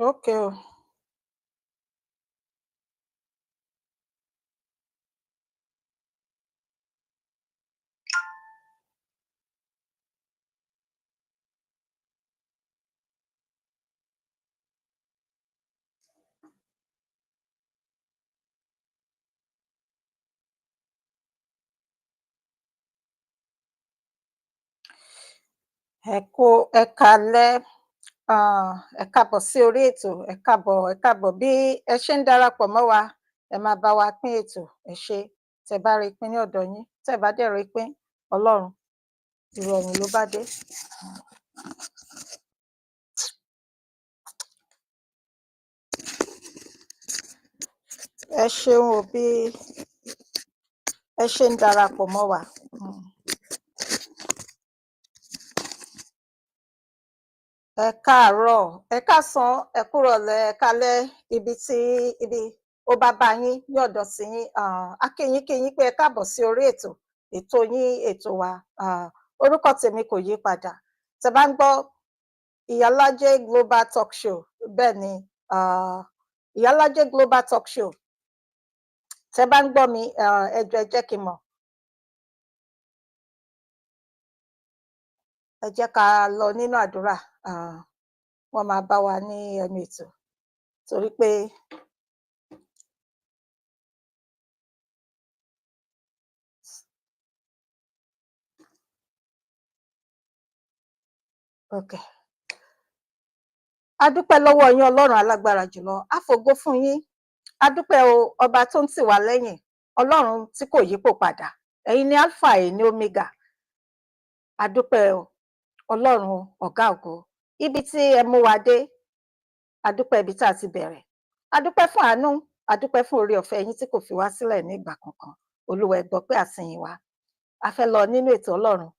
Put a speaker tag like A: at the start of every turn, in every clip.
A: Okay o. Ẹ káalẹ́, ẹ káàbọ̀ sí orí ètò, ẹ káàbọ̀. Bí ẹ ṣe ń darapọ̀ mọ́ wa, ẹ máa bá wa pín ètò, ẹ ṣé. Tẹ́ bá rí pín ní ọ̀dọ̀ yín, tẹ́ bá dẹ̀ rí pín, Ọlọ́run, ìrọ̀rùn ló bá dé. Ẹ ṣeun o bí ẹ ṣe ń darapọ̀ mọ́ wa. Ẹ káàárọ̀, ẹ káàsán, ẹ kúrọ̀lẹ́, ẹ káalẹ́, ibi ó bá bá yín ní ọ̀dọ̀ sí yín. A kí yín pé ẹ káàbọ̀ sí orí ètò yín, ètò wa. Orúkọ tèmi kò yí padà. Tẹ́ bá ń gbọ́ Ìyálájé Global Talk Show, bẹ́ẹ̀ ni, Ìyálájé Global Talk Show. Tẹ́ bá ń gbọ́ mi, ẹ jọ̀ọ́ ẹ jẹ́ kí n mọ̀. Ẹ jẹ́ ká lọ nínú àdúrà. Wọ́n máa bá wa ní ẹnu ètò torí pé okay. A dúpẹ́ lọ́wọ́ yín Ọlọ́run alágbára jùlọ, a fògo fún yín. A dúpẹ́ o, ọba tó ń tì wá lẹ́yìn, Ọlọ́run tí kò yípo padà. Ẹ̀yin ni Alpha, ẹ̀yin ni Omega. A dúpẹ́ o, Ọlọ́run ọ̀gá ògo. Ibi tí ẹ mú wa dé, a dúpẹ́ ibi tá a ti bẹ̀rẹ̀. A dúpẹ́ fún àánú, a dúpẹ́ fún oore ọ̀fẹ́ yín tí kò fi wá sílẹ̀ ní ìgbà kankan. Olúwa ẹ gbọ́ pé àsìyìn wa. A fẹ́ lọ nínú ètò Ọlọ́run.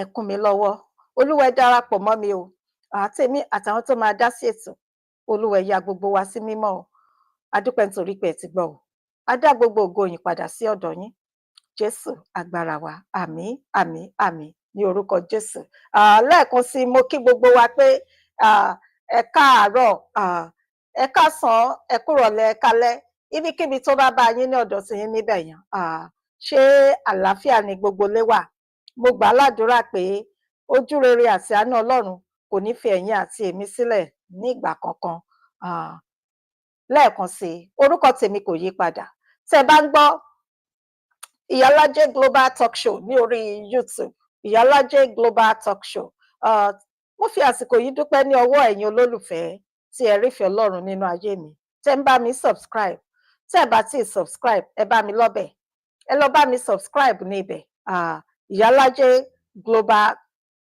A: Ẹ kún mi lọ́wọ́. Olúwa ẹ darapọ̀ mọ́ mi o. Àtèmi àtàwọn tó máa dá sí ètò. Olúwa ẹ ya gbogbo wa sí mímọ́ o. A dúpẹ́ nítorí pé ẹ ti gbọ́ o. A dá gbogbo ògo yín padà sí ọ̀dọ̀ yín. Jésù agbára wa. Àmín, àmín, àmín ní orúkọ Jésù. Lẹ́ẹ̀kan sí mo kí gbogbo wa pé ẹ káàárọ̀, ẹ káàsán, ẹ kúrọ̀lẹ́, ẹ káalẹ́. Ibikíbi tó bá bá yín ní ọ̀dọ̀ sí yín níbẹ̀ yẹn. Ṣé àlàáfíà ni gbogbo lé wà? Mo gbà ládùúrà pé ojú rere àti àánú Ọlọ́run kò ní fi ẹ̀yin àti èmi sílẹ̀ ní ìgbà kankan. Lẹ́ẹ̀kan sí, orúkọ tèmi kò yí padà. Tẹ́ bá ń gbọ́ Ìyálájé Global Talk Show ní orí YouTube, Ìyálájé Global Talk Show. Mo fi àsìkò yìí dúpẹ́ ní ọwọ́ ẹ̀yin olólùfẹ́ tí ẹ rí ìfẹ́ Ọlọ́run nínú ayé mi. Tẹ́ ń bá mi subscribe. Tẹ́ bá ti subscribe, ẹ bá mi lọ́bẹ̀. Ẹ lọ bá mi subscribe ní ibẹ̀. Ìyálájé Global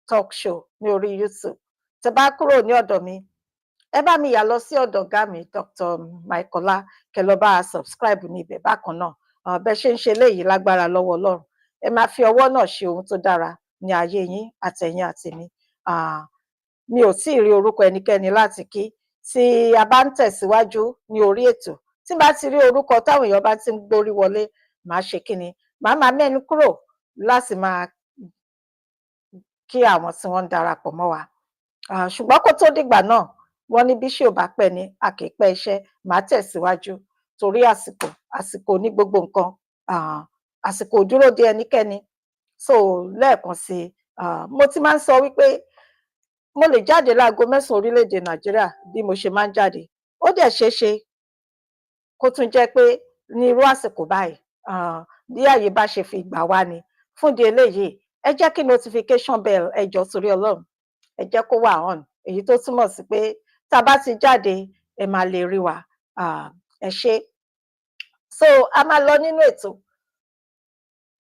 A: Talk Show ní orí YouTube. Tẹ́ bá kúrò ní ọ̀dọ̀ mi, ẹ bá mi yà lọ sí ọ̀dọ̀ ọ̀gá mi Dr. Michaela, kẹ́ lọ bá subscribe ní ibẹ̀ bákan náà. Bẹ́ ṣe ń ṣe léyìí lágbára lọ́wọ́ Ọlọ́run. Ẹ máa fi ọwọ́ náà ṣe ohun tó dára ní ayé yín àtẹ̀yin àti mi. Mi ò tí ì rí orúkọ ẹnikẹ́ni láti kí. Tí a bá ń tẹ̀síwájú ní orí ètò, tí bá ti rí orúkọ táwọn èèyàn bá ti ń gbórí wọlé, màá ṣe kíni? Màá máa mẹ́nu kúrò láti máa kí àwọn tí wọ́n ń darapọ̀ mọ́ wa. Ṣùgbọ́n kó tó dìgbà náà, wọ́n ní bí ṣé ò bá pẹ́ ni a kì í pẹ́ iṣẹ́. Màá tẹ̀síwájú torí àsìkò ní gbogbo nǹkan. Àsìkò ò dúró de ẹnikẹ́ni. So lẹ́ẹ̀kan sí, mo ti máa ń sọ wípé mo lè jáde láago 9 orílẹ̀-èdè Nàìjíríà bí mo ṣe máa ń jáde. Ó dẹ̀ ṣeé ṣe kó tún jẹ́ pé ní irú àsìkò báyìí, bí ààyè bá ṣe fi gbà wá ni. Fún ìdí eléyìí, ẹ jẹ́ kí notification bell ẹ jọ̀ọ́ torí Ọlọ́run, ẹ jẹ́ kó wà on. Èyí tó túmọ̀ sí pé tá a bá ti jáde, ẹ máa lè rí wa. Ẹ ṣé. So a máa lọ nínú ètò.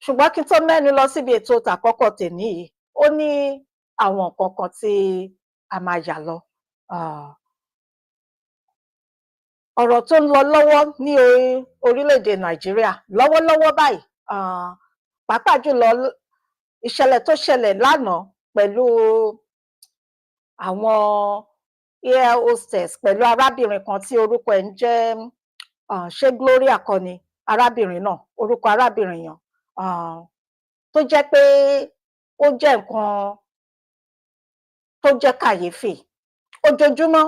A: Ṣùgbọ́n kí n tó mẹ́nu lọ síbi ètò tàkọ́kọ́ tèmi yìí, ó ní àwọn nǹkan kan tí a máa yà lọ. Ọ̀rọ̀ tó ń lọ lọ́wọ́ ní orílẹ̀-èdè Nàìjíríà lọ́wọ́lọ́wọ́ báyìí, pàápàá jùlọ ìṣẹ̀lẹ̀ tó ṣẹlẹ̀ lánàá pẹ̀lú àwọn air hostess pẹ̀lú arábìnrin kan tí orúkọ ẹ̀ ń jẹ́ ṣé Gloria kọ́ ni arábìnrin náà, orúkọ arábìnrin yẹn, tó jẹ́ pé ó jẹ́ nǹkan tó jẹ́ kàyéfì ojoojúmọ́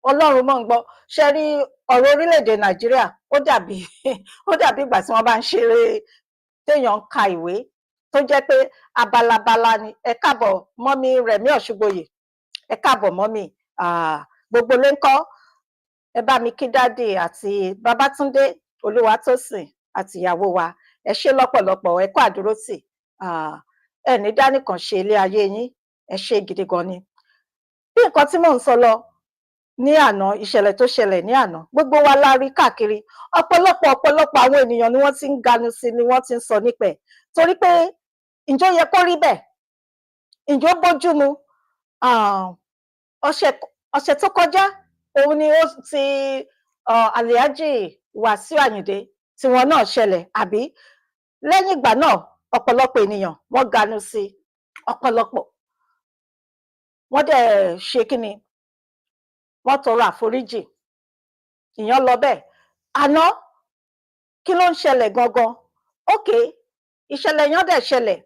A: Ọlọ́run mọ̀ ń gbọ́. Ṣé rí ọ̀rọ̀ orílẹ̀-èdè Nàìjíríà ó dàbí ìgbà tí wọ́n bá ń ṣeré téèyàn ń ka ìwé tó jẹ́ pé abalabala ni. Ẹ káàbọ̀ mọ́mí Rẹ̀mí Ọ̀ṣùgbòyè, ẹ káàbọ̀ mọ́mí, gbogbo ilé ńkọ́? Ẹ bá mi kí dádì àti Babátúndé Olúwatósìn àti ìyàwó wa. Ẹ ṣé lọ́pọ̀lọpọ̀, ẹ kú àdúrótì, ẹ ní dánìkan ṣe ilé ayé yín, ẹ ṣé gidi gan ni. Bí nǹkan tí mò ń sọ lọ ní àná, ìṣẹ̀lẹ̀ tó ṣẹlẹ̀ ní àná, gbogbo wa la rí káàkiri. Ọ̀pọ̀lọpọ̀ àwọn ènìyàn ni wọ́n ti ń ganu sí, ni wọ́n ti ń sọ nípa ẹ̀. Torí pé ǹjẹ́ ó yẹ kó rí bẹ́ẹ̀? Ǹjẹ́ ó bójú mu? Ọ̀sẹ̀ tó kọjá òun ni ó ti Alhaji Wàsíù Àyìndé tí wọn náà ṣẹlẹ̀, àbí? Lẹ́yìn ìgbà náà ọ̀pọ̀lọpọ̀ ènìyàn wọ́n ganu sí, ọ̀pọ̀lọpọ̀ wọ́n dẹ̀ ṣe kíni, wọ́n tọrọ àforíjì, ìyẹn lọ bẹ́ẹ̀. Àná kí ló ń ṣẹlẹ̀ gangan? Okay, ìṣẹ̀lẹ̀ yẹn dẹ̀ ṣẹlẹ̀,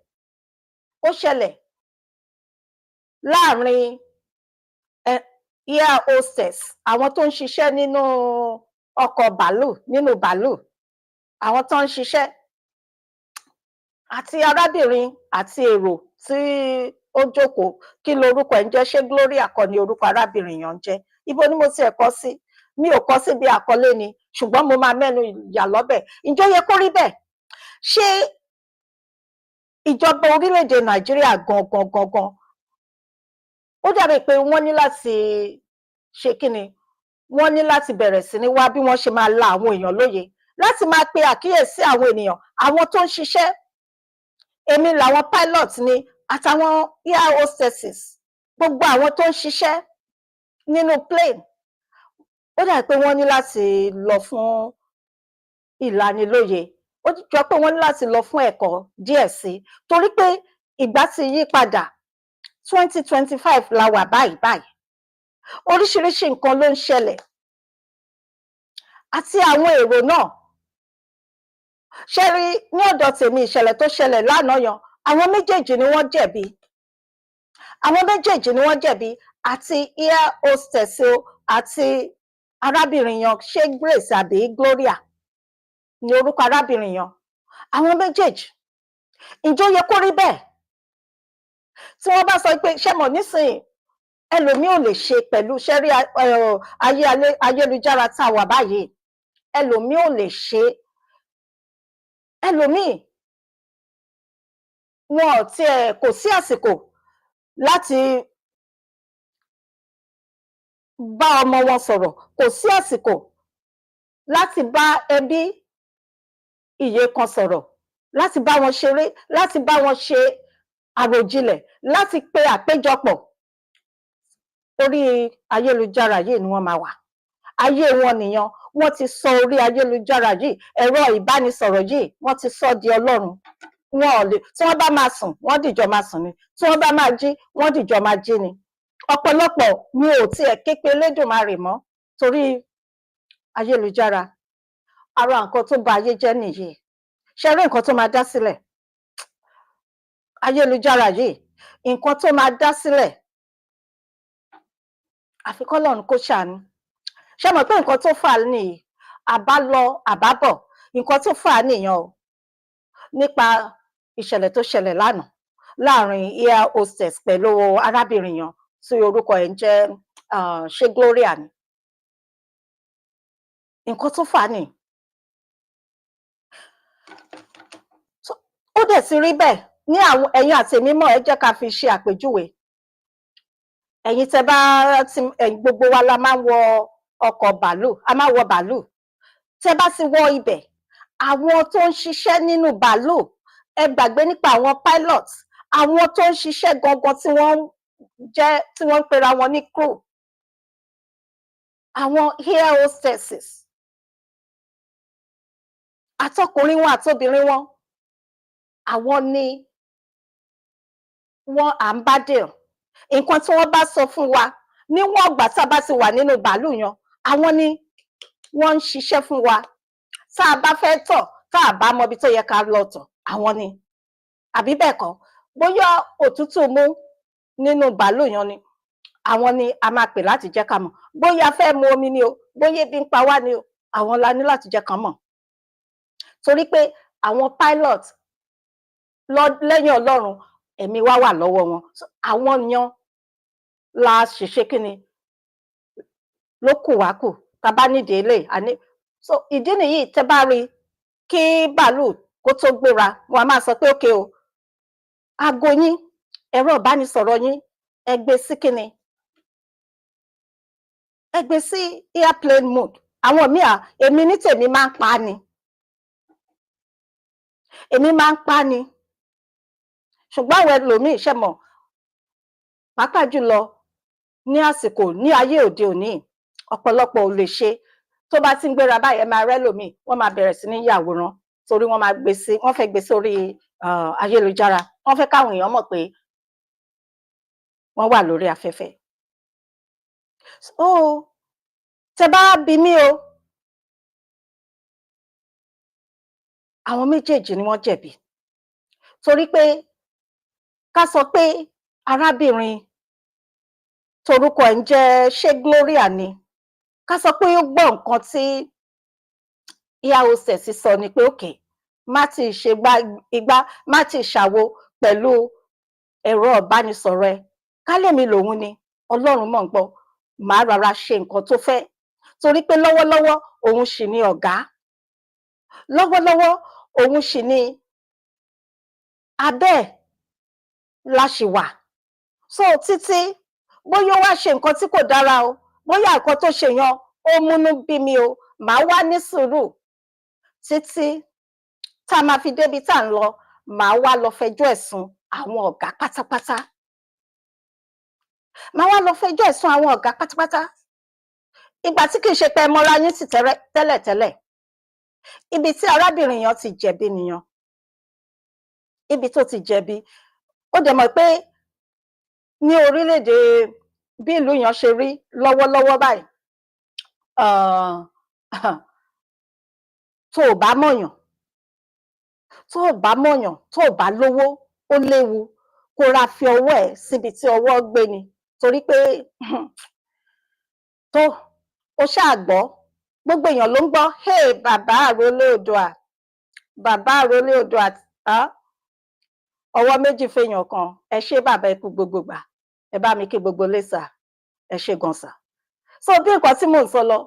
A: ó ṣẹlẹ̀ láàrin air hostess, àwọn tó ń ṣiṣẹ́ nínú ọkọ̀ bàálù, nínú bàálù, àwọn tó ń ṣiṣẹ́, àti arábìnrin àti èrò tí ó jókòó. Kí lorúkọ ẹ̀ ń jẹ́? Ṣé Gloria kọ́ ni orúkọ arábìnrin yẹn ń jẹ́? Ibo ni mo tiẹ̀ kọ sí? Mi ò kọ síbi àkọlé ni, ṣùgbọ́n mo máa mẹ́nu yà lọ́bẹ̀. Ǹjẹ́ ó yẹ kó rí bẹ́ẹ̀? Ṣé ìjọba orílẹ̀-èdè Nàìjíríà gangan ó dàbí pé wọ́n ní láti ṣe kíni? Wọ́n ní láti bẹ̀rẹ̀ sí ní wá bí wọ́n ṣe máa la àwọn èèyàn lóye, láti máa pe àkíyèsí àwọn ènìyàn, àwọn tó ń ṣiṣẹ́, èmi làwọn pilot ni àtàwọn air hostesses, gbogbo àwọn tó ń ṣiṣẹ́ nínú plane. Ó dàbí pé wọ́n ní láti lọ fún ìlanilóye, ó jọ pé wọ́n ní láti lọ fún ẹ̀kọ́ díẹ̀ sí, torí pé ìgbà ti yí padà. 2025 la wà báyìí. Oríṣiríṣi nǹkan ló ń ṣẹlẹ̀, àti àwọn èrò náà. Ṣé rí ní ọ̀dọ̀ tèmi ìṣẹ̀lẹ̀ tó ṣẹlẹ̀ lánàá yan, àwọn méjèèjì ni wọ́n jẹ̀bi. Àwọn méjèèjì ni wọ́n jẹ̀bi, àti air hostess o àti arábìnrin yan, ṣé Grace àbí Gloria ni orúkọ arábìnrin yan. Àwọn méjèèjì, ǹjẹ́ ó yẹ kó rí bẹ́ẹ̀? Tí wọ́n bá sọ pé ṣé mọ̀ nísìnyí ẹlòmíì ò lè ṣe pẹ̀lú ṣẹ́rí ayélujára tá a wà báyìí, ẹlòmíì ò lè ṣe, ẹlòmíì wọn ò tiẹ̀, kò sí àsìkò láti bá ọmọ wọn sọ̀rọ̀, kò sí àsìkò láti bá ẹbí ìyekan sọ̀rọ̀, láti bá wọn ṣeré, láti bá wọn ṣe àròjinlẹ̀, láti pe àpéjọpọ̀. Orí ayélujára yìí ni wọ́n máa wà. Ayé wọn nìyẹn, wọ́n ti sọ orí ayélujára yìí, ẹ̀rọ ìbánisọ̀rọ̀ yìí, wọ́n ti sọ di Ọlọ́run. Wọn ò lè, tí wọ́n bá máa sùn, wọ́n dìjọ máa sùn ni, tí wọ́n bá máa jí, wọ́n dìjọ máa jí ni. Ọ̀pọ̀lọpọ̀ mi ò tiẹ̀ ké pe Elédùmarè mọ́ torí ayélujára. Ara nǹkan tó ba ayé jẹ́ nìyí. Ṣé rí nǹkan tó máa dá sílẹ̀? Ayélujára yìí, nǹkan tó máa dá sílẹ̀, àfi k'Ọlọ́run kó ṣàánú. Ṣé mọ̀ pé nǹkan tó fà á nìyí, àbálọ àbábọ̀, nǹkan tó fà á nìyẹn o, nípa ìṣẹ̀lẹ̀ tó ṣẹlẹ̀ lánàá láàrin air hostess pẹ̀lú arábìnrin yẹn tí orúkọ ẹ̀ ń jẹ́ ṣé Gloria ni. Nǹkan tó fà á nìyí. Ó dẹ̀ ti rí bẹ́ẹ̀ ní àwọn ẹ̀yin àti èmi mọ̀, ẹ jẹ́ ká fi ṣe àpèjúwe. Ẹ̀yin tẹ́ bá ti, gbogbo wa la máa ń wọ ọkọ̀ bàálù, a máa wọ bàálù. Tẹ́ bá ti wọ ibẹ̀, àwọn tó ń ṣiṣẹ́ nínú bàálù, ẹ gbàgbé nípa àwọn pilot, àwọn tó ń ṣiṣẹ́ gangan tí wọ́n ń pera wọn ní crew, àwọn air hostesses, àtọkùnrin wọn àtobìnrin wọn, àwọn ni wọ́n à ń bá deal. Nǹkan tí wọ́n bá sọ fún wa níwọ̀n ìgbà tá a bá ti wà nínú bàálù yẹn, àwọn ni wọ́n ń ṣiṣẹ́ fún wa. Tá a bá fẹ́ tọ̀, tá a bá mọ ibi tó yẹ ká lọ tọ̀, àwọn ni. Àbí bẹ́ẹ̀ kọ́? Bóyá òtútù mú nínú bàálù yẹn ni, àwọn ni a máa pè láti jẹ́ ká mọ̀ bóyá a fẹ́ mu omi ni o, bóyá ebi ń pa wá ni o, àwọn la ní láti jẹ́ ká mọ̀. Torí pé àwọn pilot lẹ́yìn Ọlọ́run, ẹ̀mí wa wà lọ́wọ́ wọn. Àwọn yan la ṣèṣe kí ni ló kù wá kù tá a bá nídìí eléyìí. So ìdí nìyí tẹ́ bá rí kí bàálù kó tó gbéra, wọn a máa sọ pé ókè o, aago yín, ẹ̀rọ ìbánisọ̀rọ̀ yín, ẹ gbé sí kí ni? Ẹ gbé sí airplane mode. Àwọn míì èmi ní tèmi máa ń pa á ni. Èmi máa ń pa á ni. Ṣùgbọ́n àwọn ẹlòmíì ṣẹ mọ̀, pàápàá jùlọ ní àsìkò ní ayé òde òní, ọ̀pọ̀lọpọ̀ ò lè ṣe. Tó bá ti ń gbéra báyìí, ẹ máa rẹ́lòmíì, wọ́n máa bẹ̀rẹ̀ sí ní yàwòrán torí wọ́n fẹ́ gbé sórí ayélujára. Wọ́n fẹ́ káwọn èèyàn mọ̀ pé wọ́n wà lórí afẹ́fẹ́. So tẹ́ bá bi mí o, àwọn méjèèjì ni wọ́n jẹ̀bi. Torí pé ká sọ pé arábìnrin torúkọ ẹ̀ ń jẹ́ ṣé Gloria ni, ká sọ pé ó gbọ́ nǹkan tí air hostess sọ ni pé òkè, má ti ṣe igbá, má ti ṣàwo pẹ̀lú ẹ̀rọ ìbánisọ̀rọ̀ ẹ. Ká lèmi lòun ni, Ọlọ́run mọ̀ ń gbọ́, màá rọra ṣe nǹkan tó fẹ́. Torí pé lọ́wọ́lọ́wọ́ òun sì ni ọ̀gá. Lọ́wọ́lọ́wọ́ òun sì ni abẹ́ ẹ̀ la ṣì wà. So títí bóyá ó wá ṣe nǹkan tí kò dára o, bóyá nǹkan tó ṣe yẹn ó múnú bí mi o, màá wá ní sùúrù títí tá a máa fi débi tá à ń lọ, màá wá lọ fẹjọ́ ẹ̀ sùn àwọn ọ̀gá pátápátá. Màá wá lọ fẹjọ́ ẹ̀ sùn àwọn ọ̀gá pátápátá. Ìgbà tí kì í ṣe pé ẹ mọ́ra yín sì tẹ́lẹ̀tẹ́lẹ̀. Ibi tí arábìnrin yẹn ti jẹ̀bi nìyẹn. Ibi tó ti jẹ̀bi. Ó dẹ̀ mọ̀ pé ní orílẹ̀-èdè bí ìlú yẹn ṣe rí lọ́wọ́lọ́wọ́ báyìí, tó ò bá mọ̀yàn, tó ò bá lówó, ó léwu kó ra fi ọwọ́ ẹ̀ síbi tí ọwọ́ gbé ni. Torí pé tó o ṣáà gbọ́, gbogbo èèyàn ló ń gbọ́, hey bàbá àrólé Oòduà, bàbá àrólé Oòduà, ọwọ́ méjì fèèyàn kan, ẹ ṣé bàbá, ẹ kú gbogbo gbà, ẹ bá mi kí gbogbo lé sà, ẹ ṣé gan sà. So bí nǹkan tí mò ń sọ lọ,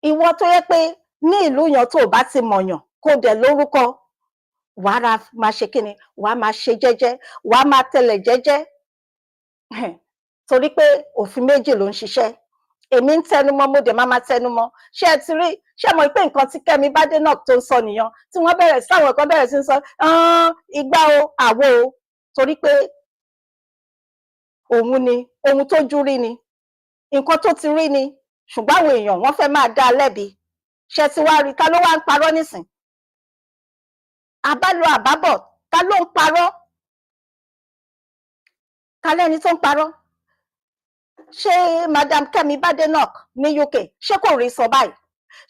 A: ìwọ tó yẹ pé ní ìlú yẹn tó o bá ti mọ̀yàn, kó dẹ̀ lórúkọ, wàá ra máa ṣe kíni, wàá máa ṣe jẹ́jẹ́, wàá máa tẹlẹ̀ jẹ́jẹ́. Torí pé òfin méjì ló ń ṣiṣẹ́. Èmi ń tẹnumọ́, mo dẹ̀ máa tẹnumọ́. Ṣé ẹ ti rí, ṣé mọ̀ pé nǹkan tí Kẹ́mi Badenoch tó ń sọ nìyẹn, tí wọ́n bẹ̀rẹ̀ sí, àwọn kan bẹ̀rẹ̀ sí ń sọ igbá o, àwo o, torí pé òun ni, ohun tójú rí ni, nǹkan tó ti rí ni, ṣùgbọ́n àwọn èèyàn wọ́n fẹ́ máa dá a lẹ́bi. Ṣé ti wá rí, ta ló wá ń parọ́ nísìn? Àbálọ àbábọ̀, ta ló ń parọ́? Ta lẹ́ni tó ń parọ́? Ṣé Madam Kẹ́mi Badenoch ní UK, ṣé kò rí sọ báyìí?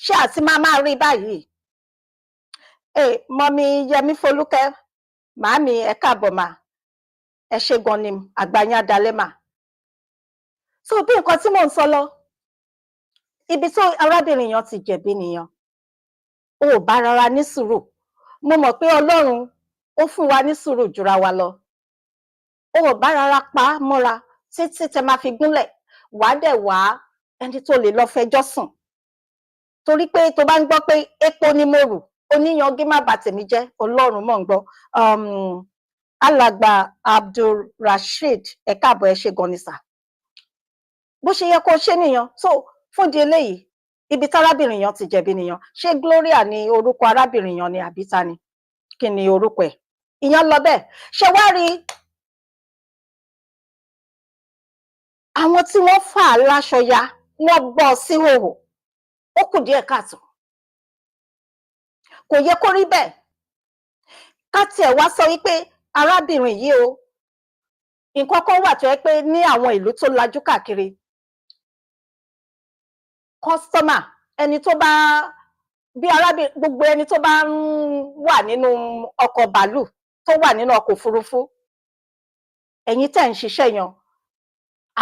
A: Ṣé àti máa rí báyìí? Mọ́mí Yẹmí Folúkẹ́, màámi ẹ káàbọ̀ mà, ẹ ṣé gan ni, àgbáyé adalẹ́ mà. So bí nǹkan tí mò ń sọ lọ, ibi tó arábìnrin yẹn ti jẹ̀bi nìyẹn. O ò bá rárá ní sùúrù. Mo mọ̀ pé Ọlọ́run ó fún wa ní sùúrù jura wa lọ. O ò bá rárá pa á mọ́ra títí tẹ máa fi gúnlẹ̀, wàá dẹ̀ wá ẹni tó lè lọ fẹjọ́ sùn. Torí pé tó bá ń gbọ́ pé epo ni mo rù, oníyangí má bà tèmi jẹ́, Ọlọ́run mọ̀ ń gbọ́. Alàgbà Abdulrasheed, ẹ káàbọ̀, ẹ ṣé gan ni sà. Bó ṣe yẹ kó ṣe nìyẹn. So fún di eléyìí, ibi tárábìnrin yẹn ti jẹ̀bi nìyẹn. Ṣé Gloria ni orúkọ arábìnrin yẹn ni àbí ta ni? Kí ni orúkọ ẹ̀? Ìyẹn lọ bẹ́ẹ̀. Ṣé wá rí àwọn tí wọ́n fà á láṣọ ya, wọ́n bọ́ ọ sí hòhò, ó kù díẹ̀ káàtó. Kò yẹ kó rí bẹ́ẹ̀. Ká tiẹ̀ wá sọ wípé arábìnrin yìí o, nǹkan kan wà tó yẹ pé ní àwọn ìlú tó lajú káàkiri, kọ́sítọ́mà, ẹni tó bá, bí arábìnrin, gbogbo ẹni tó bá ń wà nínú ọkọ̀ bàálù, tó wà nínú ọkọ̀ òfurufú, ẹ̀yin tẹ̀ ń ṣiṣẹ́ yan,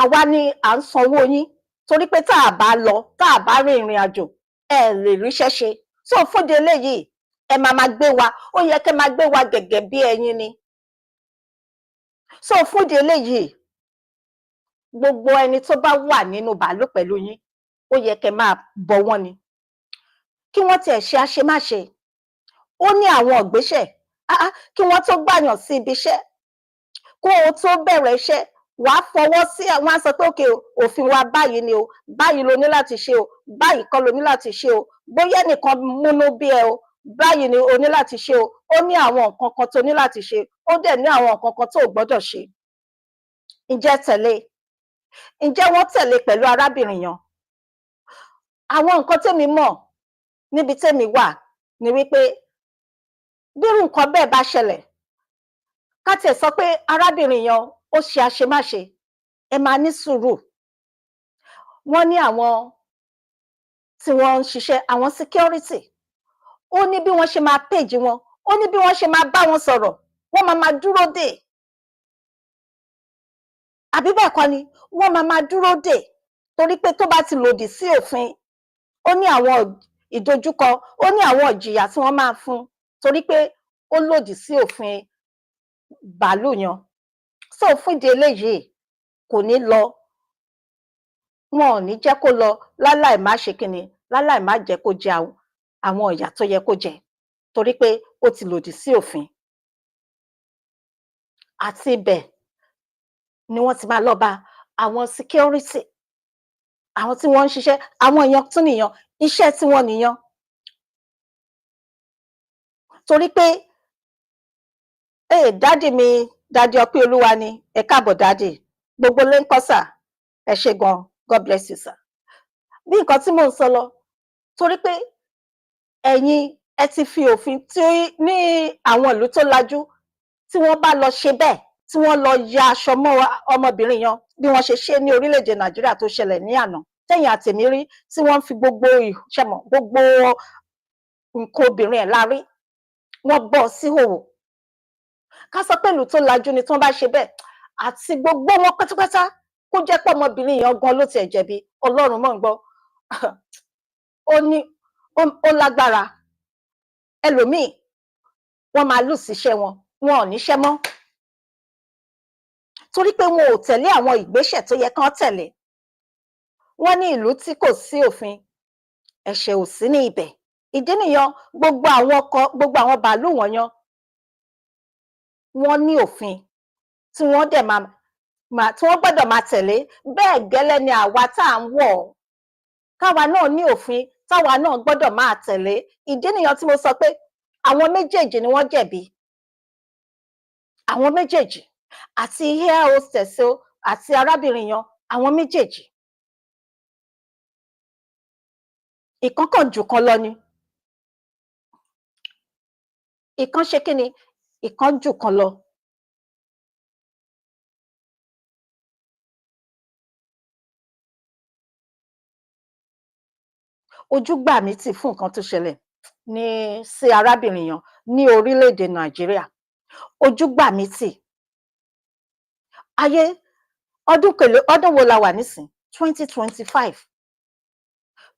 A: àwa ni à ń sanwó yín torí pé tá a bá lọ, tá a bá rin ìrìn àjò, ẹ lè ríṣẹ́ ṣe. So fúnde eléyìí, ẹ máa gbé wa, ó yẹ kẹ́ máa gbé wa gẹ́gẹ́ bí ẹyin ni. So fúnde eléyìí, gbogbo ẹni tó bá wà nínú bàálù pẹ̀lú yín, ó yẹ kẹ́ máa bọ̀ wọ́n ni. Kí wọ́n tiẹ̀ ṣe àṣemáṣe, ó ní àwọn ìgbésẹ̀, kí wọ́n tó gbàyàn sí ibi iṣẹ́, kó o tó bẹ̀rẹ̀ iṣẹ́, wàá fọwọ́ sí, wọ́n á sọ pé òkè òfin wa báyìí ni o, báyìí lo ní láti ṣe o, báyìí kọ́ lo ní láti ṣe o, bóyá ẹnìkan múnú bí ẹ o, báyìí ni o ní láti ṣe o, ó ní àwọn nǹkan kan tó ní láti ṣe, ó dẹ̀ ní àwọn nǹkan kan tó gbọ́dọ̀ ṣe. Ǹjẹ́ tẹ̀lé? Ǹjẹ́ wọ́n tẹ̀lé pẹ̀lú arábìnrin yẹn? Àwọn nǹkan tèmi mọ̀ níbi tèmi wà ni wípé bírú nǹkan bẹ́ẹ̀ bá ṣẹlẹ̀, ká tiẹ̀ sọ pé arábìnrin yẹn ó ṣe àṣemáṣe, ẹ máa ní sùúrù. Wọ́n ní àwọn tí wọ́n ń ṣiṣẹ́, àwọn security, ó ní bí wọ́n ṣe máa page wọn, ó ní bí wọ́n ṣe máa bá wọn sọ̀rọ̀, wọ́n máa dúró dè. Àbí bẹ́ẹ̀ kọ́ ni? Wọ́n máa dúró dè, torí pé tó bá ti lòdì sí òfin, ó ní àwọn ìdojúkọ, ó ní àwọn ìjìyà tí wọ́n máa fún, torí pé ó lòdì sí òfin bàálù yẹn. So fún ìdí eléyìí, kò ní lọ, wọn ò ní jẹ́ kó lọ láláì má ṣe kíni, láláì má jẹ́ kó jẹ àwọn ìyà tó yẹ kó jẹ, torí pé ó ti lòdì sí òfin. Àti ibẹ̀ ni wọ́n ti máa lọ bá àwọn security, àwọn tí wọ́n ń ṣiṣẹ́, àwọn èèyàn tún nìyẹn, iṣẹ́ tí wọ́n nìyẹn. Torí pé dádì mi, dádì Ọpẹ́ Olúwa ni, ẹ káàbọ̀ dádì, gbogbo lé ń kọ́ sà, ẹ ṣé gan, God bless you sir. Bí nǹkan tí mò ń sọ lọ, torí pé ẹ̀yin ẹ ti fi òfin tí ní àwọn ìlú tó lajú, tí wọ́n bá lọ ṣe bẹ́ẹ̀, tí wọ́n lọ ya aṣọ mọ́ ọmọbìnrin yẹn, bí wọ́n ṣe ṣe ní orílẹ̀-èdè Nàìjíríà tó ṣẹlẹ̀ ní àná, tẹ̀yin àtèmi rí, tí wọ́n fi gbogbo ìṣẹ̀mọ̀, gbogbo nǹkan obìnrin ẹ̀ lárí, wọ́n bọ́ sí hòhò. Ká sọ pé ìlú tó lajú ni tí wọ́n bá ṣe bẹ́ẹ̀, àti gbogbo wọn pátápátá, kó jẹ́ pé ọmọbìnrin yẹn gan ló tiẹ̀ jẹ̀bi, Ọlọ́run mọ̀ ń gbọ́, ó lágbára. Ẹlòmíì, wọ́n máa lose iṣẹ́ wọn, wọn ò níṣẹ́ mọ́, torí pé wọn ò tẹ̀lé àwọn ìgbésẹ̀ tó yẹ kán tẹ̀lé. Wọ́n ní ìlú tí kò sí òfin, ẹ̀ṣẹ̀ ò sí ní ibẹ̀. Ìdí nìyẹn, gbogbo àwọn bàálù wọ̀nyẹn, wọ́n ní òfin tí wọ́n dẹ̀ tí wọ́n gbọ́dọ̀ máa tẹ̀lé. Bẹ́ẹ̀ gẹ́lẹ́ ni àwa tá à ń wọ̀, káwa náà ní òfin táwa náà gbọ́dọ̀ máa tẹ̀lé. Ìdí nìyẹn tí mo sọ pé àwọn méjèèjì ni wọ́n jẹ̀bi. Àwọn méjèèjì, àti air hostess o, àti arábìnrin yẹn, àwọn méjèèjì. Ìkan kàn jù kan lọ ni. Ìkan ṣe kí ni? Ìkan jù kan lọ. Ojú gbà mí tì fún nǹkan tó ṣẹlẹ̀ sí arábìnrin yẹn ní orílẹ̀-èdè Nàìjíríà. Ojú gbà mí tì. Ayé, ọdún wo la wà nísìn? 2025.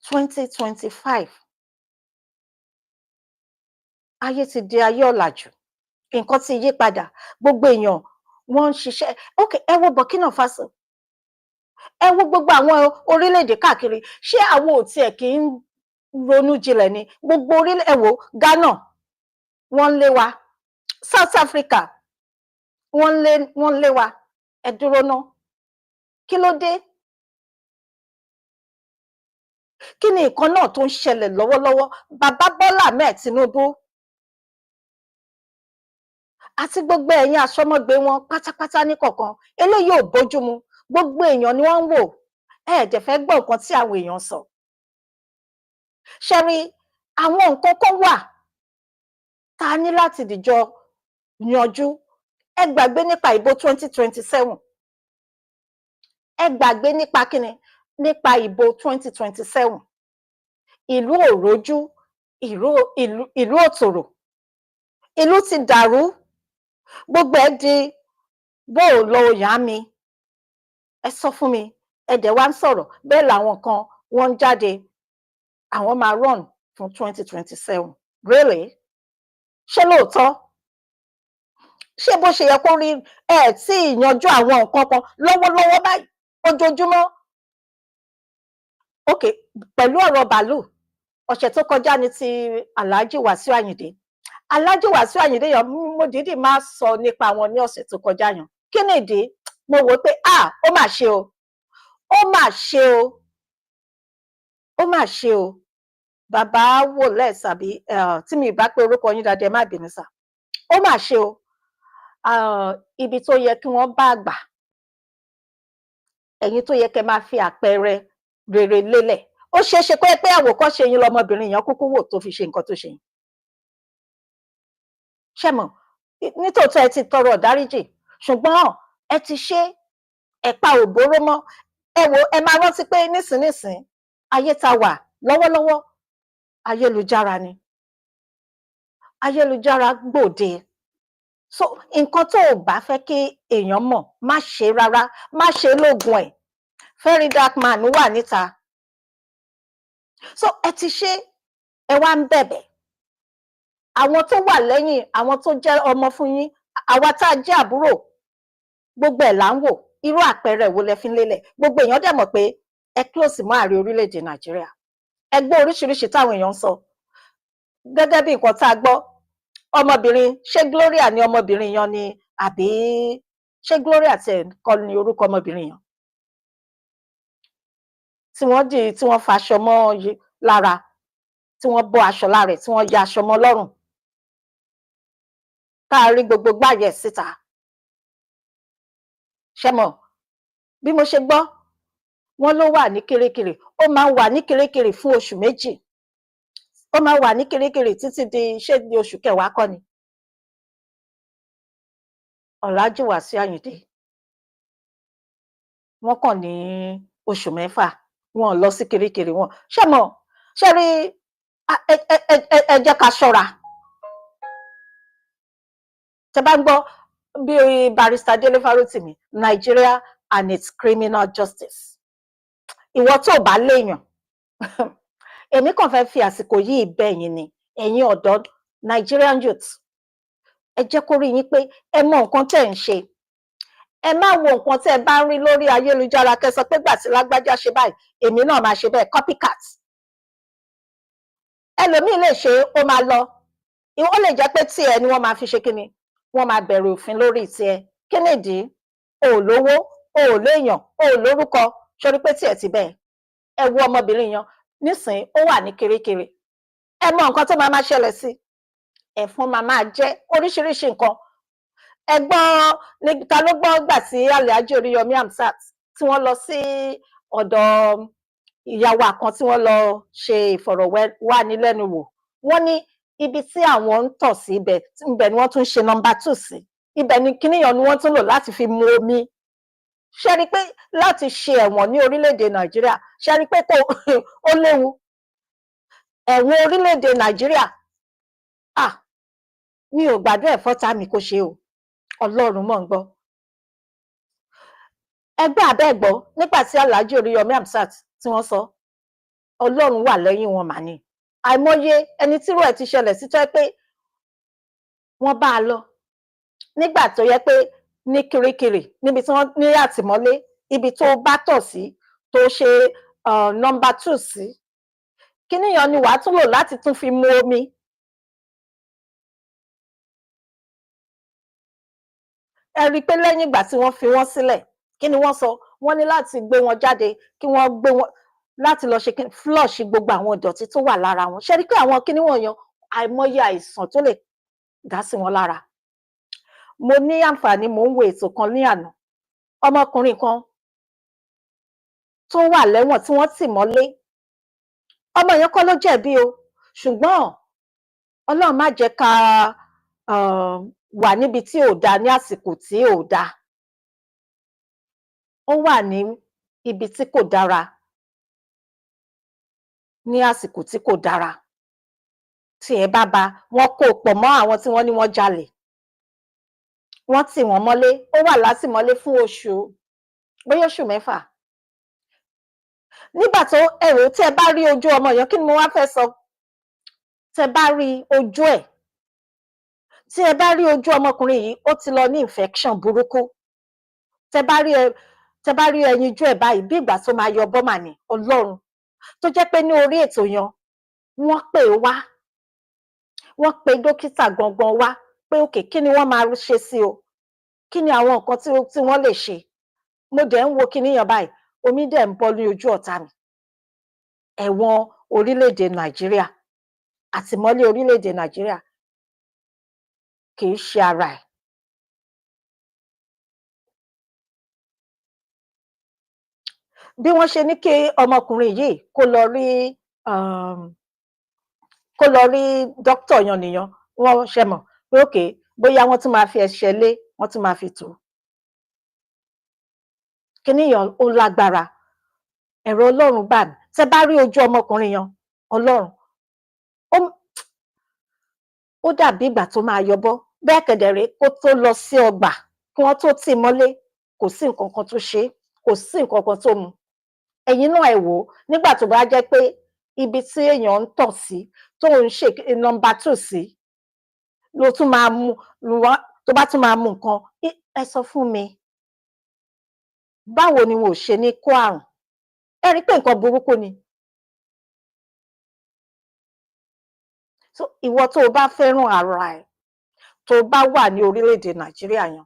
A: 2025. Ayé ti di ayé ọ̀làjú. Nǹkan ti yí padà. Gbogbo èèyàn wọ́n ń ṣiṣẹ́. Okay, ẹ wo Burkina Faso. Ẹ wo gbogbo àwọn orílẹ̀-èdè káàkiri. Ṣé àwọn ò tiẹ̀ kí ń ronú jinlẹ̀ ni? Gbogbo ẹ wo Ghana, wọ́n ń lé wa. South Africa, wọ́n ń lé wa. Ẹ dúró ná. Kí ló dé? Kí ni nǹkan náà tó ń ṣẹlẹ̀ lọ́wọ́lọ́wọ́? Bàbá Bọ́lá Ahmed Tinubu àti gbogbo ẹ̀yin aṣọ́mọ́gbé wọn pátápátá níkọ̀ọ̀kan, eléyìí ò bójúmu. Gbogbo èèyàn ni wọ́n ń wò. Ẹ dẹ̀ fẹ́ gbọ́ nǹkan tí àwọn èèyàn sọ. Ṣé rí, àwọn nǹkan kan wà tá a ní láti dìjọ yanjú. Ẹ gbàgbé nípa ìbò 2027. Ẹ gbàgbé nípa kíni? Nípa ìbò 2027. Ìlú ò rójú, ìlú ò tòrò. Ìlú ti dàrú. Gbogbo ẹ̀ di bó o lọ yá mi. ẹ sọ fún mi, ẹ dẹ̀ wá ń sọ̀rọ̀ bẹ́ẹ̀ làwọn kan wọ́n ń jáde àwọn máa run fún 2027 really ṣé lóòótọ́ ṣé bó ṣe yẹ kó rí ẹ tí ìyanjú àwọn nǹkan kan lọ́wọ́lọ́wọ́ báyìí ojoojúmọ́ ok pẹ̀lú ọ̀rọ̀ bàálù ọ̀sẹ̀ tó kọjá ní ti Alhaji Wasiu Ayinde Alhaji Wasiu Ayinde yẹn mo dídì máa sọ nípa wọn ní ọ̀sẹ̀ tó kọjá yẹn kí nìdí mo wò pé ó mà ṣe o ó mà ṣe o ó mà ṣe o bàbá wò lẹ́sàbí tí mi bá pé orúkọ yín dáadáa má bínú sá ó mà ṣe o ibi tó yẹ kí wọ́n bá àgbà ẹ̀yin tó yẹ kẹ́ máa fi àpẹẹrẹ rere lélẹ̀ ó ṣeé ṣe pé àwòkọ́ṣe yín lọmọbìnrin yẹn kúkú wò tó fi ṣe nǹkan tó ṣe yín ṣé mọ̀ nítòótọ́ ẹ ti tọrọ ìdáríjì ṣùgbọ́n ẹ ti ṣe ẹ̀pa òbóró mọ́ ẹ wò ẹ máa rántí pé nísìnyìí ayé ta wà lọ́wọ́lọ́wọ́ ayélujára ni ayélujára gbòde so nǹkan tó o bá fẹ́ kí èèyàn mọ̀ má ṣe rárá má ṣe lóògùn ẹ̀ very dark man wà níta so ẹ ti ṣe ẹ wá ń bẹ̀bẹ̀ àwọn tó wà lẹ́yìn àwọn tó jẹ́ ọmọ fún yín àwa tá a jẹ́ àbúrò gbogbo ẹ̀ là ń wò irú àpẹẹrẹ wo lẹ fi ń lélẹ̀ gbogbo èèyàn dẹ̀ mọ̀ pé ẹ close mọ́ ààrẹ orílẹ̀-èdè Nàìjíríà ẹ gbọ́ oríṣiríṣi táwọn èèyàn ń sọ gẹ́gẹ́ bí nǹkan tá a gbọ́ ọmọbìnrin ṣé Gloria ni ọmọbìnrin yan ni àbí ṣé Gloria tẹ̀ kọ́ ni orúkọ ọmọbìnrin yan tí wọ́n fa aṣọ mọ́ lára tí wọ́n bọ́ aṣọ lára tí wọ́n ya aṣọ mọ́ lọ́rùn tá a rí gbogbo gbàyẹ̀ síta ṣé mọ̀ bí mo ṣe gbọ́ wọ́n ló wà ní Kirikiri ó máa ń wà ní Kirikiri fún oṣù méjì ó máa wà ní Kirikiri títí di ṣé di oṣù kẹwàá kọ́ ni Alhaji Wasiu Ayinde wọ́n kàn ní oṣù mẹ́fà wọn lọ sí Kirikiri wọn ṣé mọ̀ ṣé rí ẹ jẹ́ ká ṣọ́ra tẹ́ bá ń gbọ́ bí barrister Dele Farotimi Nigeria and its criminal justice ìwọ tó bá léèyàn èmi kàn fẹ́ fi àsìkò yìí bẹ̀ yín ni ẹ̀yin ọ̀dọ́ Nigerian youth ẹ jẹ́ kó rí yín pé ẹ mọ nǹkan tẹ́ ń ṣe ẹ má wo nǹkan tẹ́ ẹ bá ń rí lórí ayélujára kẹ́ sọ pé gbà tí lágbájá ṣe báyìí èmi náà máa ṣe bẹ́ẹ̀ copycat ẹlòmíì lè ṣe ó máa lọ ó lè jẹ́ pé tiẹ̀ ni wọ́n máa fi ṣe kíni wọ́n máa bẹ̀rù òfin lórí tiẹ̀ kí nìdí o ò lówó o ò léèyàn o ò lórúkọ sórí pé tiẹ̀ ti bẹ́ẹ̀ ẹ wo ọmọbìnrin yan nísìnyí ó wà ní Kirikiri ẹ mọ nǹkan tó máa ṣẹlẹ̀ sí ẹ̀fọn máa jẹ́ oríṣiríṣi nǹkan ẹ gbọ́ ta ló gbọ́ gbà tí Alhaji Oríyọmí Hamzat tí wọ́n lọ sí ọ̀dọ̀ ìyàwó kan tí wọ́n lọ ṣe ìfọ̀rọ̀wánilẹ́nuwò wọ́n ní ibi tí àwọn ń tọ̀ sí ibẹ̀ ni wọ́n tún ṣe number 2 sí ibẹ̀ ni kíníyàn ni wọ́n tún lò láti fi mu omi ṣe rí pé láti ṣe ẹ̀wọ̀n ní orílẹ̀-èdè Nàìjíríà ṣe rí pé ó léwu ẹ̀wọ̀n orílẹ̀-èdè Nàìjíríà mi ò gbàdúrà ẹ̀fọ́ta mi kò ṣe o Ọlọ́run mọ̀ ń gbọ́ ẹgbẹ́ abẹ́gbọ́ nígbà tí Alhaji Oríyọmí Hamzat tí wọ́n sọ Ọlọ́run wà lẹ́yìn wọn mà ní àìmọye ẹni tírú ẹ̀ ti ṣẹlẹ̀ sí tẹ́ pé wọ́n bá a lọ nígbà tó yẹ pé ní Kirikiri níbi tí wọ́n ní àtìmọ́lé ibi tó bá tọ̀ sí tó ṣe number 2 sí kíníyàn ni wàá tún lò láti tún fi mu omi ẹ rí i pé lẹ́yìn ìgbà tí wọ́n fi wọ́n sílẹ̀ kí ni wọ́n sọ wọ́n ní láti gbé wọn jáde kí wọ́n gbé wọn láti lọ ṣe flush gbogbo àwọn ìdọ̀tí tó wà lára wọn ṣe rí i pé àwọn kíní wọ̀nyẹn àìmọye àìsàn tó lè dá sí wọn lára mo ní àǹfààní mò ń wo ètò kan ní àná ọmọkùnrin kan tó wà lẹ́wọ̀n tí wọ́n tì mọ́lé ọmọ yẹn kọ́ ló jẹ̀bi o ṣùgbọ́n Ọlọ́run má jẹ́ ká wà níbi tí ò dáa ní àsìkò tí ò dáa ó wà ní ibi tí kò dára ní àsìkò tí kò dára tí ẹ bá ba wọn kó pọ̀ mọ́ àwọn tí wọ́n ní wọ́n jalè wọ́n tì wọ́n mọ́lé ó wà látìmọ́lé fún oṣù bóyá oṣù mẹ́fà. Nígbà tó ẹ̀rọ tí ẹ bá rí ojú ọmọ yẹn, kí ni mo wá fẹ́ sọ? Tẹ bá rí ojú ẹ̀, tí ẹ bá rí ojú ọmọkùnrin yìí, ó ti lọ ní infection burúkú. Tẹ bá rí ẹyinjú ẹ̀ báyìí, bí ìgbà tó máa yọ bọ́mà ni, Ọlọ́run. Tó jẹ́ pé ní orí ètò yẹn, wọ́n pè wá, wọ́n pe dókítà gangan wá pé òkè kí ni wọ́n máa ṣe sí o? Kí ni àwọn nǹkan tí wọ́n lè ṣe? Mo dẹ̀ ń wo kinní yẹn báyìí, omi dẹ̀ ń bọ́ ní ojú ọ̀tá mi. Ẹ̀wọ̀n orílẹ̀-èdè Nàìjíríà, àtìmọ́lé orílẹ̀-èdè Nàìjíríà kì í ṣe ara ẹ̀. Bí wọ́n ṣe ní kí ọmọkùnrin yìí kó lọ rí dókítà yan nìyẹn, wọ́n ṣe mọ̀ pé òkè bóyá wọ́n tún máa fi ẹsẹ̀ lé, wọ́n tún máa fi tò ó. Kinní yẹn ó lágbára. Ẹ̀rù Ọlọ́run bà mí. Tẹ bá rí ojú ọmọkùnrin yẹn, Ọlọ́run, ó dàbí ìgbà tó máa yọbọ́. Bẹ́ẹ̀ kẹ̀dẹ̀ rèé, kó tó lọ sí ọgbà, kí wọ́n tó tì í mọ́lé, kò sí nǹkan kan tó ṣe é, kò sí nǹkan kan tó mu. Ẹ̀yin náà ẹ wò ó, nígbà tó bá jẹ́ pé ibi tí èèyàn ń tọ̀ sí, tó ń ṣe number 2 sí, ló tún máa mu, tó bá tún máa mu nǹkan, ẹ sọ fún mi, báwo ni wọn ò ṣe ní kó àrùn? Ẹ rí pé nǹkan burúkú ni. So ìwọ tó o bá fẹ́ràn ara ẹ̀, tó o bá wà ní orílẹ̀-èdè Nàìjíríà yẹn,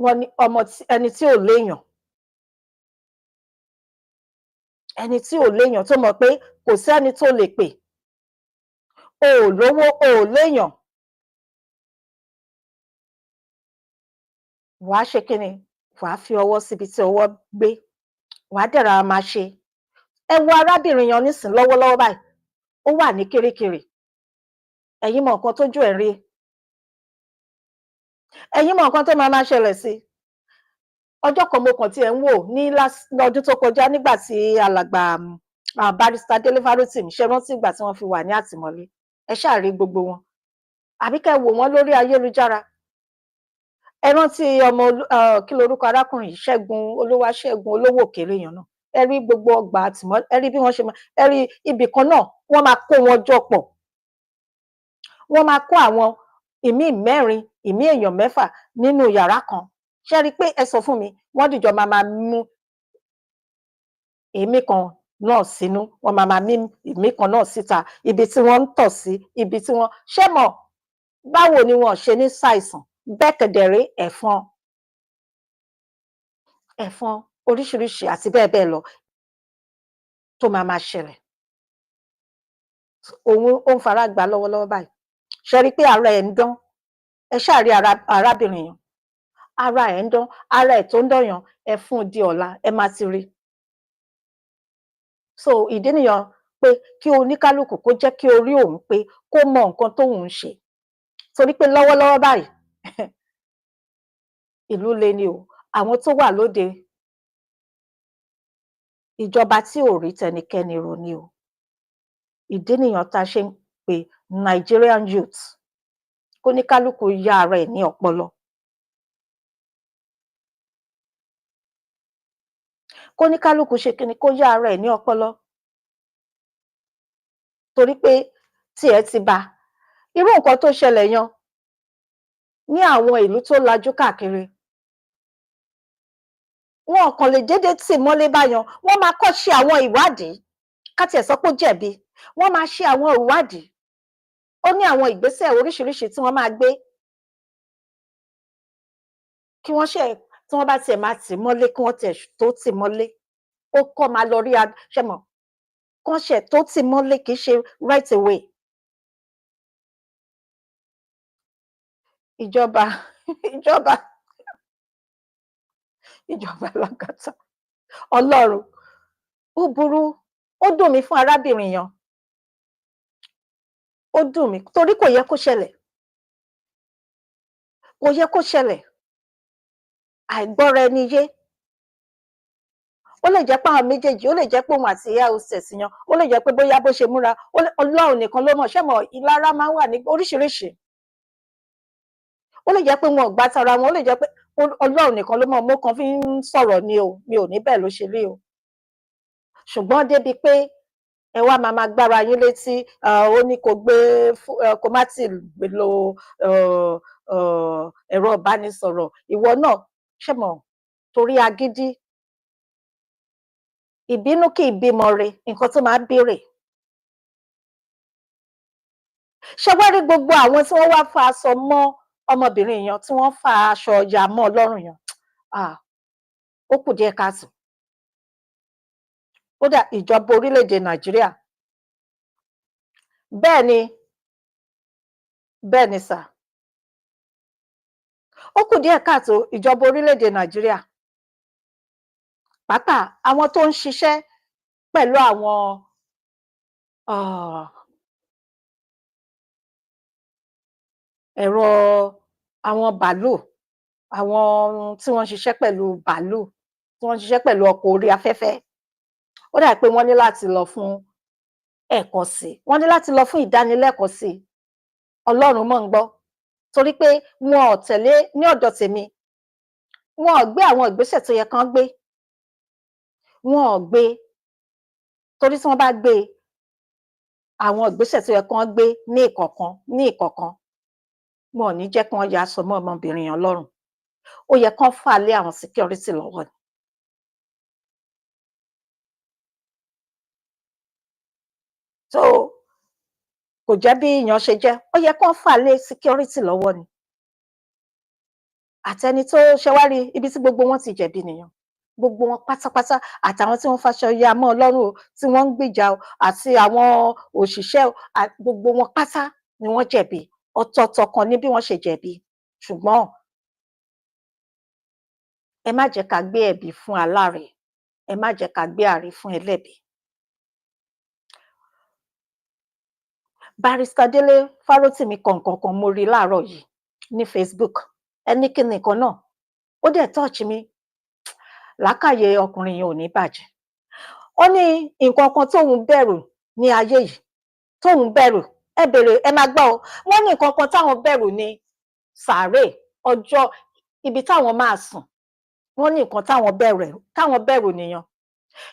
A: wọ́n ní ẹni tí ò léèyàn, ẹni tí ò léèyàn tó mọ̀ pé kò sẹ́ni tó lè pè, o ò lówó, o ò léèyàn, wàá ṣe kí ni? Wàá fi ọwọ́ síbi tí ọwọ́ gbé, wàá dẹ̀ rọra máa ṣe. Ẹ wo arábìnrin yẹn nísìnyí lọ́wọ́lọ́wọ́ báyìí, ó wà ní Kirikiri. Ẹ̀yin mọ nǹkan tójú ẹ̀ ń rí. Ẹ̀yin mọ nǹkan tó máa ṣẹlẹ̀ sí. Ọjọ́ kan mo kàn tiẹ̀ ń wò ní lọ́dún tó kọjá nígbà tí alàgbà Barrister Délé Fárótìmí, ṣe rántí ìgbà tí wọ́n fi wà ní àtìmọ́lé? Ẹ ṣáà rí gbogbo wọn. Àbí kẹ́ wò wọ́n lórí ayélujára. Ẹ rántí kí lorúkọ arákùnrin yìí, Ṣẹ́gun Olúwaṣẹ́gun olówó òkèèrè yẹn náà. Ẹ rí gbogbo ọgbà àtìmọ́lé, ẹ rí bí wọ́n ṣe máa, ẹ rí ibì kan náà, wọ́n máa kó wọn jọ pọ̀. Wọ́n máa kó àwọn ìmíì 4, ìmíì èèyàn 6 nínú yàrá kan. Ṣé ẹ rí pé, ẹ sọ fún mi, wọ́n dìjọ máa mú èémí kan náà sínú, wọ́n máa mí èémí kan náà síta, ibi tí wọ́n ń tọ̀ sí, ibi tí wọ́n, ṣé mọ̀ báwo ni wọn ò ṣe ní ṣàìsàn? Bẹ́ẹ̀ kẹ̀dẹ̀ rèé, ẹ̀fọn oríṣiríṣi àti bẹ́ẹ̀ bẹ́ẹ̀ lọ tó máa ṣẹlẹ̀. Òun ó ń fara gbá lọ́wọ́lọ́wọ́ báyìí. Ṣé rí pé ara ẹ̀ ń dán? Ẹ ṣáà rí arábìnrin yẹn, ara ẹ̀ ń dán, ara ẹ̀ tó ń dán yẹn, ẹ fún un di ọ̀la, ẹ máa ti rí. So ìdí nìyẹn pé kí oníkálukú kó jẹ́ kí orí òun pé, kó mọ nǹkan tóun ń ṣe. Torí pé lọ́wọ́lọ́wọ́ báyìí ìlú le ni o. Àwọn tó wà lóde, ìjọba tí ò rí tẹnikẹ́ni rò ni o. Ìdí nìyẹn tá a ṣe ń pe Nigerian youth, kóníkálukú yá ara ẹ̀ ní ọpọlọ. Kóníkálukú ṣe kí ni? Kó yá ara ẹ̀ ní ọpọlọ. Torí pé tiẹ̀ ti bá. Irú nǹkan tó ṣẹlẹ̀ yẹn ní àwọn ìlú tó lajú káàkiri, wọn kàn lè dédé tì mọ́lé báyẹn, wọ́n máa kọ́ ṣe àwọn ìwádìí, ká tiẹ̀ sọ pé ó jẹ̀bi, wọ́n máa ṣe àwọn ìwádìí. Ó ní àwọn ìgbésẹ̀ oríṣiríṣi tí wọ́n máa gbé kí wọ́n tí wọ́n bá tiẹ̀ máa tì mọ́lé, kí wọ́n tiẹ̀ tó tì mọ́lé, ó kọ́ máa lọ rí ṣé mọ̀, kán ṣẹ̀ tó tì mọ́lé, kì í ṣe right away. Ìjọba lákàtà Ọlọ́run, ó burú, ó dùn mí fún arábìnrin yẹn. Ó dùn mí torí kò yẹ kó ṣẹlẹ̀. Kò yẹ kó ṣẹlẹ̀. Àìgbọ́ra ẹni yé. Ó lè jẹ́ pé àwọn méjèèjì, ó lè jẹ́ pé òun àti ìyá hostess yẹn, ó lè jẹ́ pé bóyá bó ṣe múra, Ọlọ́run nìkan ló mọ̀, ṣé mọ̀ ìlara máa ń wà ní oríṣiríṣi. Ó lè jẹ́ pé wọn ò gbá tara wọn, ó lè jẹ́ pé Ọlọ́run nìkan ló mọ̀, mo kàn fi ń sọ̀rọ̀ ni o, mi ò ní bẹ́ẹ̀ ló ṣe rí o. Ṣùgbọ́n débi pé ẹ wá máa gbára yín létí, ó ní kó gbé kó má tì lo ẹ̀rọ ìbánisọ̀rọ̀, ìwọ náà ṣe mọ̀, torí agídí, ìbínú kì í bímọ re, nǹkan tó máa ń bí rè. Ṣé wá rí gbogbo àwọn tí wọ́n wá fa aṣọ mọ́ ọmọbìnrin yẹn, tí wọ́n fa aṣọ ya mọ́ ọlọ́run yẹn, ó kù díẹ̀ káàtó. Kódà ìjọba orílẹ̀-èdè Nàìjíríà, bẹ́ẹ̀ ni sà, ó kù díẹ̀ káàtó ìjọba orílẹ̀-èdè Nàìjíríà, pàápàá àwọn tó ń ṣiṣẹ́ pẹ̀lú àwọn ẹ̀rọ, àwọn bàálù, àwọn tí wọ́n ń ṣiṣẹ́ pẹ̀lú bàálù, tí wọ́n ń ṣiṣẹ́ pẹ̀lú ọkọ̀ orí afẹ́fẹ́, ó dà pé wọ́n ní láti lọ fún ẹ̀kọ́ sí, wọ́n ní láti lọ fún ìdánilẹ́kọ̀ọ́ sí. Ọlọ́run mọ̀ ń gbọ́, torí pé wọn ò tẹ̀lé, ní ọ̀dọ̀ tèmi, wọn ò gbé àwọn ìgbésẹ̀ tó yẹ kán gbé, wọn ò gbé, torí tí wọ́n bá gbé àwọn ìgbésẹ̀ tó yẹ kán gbé ní ìkọ̀ọ̀kan, wọn ò ní jẹ́ kí wọ́n ya aṣọ mọ́ ọmọbìnrin yẹn lọ́rùn. Ó yẹ kán fà lé àwọn security lọ́wọ́ ni. So kò jẹ́ bí ìyàn ṣe jẹ́, ó yẹ kán fà lé security lọ́wọ́ ni. Àtẹni tó ṣe wá rí, ibi tí gbogbo wọn ti jẹ̀bi nìyẹn, gbogbo wọn pátápátá, àtàwọn tí wọ́n faṣọ ya mọ́ ọlọ́run o, tí wọ́n ń gbìjà o, àti àwọn òṣìṣẹ́ o, gbogbo wọn pátá ni wọ́n jẹ̀bi, ọ̀tọ̀ọ̀tọ̀ kan ní bí wọ́n ṣe jẹ̀bi. Ṣùgbọ́n ẹ má jẹ́ ká gbé ẹ̀bi fún aláre, ẹ má jẹ́ ká gbé àre fún ẹlẹ́bi. Barrister Délé Fárótìmí kọ nǹkan kan, mo rí láàárọ̀ yìí ní Facebook, ẹni kí ni nǹkan náà, ó dẹ̀ touch mi, làákàyè ọkùnrin yẹn ò ní bàjẹ́. Ó ní nǹkan kan tóun bẹ̀rù ní ayé yìí, tóun bẹ̀rù, ẹ bèrè, ẹ máa gbọ́ o, wọ́n ní nǹkan kan táwọn bẹ̀rù ní sàárè, ọjọ́ ibi táwọn máa sùn, wọ́n ní nǹkan táwọn bẹ̀rù nìyẹn,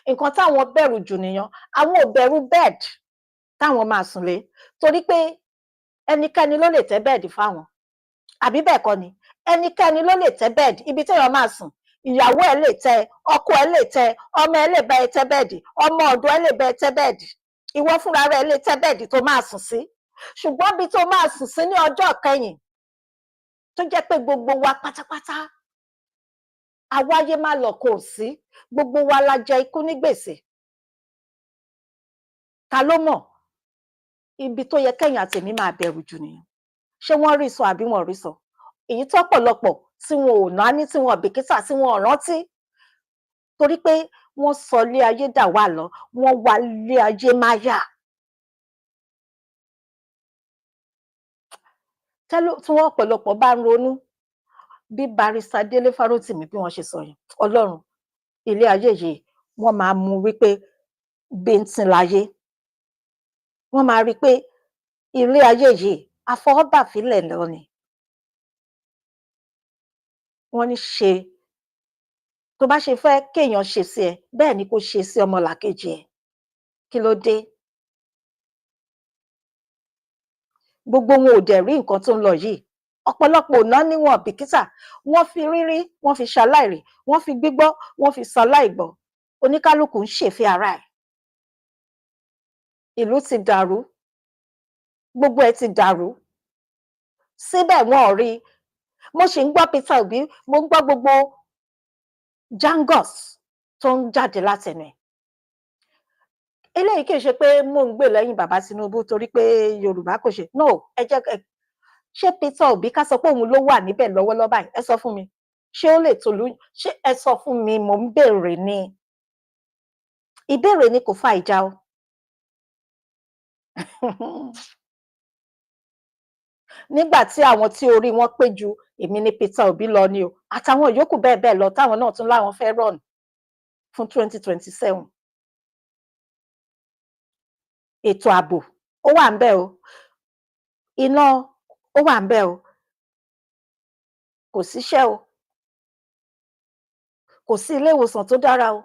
A: nǹkan táwọn bẹ̀rù jù nìyẹn. Àwọn ò bẹ̀rù bed táwọn máa sùn lé, torí pé ẹnikẹ́ni ló lè tẹ́ bẹ́ẹ̀dì fáwọn, àbí bẹ́ẹ̀ kọ́ ni, ẹnikẹ́ni ló lè tẹ́ bẹ́ẹ̀dì, ibi téèyàn máa sùn, ìyàwó ẹ̀ lè tẹ́, ọkọ ẹ̀ lè tẹ́, ọmọ ẹ̀ lè bá ẹ tẹ́ bẹ́ẹ̀dì, ọmọ ọ̀dọ̀ ẹ̀ lè bá ẹ tẹ́ bẹ́ẹ̀dì, ìwọ fúnra rẹ̀ lè tẹ́ bẹ́ẹ̀dì tó máa sùn sí. Ṣùgbọ́n bí tó máa sùn sí ní ọjọ́ kẹyìn, tó jẹ́ pé gbogbo wa pátápátá, àwáyé má lọ kò sí, gbogbo wa la jẹ ikú ní gbèsè. Ta ló mọ̀? Ibi tó yẹ kẹ́yìn àtèmi máa bẹ̀rù jù nìyẹn. Ṣé wọ́n rí sọ àbí wọn ò rí sọ? Èyí tó pọ̀lọpọ̀ tí wọn ò náání, tí wọn ò bìkítà, tí wọn ò rántí, torí pé wọ́n sọ ilé ayé dà wá lọ, wọ́n wá ilé ayé máyà. Tí wọ́n pọ̀lọpọ̀ bá ń ronú bí Barrister Délé Fárótìmí bí wọ́n ṣe sọ yẹn, Ọlọ́run, ilé ayé yìí wọ́n máa mú wípé bíntín láyé, wọ́n máa rí pé ilé ayé yìí àfọwọ́bàfílẹ̀ lọ ni. Wọ́n ní ṣe, tó bá ṣe fẹ́ kéèyàn ṣe sí ẹ, bẹ́ẹ̀ ni kó ṣe sí ọmọlàkejì ẹ. Kí ló dé? Gbogbo wọn ò dẹ̀ rí nǹkan tó ń lọ yìí, ọ̀pọ̀lọpọ̀ ò náání, wọn ò bìkítà, wọ́n fi rírí, wọ́n fi ṣaláìrí, wọ́n fi gbígbọ́, wọ́n fi ṣaláìgbọ́, oníkálukú ń ṣèfẹ́ ara ẹ̀. Ìlú ti dàrú, gbogbo ẹ̀ ti dàrú, síbẹ̀ wọn ò rí. Mo ṣì ń gbọ́ Peter Obi, mo ń gbọ́ gbogbo jangos tó ń jáde látẹnu ẹ̀. Eléyìí kì í ṣe pé mò ń gbè lẹ́yìn bàbá Tinubu torí pé Yorùbá kò ṣe, no, ẹ jẹ́ ṣé Peter Obi ká sọ pé òun ló wà níbẹ̀ lọ́wọ́lọ́wọ́ báyìí, ẹ sọ fún mi, ṣé ó lè tòlú, ṣé ẹ sọ fún mi, mò ń béèrè ni, ìbéèrè ni, kò fa ìjà o. Nígbà tí àwọn tí orí wọn pé ju èmi ní Peter Obi lọ ni o, àtàwọn yòókù bẹ́ẹ̀ bẹ́ẹ̀ lọ táwọn náà tún láwọn fẹ́ run fún 2027. Ètò ààbò ó wà ńbẹ̀ o, iná ó wà ńbẹ̀ o, kò síṣẹ́ o, kò sí ilé ìwòsàn tó dára o.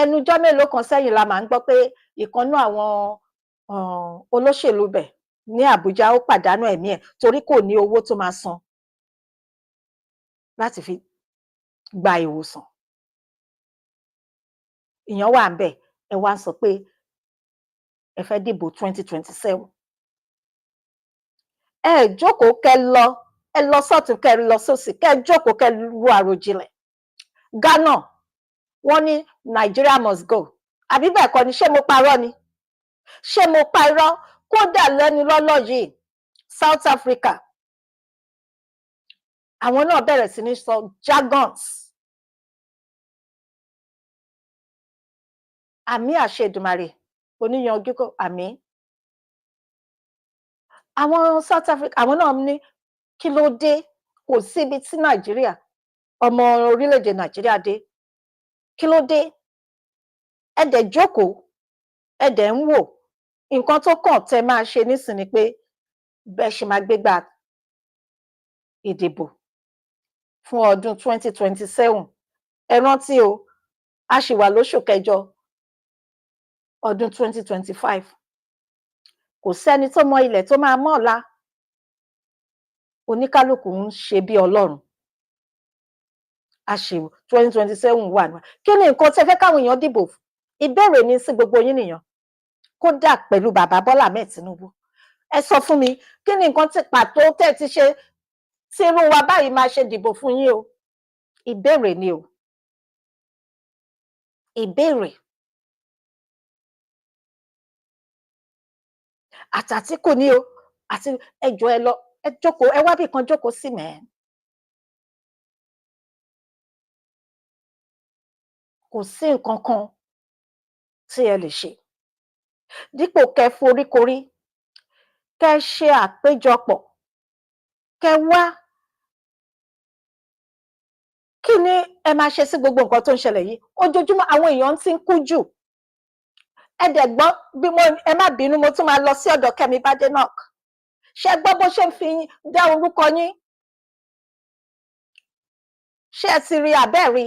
A: Ẹnujọ́ mélòó kan sẹ́yìn la máa ń gbọ́ pé ìkan nínú àwọn olóṣèlú bẹ̀ ní Àbújá ó pàdánù ẹ̀mí ẹ̀ torí kò ní owó tó máa san láti fi gba ìwòsàn. Ìyẹn wà ńbẹ̀, ẹ wá ń sọ pé ẹ fẹ́ dìbò 2027. Ẹ jókòó ẹ lọ sọ́tùn kẹ́ lọ sósì, kẹ́ jókòó kẹ́ ro àròjinlẹ̀. Ghana, wọ́n ní Nigeria must go. Àbí bẹ́ẹ̀ kọ́ ni, ṣé mo parọ́ ni? Ṣé mo pa irọ́? Kódà lẹ́nu lọ́lọ́ yìí, South Africa, àwọn náà bẹ̀rẹ̀ sí ní sọ jargons. Àmì àṣẹ Èdùmàrè, oníyanjú kò àmì. Àwọn South Africa, àwọn náà ní kí ló dé? Kò síbi tí Nàìjíríà, ọmọ orílẹ̀-èdè Nàìjíríà dé. Kí ló dé? Ẹ dẹ̀ jókòó, ẹ dẹ̀ ń wò. Nǹkan tó kàn tẹ́ máa ṣe nísìn ni pé bẹ́ẹ̀ ṣe máa gbégbá ìdìbò fún ọdún 2027. Ẹ rántí o, a ṣì wà lóṣù kẹjọ ọdún 2025. Kò sẹ́ni tó mọ ilẹ̀ tó máa mọ́ ọ̀la. Oníkálùkù ń ṣe bí Ọlọ́run. A ṣì 2027 wà náà. Kí ni nǹkan tẹ́ fẹ́ káwọn èèyàn dìbò fún? Ìbéèrè mi sí gbogbo yín nìyẹn. Kódà pẹ̀lú bàbá Bọ́lá Ahmed Tinubu. Ẹ sọ fún mi, kí ni nǹkan tí pàtó tẹ́ ti ṣe tí irú wa báyìí máa ṣe dìbò fún yín o? Ìbéèrè ni o. Ìbéèrè. Àtàtíkù ni o, àti ẹjọ́ ẹ lọ, ẹ jókòó, ẹ wá bí kan jókòó sí mẹ́ẹ̀. Kò sí nǹkan kan tí ẹ lè ṣe. Dípò kẹ́ foríkorí, kẹ́ ṣe àpéjọpọ̀, kẹ́ wá kí ni ẹ máa ṣe sí gbogbo nǹkan tó ń ṣẹlẹ̀ yìí? Ojoojúmọ́ àwọn èèyàn ti ń kú jù. Ẹ dẹ̀ gbọ́ bí ẹ má bínú, mo tún máa lọ sí ọ̀dọ̀ Kẹ́mi Badenoch. Ṣé ẹ gbọ́ bó ṣe ń fi dá orúkọ yín? Ṣé ẹ ti rí àbẹ́ẹ̀rí?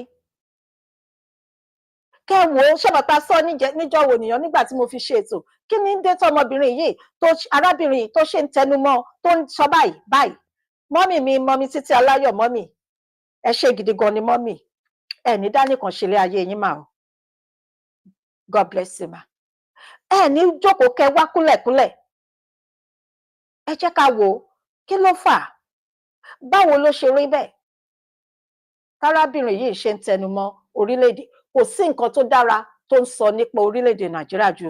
A: Kẹ́ wò ó, ṣé bàtà sọ níjọ́ wo nìyẹn nígbà tí mo fi ṣe ètò? Kí ni dé tọmọbìnrin yìí, arábìnrin yìí tó ṣe ń tẹnumọ́, tó ń sọ báyìí? Mọ́mì mi, mọ́mì Títí Aláyọ̀, mọ́mì. Ẹ ṣé gidi gan ni mọ́mì. Ẹ ní dánìkan ṣe ilé ayé yín mà o. God bless you ma. Ẹ ní jókòó kẹ́ wá kúlẹ̀kúlẹ̀. Ẹ jẹ́ ká wò ó, kí ló fà á? Báwo ló ṣe rí bẹ́ẹ̀? Tárábìnrin yìí ṣe ń tẹnumọ́ orílẹ̀-èdè. Kò sí nǹkan tó dára tó ń sọ nípa orílẹ̀-èdè Nàìjíríà ju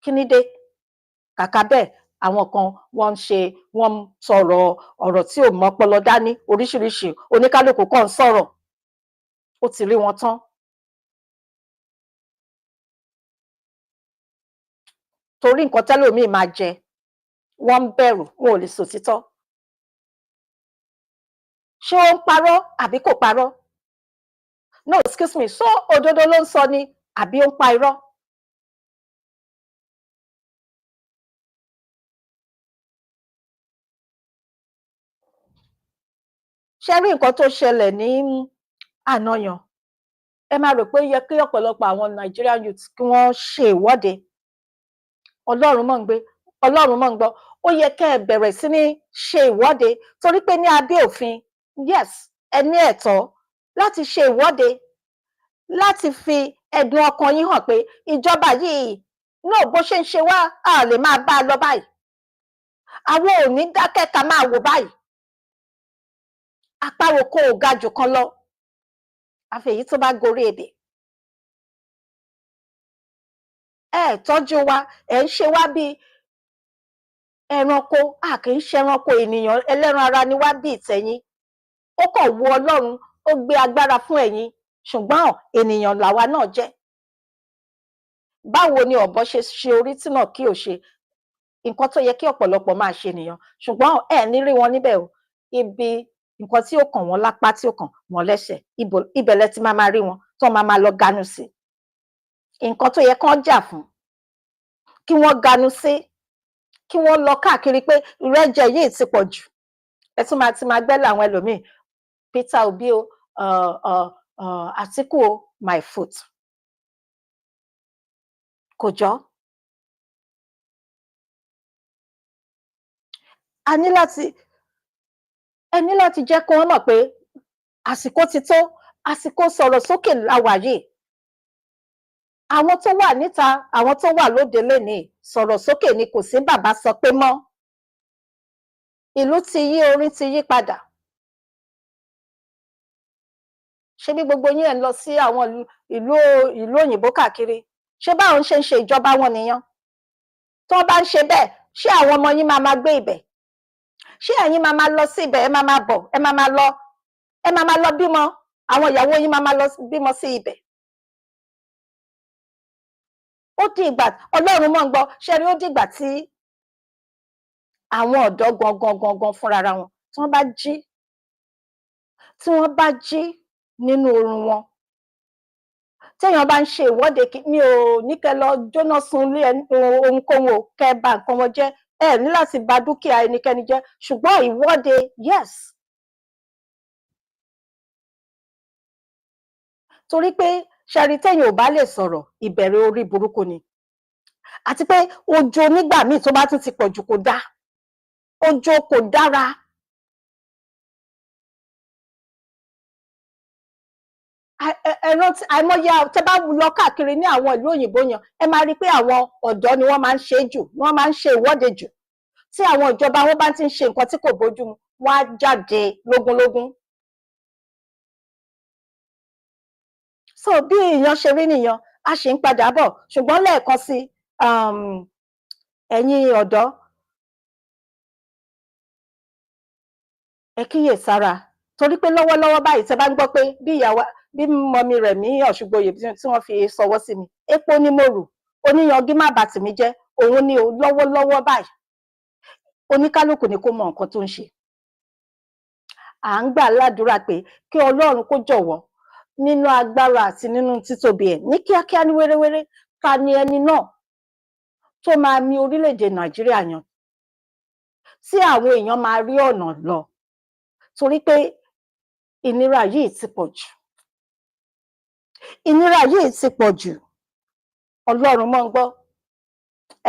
A: kí ni dé? Kàkà bẹ́ẹ̀, àwọn kan wọ́n ń sọ̀rọ̀ ọ̀rọ̀ tí ò mọ́pọlọ dání oríṣiríṣi, oníkálùkù kàn ń sọ̀rọ̀. Ó ti rí wọn tán. Torí nǹkan tẹ́lòmíì máa jẹ, wọ́n ń bẹ̀rù, wọn ò lè sòtítọ́. Ṣé ó ń parọ́ àbí kò parọ́? No, excuse me, ṣó òdodo ló ń sọ ni àbí ó ń pa irọ́? Ṣé rí nǹkan tó ṣẹlẹ̀ ní àná yẹn? Ẹ máa rò pé ó yẹ kí ọ̀pọ̀lọpọ̀ àwọn Nigerian youths kí wọ́n ṣe ìwọ́de. Ọlọ́run mọ̀ ń gbọ́. Ó yẹ kẹ́ ẹ bẹ̀rẹ̀ sí ní ṣe ìwọ́de torí pé ní abẹ́ òfin, yes, ẹ ní ẹ̀tọ́ láti ṣe ìwọ́de, láti fi ẹ̀dùn ọkàn yín hàn pé ìjọba yìí náà bó ṣe ń ṣe wá, a lè máa bá a lọ báyìí. Àwọn ò ní dákẹ́ ká máa wò báyìí. Àparò kan ò ga jù kan lọ. Àfi èyí tó bá gorí ebè. Ẹ tọ́jú wa, ẹ ń ṣe wá bí ẹranko, a kì í ṣe ẹranko, ènìyàn ẹlẹ́ran ara ni wá bí ìtẹ̀yìn. Ó kàn wu Ọlọ́run, ó gbé agbára fún ẹ̀yin, ṣùgbọ́n ènìyàn làwa náà jẹ́. Báwo ni ọ̀bọ ṣe ṣe orí tí náà kí ò ṣe? Nǹkan tó yẹ kí ọ̀pọ̀lọpọ̀ máa ṣe nìyẹn, ṣùgbọ́n ẹ ní rí wọn níbẹ̀ o. Ibi nǹkan tí ó kàn wọ́n lápá, tí ó kàn wọ́n lẹ́sẹ̀, ibẹ̀ lẹ ti máa rí wọn tó máa lọ ganu sí. Nǹkan tó yẹ kán jà fún, kí wọ́n ganu sí, kí wọ́n lọ káàkiri pé ìrẹ́jẹ yìí ti pọ̀ jù. Ẹ tún ti máa gbẹ́lẹ̀ àwọn ẹlòmíì, Peter Obi o, Àtíkù my foot kò jọ. Ẹ ní láti jẹ́ kí wọ́n mọ̀ pé àsìkò ti tó, àsìkò sọ̀rọ̀ sókè la wà yìí. Àwọn tó wà níta, àwọn tó wà lóde lénìí, sọ̀rọ̀ sókè ni, kò sí bàbá sọ pé mọ́. Ìlú ti yí, orí ti yí padà. Ṣé bí gbogbo yín ẹ̀ ń lọ sí àwọn ìlú òyìnbó káàkiri? Ṣé báwọn ṣe ń ṣe ìjọba wọn nìyẹn? Tí wọ́n bá ń ṣe bẹ́ẹ̀, ṣé àwọn ọmọ yín máa gbé ibẹ̀? Ṣé ẹ̀yin máa lọ sí ibẹ̀, ẹ máa bọ̀, ẹ máa lọ bímọ, àwọn ìyàwó yín máa lọ bímọ sí ibẹ̀? Ó di ìgbà, Ọlọ́run mọ̀ ń gbọ́, ṣé rí, ó di ìgbà tí àwọn ọ̀dọ́ gangan fúnra wọn, tí wọ́n bá jí nínú oorun wọn, téèyàn bá ń ṣe ìwọ́de, mi ò ní kẹ́ lọ jóná sun ilé ohunkóhun, kẹ́ bà nǹkan wọn jẹ́, ẹ ní láti bà dúkìá ẹnikẹ́ni jẹ́, ṣùgbọ́n ìwọ́de, yes. Torí pé ṣẹ́rí, téèyàn ò bá lè sọ̀rọ̀, ìbẹ̀rẹ̀ orí burúkú ni. Àti pé òjò nígbà míì tó bá tún ti pọ̀jù kò dáa. Òjò kò dára. Àìmọye tẹ́ bá lọ káàkiri ní àwọn ìlú òyìnbó yẹn, ẹ máa rí pé àwọn ọ̀dọ́ ni wọ́n máa ń ṣe jù, wọ́n máa ń ṣe ìwọ́de jù. Tí àwọn ìjọba wọn bá ti ń ṣe nǹkan tí kò bójú mu, wọ́n á jáde lógúnlógún. So bí èèyàn ṣe rí nìyẹn, a ṣì ń padà bọ̀, ṣùgbọ́n lẹ́ẹ̀kan sí, ẹ̀yin ọ̀dọ́, ẹ kíyèsára, torí pé lọ́wọ́lọ́wọ́ báyìí tẹ́ bá ń gbọ́ pé bí mọ́mí rẹ̀ ní Ọ̀ṣùgbòyè tí wọ́n fi sọwọ́ sí mi, epo ni mo rù, oníyangí má bà tèmi jẹ́, òun ni lọ́wọ́lọ́wọ́ báyìí. Oníkálùkù ni kó mọ nǹkan tó ń ṣe. À ń gbà ládùúrà pé kí Ọlọ́run kó jọ̀wọ́ nínú agbára àti nínú títóbi ẹ̀, ní kíákíá, ní wéréwéré, ká ní ẹni náà tó máa mì orílẹ̀-èdè Nàìjíríà yàn, tí àwọn èèyàn máa rí ọ̀nà lọ, torí pé ìnira yìí ti pọ̀ jù. Ìnira yìí ti pọ̀ jù. Ọlọ́run mọ̀ ń gbọ́,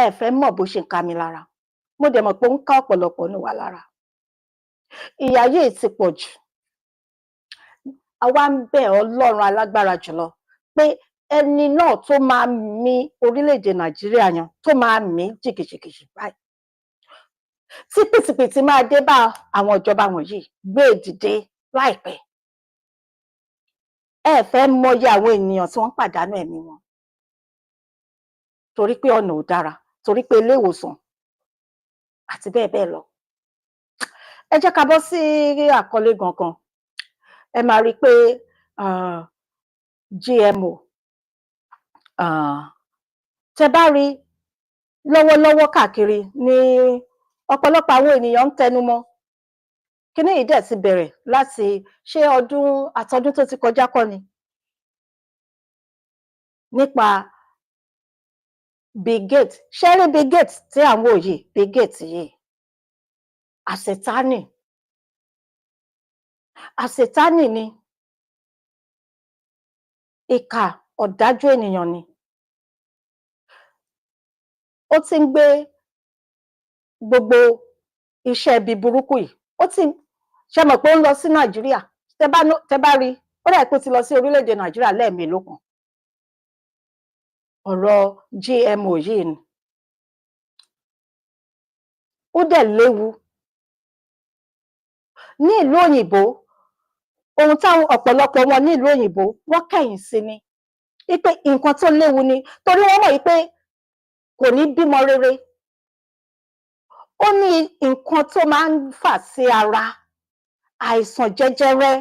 A: ẹ fẹ́ mọ̀ bó ṣe ń ká mi lára. Mo dẹ̀ mọ̀ pé ó ń ká ọ̀pọ̀lọpọ̀ ní wa lára. Ìyà yìí ti pọ̀ jù. Àwa ń bẹ̀ Ọlọ́run alágbára jùlọ pé ẹni náà tó máa mì orílẹ̀-èdè Nàìjíríà yàn, tó máa mì jìgìjìgì báyìí, tí pìtìpìtì máa dé bá àwọn ìjọba wọ̀nyí, gbé dìde láìpẹ́. Ẹ fẹ́ mọyì àwọn ènìyàn tí wọ́n pàdánù ẹ̀mí wọn, torí pé ọ̀nà ò dára, torí pé ilé ìwòsàn àti bẹ́ẹ̀ bẹ́ẹ̀ lọ. Ẹ jẹ́ ká bọ́ sí àkọlé gangan. Ẹ máa rí pé GMO, tẹ́ bá rí lọ́wọ́lọ́wọ́ káàkiri ní ọ̀pọ̀lọpọ̀ àwọn ènìyàn ń tẹnu mọ́. Kíní yìí dẹ̀ ti bẹ̀rẹ̀ láti ṣé àtọdún tó ti kọjá kọ́ ni? Nípa Bill Gates. Ṣé rí Bill Gates tí à ń wò yìí, Bill Gates yìí, àṣetánì ni, ìkà ọ̀dájú ènìyàn ni. Ó ti ń gbé gbogbo iṣẹ́ ibi burúkú yìí, ṣé mọ̀ pé ó ń lọ sí Nàìjíríà? Tẹ́ bá rí, ó dà pé ó ti lọ sí orílẹ̀-èdè Nàìjíríà lẹ́ẹ̀mélòó kan. Ọ̀rọ̀ GMO yìí ni. Ó dẹ̀ léwu. Ní ìlú òyìnbó, ohun táwọn ọ̀pọ̀lọpọ̀ wọn ní ìlú òyìnbó, wọ́n kẹ̀yìn sí ni. Wípé nǹkan tó léwu ni, torí wọ́n mọ̀ wípé kò ní bímọ rere. Ó ní nǹkan tó máa ń fà sí ara, àìsàn jẹjẹrẹ.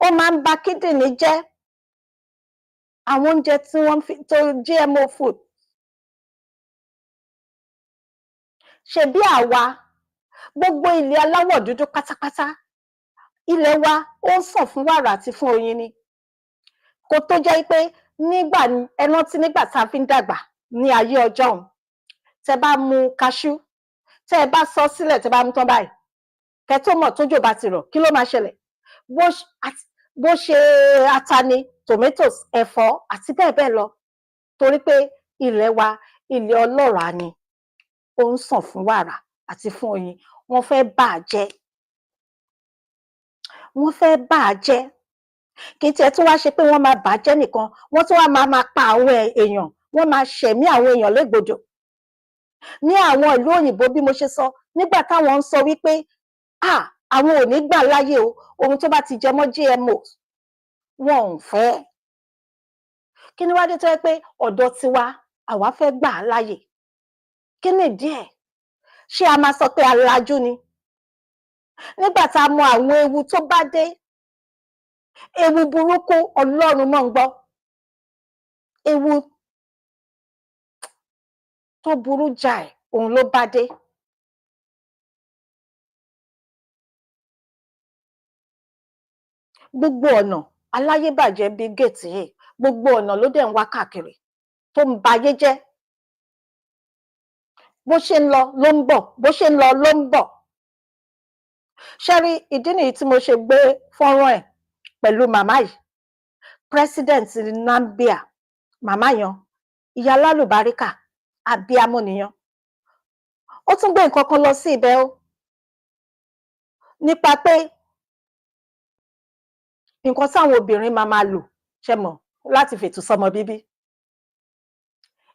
A: Ó máa ń ba kídìnrín jẹ́. Àwọn oúnjẹ tí wọ́n tó GMO food. Ṣebí àwa, gbogbo ilẹ̀ aláwọ̀ dúdú pátápátá, ilẹ̀ wa ó ń sàn fún wàrà àti fún oyin ni. Kò tó jẹ́ pé ẹ rántí nígbà tá a fi ń dàgbà ní ayé ọjọ́un, tẹ́ bá mu kaṣú, tẹ́ bá sọ sílẹ̀, tẹ́ bá mú tán báyìí, kẹ́ tó mọ̀ tójò bá ti rọ̀, kí ló máa ṣẹlẹ̀? bó ṣe ata ni, tomatoes, ẹ̀fọ́ àti bẹ́ẹ̀ bẹ́ẹ̀ lọ, torí pé ilẹ̀ wa ilẹ̀ ọlọ́ràá ni, ó ń sàn fún wàrà àti fún oyin. Wọ́n fẹ́ bà á jẹ́, wọ́n fẹ́ bà á jẹ́. Kì í tiẹ̀ tún wá ṣe pé wọ́n máa bà á jẹ́ nìkan, wọ́n tún wá máa pa àwọn èèyàn, wọ́n máa ṣẹ̀mí àwọn èèyàn légbodò. Ní àwọn ìlú òyìnbó, bí mo ṣe sọ, nígbà táwọn ń sọ wípé àwọn ò ní gbà láyè o, ohun tó bá ti jẹ mọ́ GMOs wọn ò fẹ́. Kí ni wá dé tó jẹ́ pé ọ̀dọ̀ tiwa àwa fẹ́ gbà á láyè? Kí nìdí ẹ̀? Ṣé a máa sọ pé a lajú ni? Nígbà tá a mọ àwọn ewu tó bá dé, ewu burúkú, Ọlọ́run mọ̀ ń gbọ́, ewu tó burú jáì òun ló bá dé. Gbogbo ọ̀nà aláyébàjẹ́ Bill Gates yìí, gbogbo ọ̀nà ló dẹ̀ ń wá káàkiri tó ń bayé jẹ́. Bó ṣe ń lọ ló ń bọ̀, bó ṣe ń lọ ló ń bọ̀. Ṣé rí, ìdí nìyí tí mo ṣe gbé fọ́nrán ẹ̀ pẹ̀lú màmá yìí, president Nambia, màmá yan, ìyá alálùbáríkà, abiyamọ nìyẹn. Ó tún gbé nǹkan kan lọ sí ibẹ̀ o, nípa pé nǹkan táwọn obìnrin máa lò, ṣẹ mọ̀, láti fètò sọ́mọ bíbí.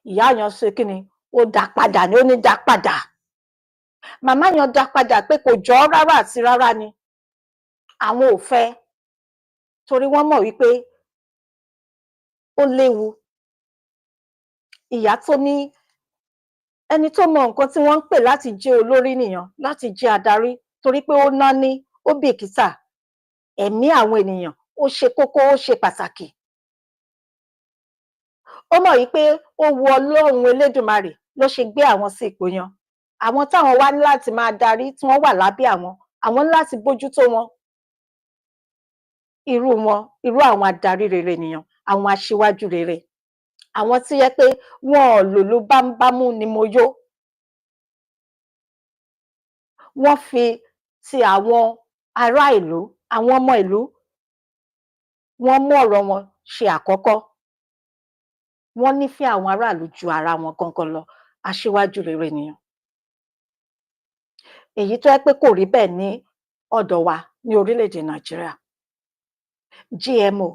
A: Ìyá yan ṣe kí ni? Ó dá padà ni, ó ní dá padà. Màmá yan dá padà pé kò jọ ọ́ rárá àti rárá ni. Àwọn ò fẹ́, torí wọ́n mọ̀ wípé ó léwu. Ìyá tó ní ẹni tó mọ nǹkan tí wọ́n ń pè láti jẹ́ olórí nìyẹn, láti jẹ́ adarí, torí pé ó náání, ó bìkítà. Ẹ̀mí àwọn ènìyàn ó ṣe kókó, ó ṣe pàtàkì. Ó mọ̀ wípé ó wu Ọlọ́run Elédùmarè ló ṣe gbé àwọn sí ipò yẹn. Àwọn táwọn wá ní láti máa darí, tí wọ́n wà lábẹ́ àwọn ní láti bójútó wọn. Irú àwọn adarí rere nìyẹn, àwọn aṣíwájú rere. Àwọn tí yẹ pé wọn ò lòlú bámúbámú ni mo yó. Wọ́n fi ti àwọn ará ìlú, àwọn ọmọ ìlú, wọ́n mú ọ̀rọ̀ wọn ṣe àkọ́kọ́. Wọ́n nífẹ̀ẹ́ àwọn aráàlú ju ara wọn gangan lọ. Aṣíwájú rere nìyẹn. Èyí tó jẹ́ pé kò rí bẹ́ẹ̀ ní ọ̀dọ̀ wa ní orílẹ̀-èdè Nàìjíríà. GMO.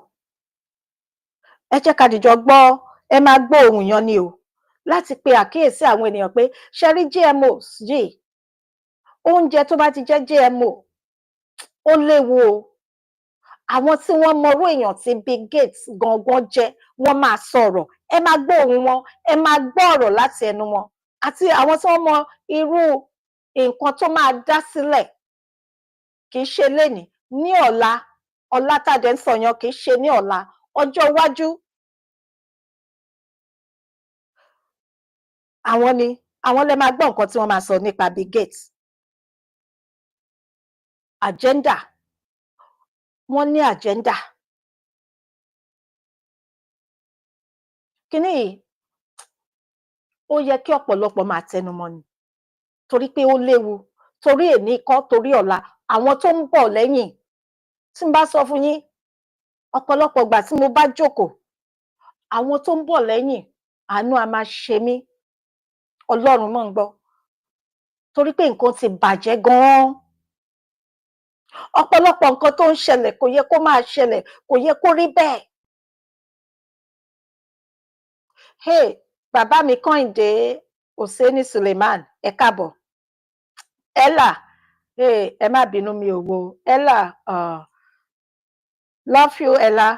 A: Ẹ jẹ́ ká dìjọ gbọ́, ẹ máa gbọ́ ohùn yan ni o, láti pe àkíyèsí àwọn ènìyàn pé ṣé rí GMOs yìí, oúnjẹ tó bá ti jẹ́ GMO, ó léwu o. Àwọn tí wọ́n mọrú èèyàn tí Bill Gates gangan jẹ́, wọ́n máa sọ̀rọ̀, ẹ máa gbọ́ ohùn wọn, ẹ máa gbọ́ ọ̀rọ̀ láti ẹnu wọn. Àti àwọn tí wọ́n mọ irú nǹkan tó máa dá sílẹ̀, kì í ṣe lénìí, ní ọ̀la, ọ̀la tá a dẹ̀ ń sọ yẹn kì í ṣe ní ọ̀la, ọjọ́ iwájú. Àwọn lẹ máa gbọ́ nǹkan tí wọ́n máa sọ nípa Bill Gates. Agenda. Wọ́n ní agenda. Kíní yìí, ó yẹ kí ọ̀pọ̀lọpọ̀ máa tẹnumọ́ ni, torí pé ó léwu, torí èní kọ́, torí ọ̀la, àwọn tó ń bọ̀ lẹ́yìn. Tí n bá sọ fún yín, ọ̀pọ̀lọpọ̀ ìgbà tí mo bá jókòó, àwọn tó ń bọ̀ lẹ́yìn, àánú a máa ṣe mí. Ọlọ́run mọ̀ ń gbọ́, torí pé nǹkan ti bàjẹ́ gan-an. Ọ̀pọ̀lọpọ̀ nǹkan tó ń ṣẹlẹ̀ kò yẹ kó máa ṣẹlẹ̀, kò yẹ kó rí bẹ́ẹ̀. Hey, bàbá mi Kẹ́hìndé Òsénì Suleiman, ẹ káàbọ̀. Ella, ẹ má bínú mi ò wo. Ella, love you Ella,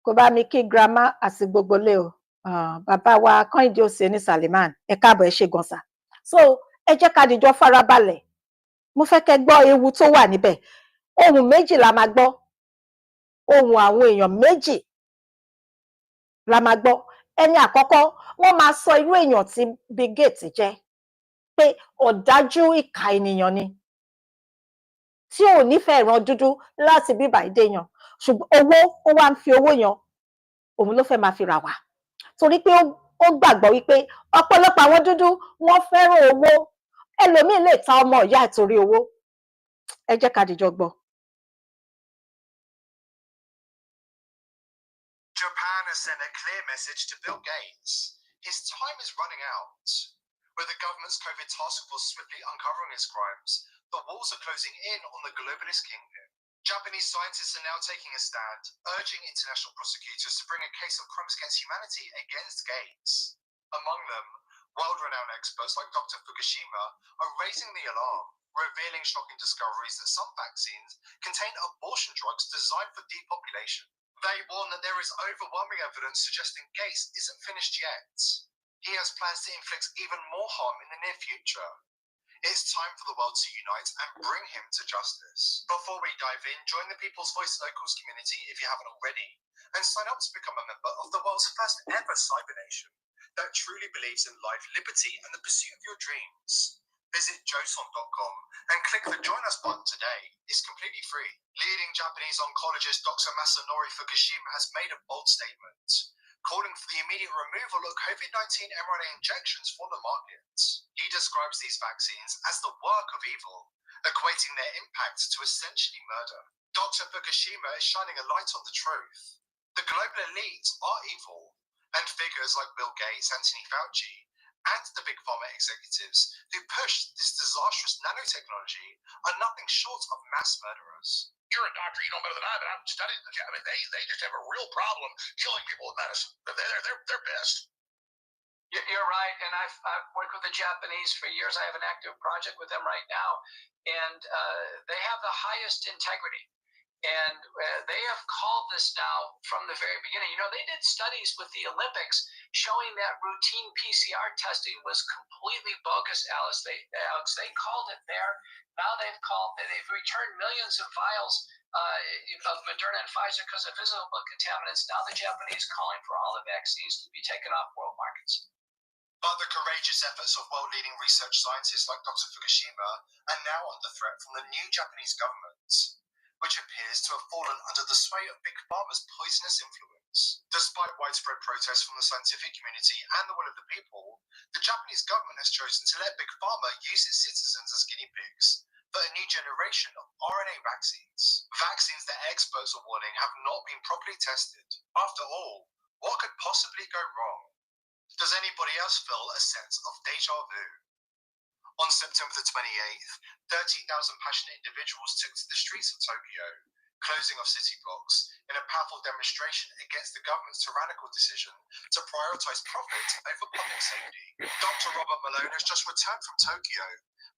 A: kò bá mi kí grandma àti gbogbo lé o. Bàbá wa Kẹ́hìndé Òsénì Suleiman, ẹ káàbọ̀, ẹ ṣé gan sà. So ẹ jẹ́ ká dìjọ farabalẹ̀. Mo fẹ́ kẹ́ gbọ́ ewu tó wà níbẹ̀. Ohùn méjì la máa gbọ́. Ohùn àwọn èèyàn méjì la máa gbọ́. Ẹni àkọ́kọ́, wọ́n máa sọ irú èèyàn tí Bill Gates jẹ́, pé ọ̀dájú ìkà ènìyàn ni, tí ò nífẹ̀ẹ́ ìran dúdú láti bíbà ìdè yan, ṣùgbọ́n ó wá ń fi owó yan, òun ló fẹ́ máa fi rà wá. Torí pé ó gbàgbọ́ wípé ọ̀pọ̀lọpọ̀ àwọn dúdú wọ́n fẹ́ràn owó. Ẹlòmíì lè ta ọmọ ìyá ẹ̀ torí owó. Ẹ jẹ́ ká dìjọ gbọ́.
B: Japan has sent a clear message to Bill Gates. His time is running out. With the government's COVID task force swiftly uncovering his crimes, the walls are closing in on the globalist kingpin. Japanese scientists are now taking a stand, urging international prosecutors to bring a case of crimes against humanity against Gates. Among them, world-renowned experts like Dr. Fukushima are raising the alarm, revealing shocking discoveries that some vaccines contain abortion drugs designed for depopulation. They warn that there is overwhelming evidence suggesting Gates isn't finished yet. He has plans to inflict even more harm in the near future. It's time for the world to unite and bring him to justice. Before we dive in, join the People's Voice Locals community if you haven't already, and sign up to become a member of the world's first ever cyber nation that truly believes in life, liberty, and the pursuit of your dreams. Visit joson.com and click the Join Us button today. It's completely free. Leading Japanese oncologist Dr. Masanori Fukushima has made a bold statement, calling for the immediate removal of COVID-19 mRNA injections from the market. He describes these vaccines as the work of evil, equating their impact to essentially murder. Dr. Fukushima is shining a light on the truth. The global elite are evil, and figures like Bill Gates, Anthony Fauci, and the big pharma executives who push this disastrous nanotechnology are nothing short of mass murderers.
C: You're a doctor, you know better than I, but I've studied the I mean, they just have a real problem killing people with medicine. They're pissed.
D: You're right, and I've worked with the Japanese for years. I have an active project with them right now, and they have the highest integrity. And they have called this now from the very beginning. You know, they did studies with the Olympics showing that routine PCR testing was completely bogus, Alex. They called it there. Now they've returned millions of vials of Moderna and Pfizer because of visible contaminants. Now the Japanese calling for all the vaccines to be taken off world markets.
B: But the courageous efforts of world-leading research scientists like Dr. Fukushima are now under threat from the new Japanese government, which appears to have fallen under the sway of Big Pharma's poisonous influence. Despite widespread protests from the scientific community and the will of the people, the Japanese government has chosen to let Big Pharma use its citizens as guinea pigs for a new generation of RNA vaccines. Vaccines that experts are warning have not been properly tested. After all, what could possibly go wrong? Does anybody else feel a sense of deja vu? On September the 28th, 13,000 passionate individuals took to the streets of Tokyo, closing off city blocks in a powerful demonstration against the government's tyrannical decision to prioritize profit over public safety. Dr. Robert Malone has just returned from Tokyo,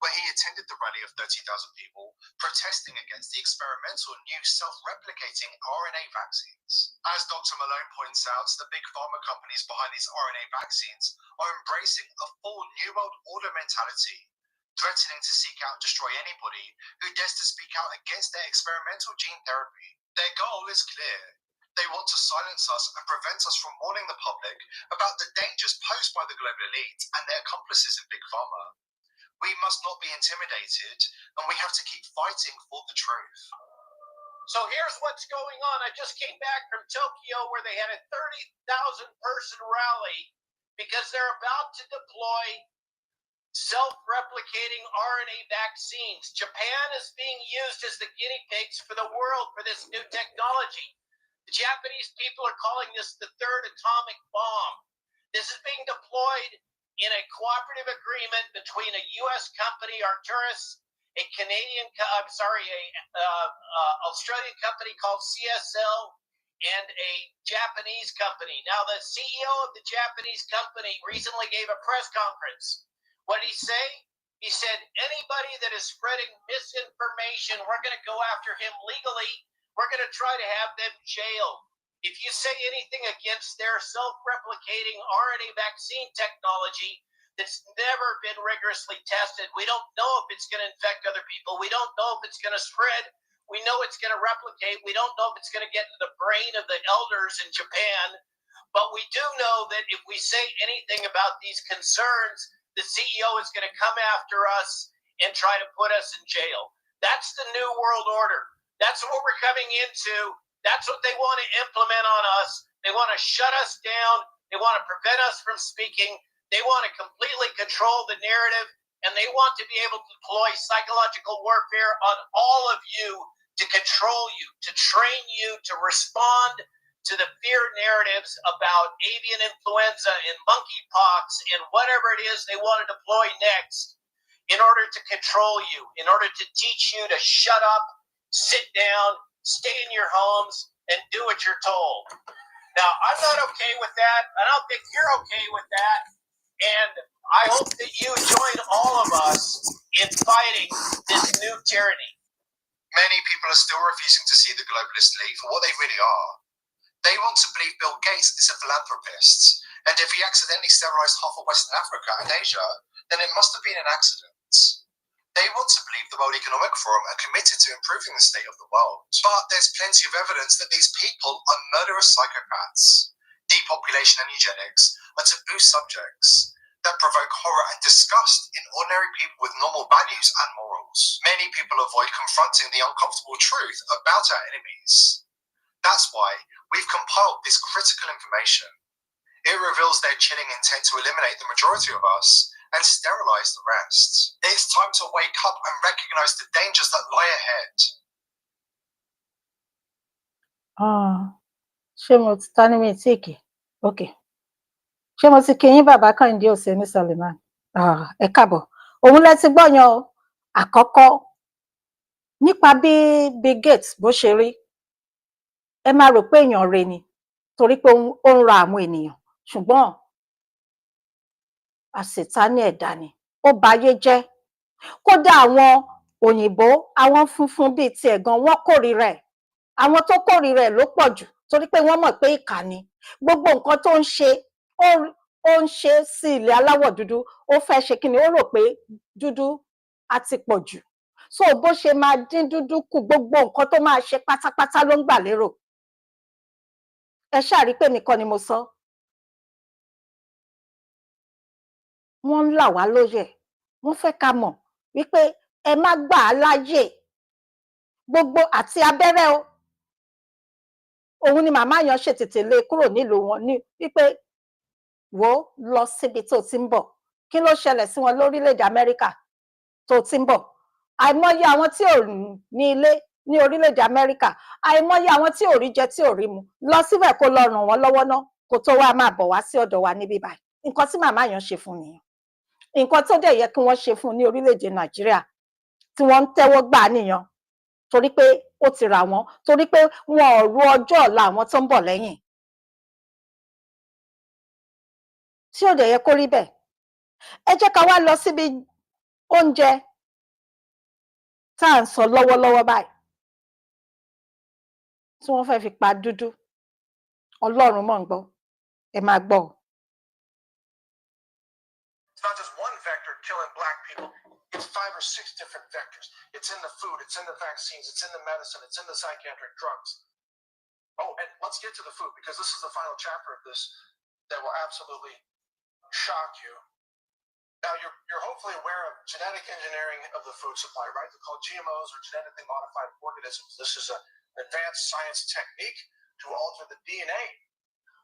B: where he attended the rally of 30,000 people protesting against the experimental new self-replicating RNA vaccines. As Dr. Malone points out, the big pharma companies behind these RNA vaccines are embracing a full New World Order mentality, threatening to seek out and destroy anybody who dares to speak out against their experimental gene therapy. Their goal is clear. They want to silence us and prevent us from warning the public about the dangers posed by the global elite and their accomplices in Big Pharma. We must not be intimidated, and we have to keep fighting for the truth.
E: So here's what's going on. I just came back from Tokyo where they had a 30,000 person rally because they're about to deploy self-replicating RNA vaccines. Japan is being used as the guinea pigs for the world for this new technology. The Japanese people are calling this the third atomic bomb. This is being deployed in a cooperative agreement between a U.S. company, Arcturus, a Australian company called CSL, and a Japanese company. Now, the CEO of the Japanese company recently gave a press conference. What did he say? He said, anybody that is spreading misinformation, we're going to go after him legally. We're going to try to have them jailed. If you say anything against their self-replicating RNA vaccine technology that's never been rigorously tested, we don't know if it's going to infect other people. We don't know if it's going to spread. We know it's going to replicate. We don't know if it's going to get into the brain of the elders in Japan. But we do know that if we say anything about these concerns, the CEO is going to come after us and try to put us in jail. That's the new world order. That's what we're coming into. That's what they want to implement on us. They want to shut us down. They want to prevent us from speaking. They want to completely control the narrative, and they want to be able to deploy psychological warfare on all of you to control you, to train you, to respond to the fear narratives about avian influenza and monkeypox and whatever it is they want to deploy next in order to control you, in order to teach you to shut up, sit down, stay in your homes, and do what you're told. Now, I'm not okay with that. I don't think you're okay with that. And I hope that you join all of us in fighting this new tyranny.
B: Many people are still refusing to see the globalist league for what they really are. They want to believe Bill Gates is a philanthropist, and if he accidentally sterilized half of Western Africa and Asia, then it must have been an accident. They want to believe the World Economic Forum are committed to improving the state of the world. But there's plenty of evidence that these people are murderous psychopaths. Depopulation and eugenics are taboo subjects that provoke horror and disgust in ordinary people with normal values and morals. Many people avoid confronting the uncomfortable truth about our enemies. That's why we've compiled this critical information. It reveals their chilling intent to eliminate the majority of us and sterilize the rest. It's time to wake up and recognize the dangers that lie ahead.
A: Ṣé mo ti ta ní mi tí kì? Ok. Ṣé mo ti kí yín bàbá Kẹ́hìndé Òsénì Suleiman? Ẹ káàbọ̀. Òun lẹ ti gbọ́ yan o. Àkọ́kọ́, nípa bí Bill Gates bó ṣe rí, ẹ máa rò pé èèyàn re ni torí pé ó ń ra àwọn ènìyàn, ṣùgbọ́n àṣetánì ẹ̀dá ni. Ó bayé jẹ́. Kódà àwọn òyìnbó, àwọn funfun bíi tiẹ̀ gan, wọ́n kórìíra ẹ̀. Àwọn tó kórìíra ẹ̀ ló pọ̀ jù torí pé wọ́n mọ̀ pé ìkà ni. Gbogbo nǹkan tó ń ṣe, ó ń ṣe sí ilẹ̀ aláwọ̀ dúdú. Ó fẹ́ ṣe kí ni? Ó rò pé dúdú á ti pọ̀ jù. So bó ṣe máa dín dúdú kù, gbogbo nǹkan tó máa ṣe pátápátá ló ń gbà lérò. Ẹ ṣáà rí pé mi kọ́ ni mo sọ. Wọ́n ń là wá lóye. Wọ́n fẹ́ ká mọ̀ wípé ẹ má gbà á láyè. Gbogbo àti abẹ́rẹ́ o. Òun ni màmá yẹn ṣe tètè lé kúrò nílùú wọn ní wípé wò ó lọ síbi tó ti ń bọ̀. Kí ló ṣẹlẹ̀ sí wọn lórílẹ̀-èdè Amẹ́ríkà tó ti ń bọ̀? Àìmọye àwọn tí ò ní ilé ní orílẹ̀-èdè Amẹ́ríkà, àìmọye àwọn tí ò rí jẹ tí ò rí mu. Lọ síbẹ̀ kó lọ ràn wọ́n lọ́wọ́ ná kó tó wá máa bọ̀ wá sí ọ̀dọ̀ wa níbí báyìí. Nǹkan tí màmá yẹn ṣe fún nìyẹn. Nǹkan tó dẹ̀ yẹ kí wọ́n ṣe fún ní orílẹ̀-èdè Nàìjíríà tí wọ́n ń tẹ́wọ́ gbà nìyẹn. Torí pé ó ti rà wọ́n, torí pé wọn ò ro ọjọ́ ọ̀la àwọn tó ń bọ̀ lẹ́yìn. Tí ò dẹ̀ yẹ kó rí bẹ́ẹ̀. Ẹ jẹ́ ká wá lọ síbi oúnjẹ tá à ń sọ lọ́wọ́lọ́wọ́ báyìí tí wọ́n fẹ́ fi pa dúdú. Ọlọ́run mọ̀ ń gbọ́. Ẹ máa gbọ́.
C: It's not just one vector killing black people. It's 5 or 6 different vectors. It's in the food, it's in the vaccines, it's in the medicine, it's in the psychiatric drugs. Oh, and let's get to the food because this is the final chapter of this that will absolutely shock you. Now, you're hopefully aware of genetic engineering of the food supply, right? They're called GMOs or genetically modified organisms. This is an advanced science technique to alter the DNA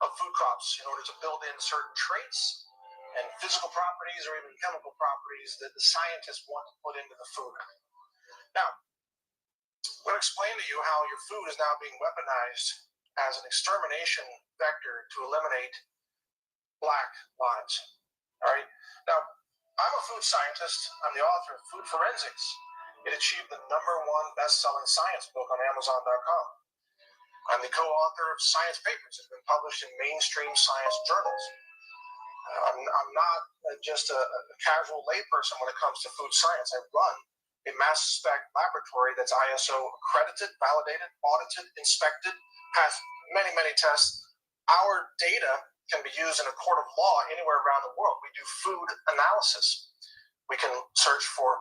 C: of food crops in order to build in certain traits and physical properties or even chemical properties that the scientists want to put into the food. Now, I'm going to explain to you how your food is now being weaponized as an extermination vector to eliminate black lives. All right? Now, I'm a food scientist. I'm the author of Food Forensics. It achieved the #1 best-selling science book on Amazon.com. I'm the co-author of science papers that have been published in mainstream science journals. I'm not just a casual layperson when it comes to food science. I run a mass spec laboratory that's ISO accredited, validated, audited, inspected, has many, many tests. Our data can be used in a court of law anywhere around the world. We do food analysis. We can search for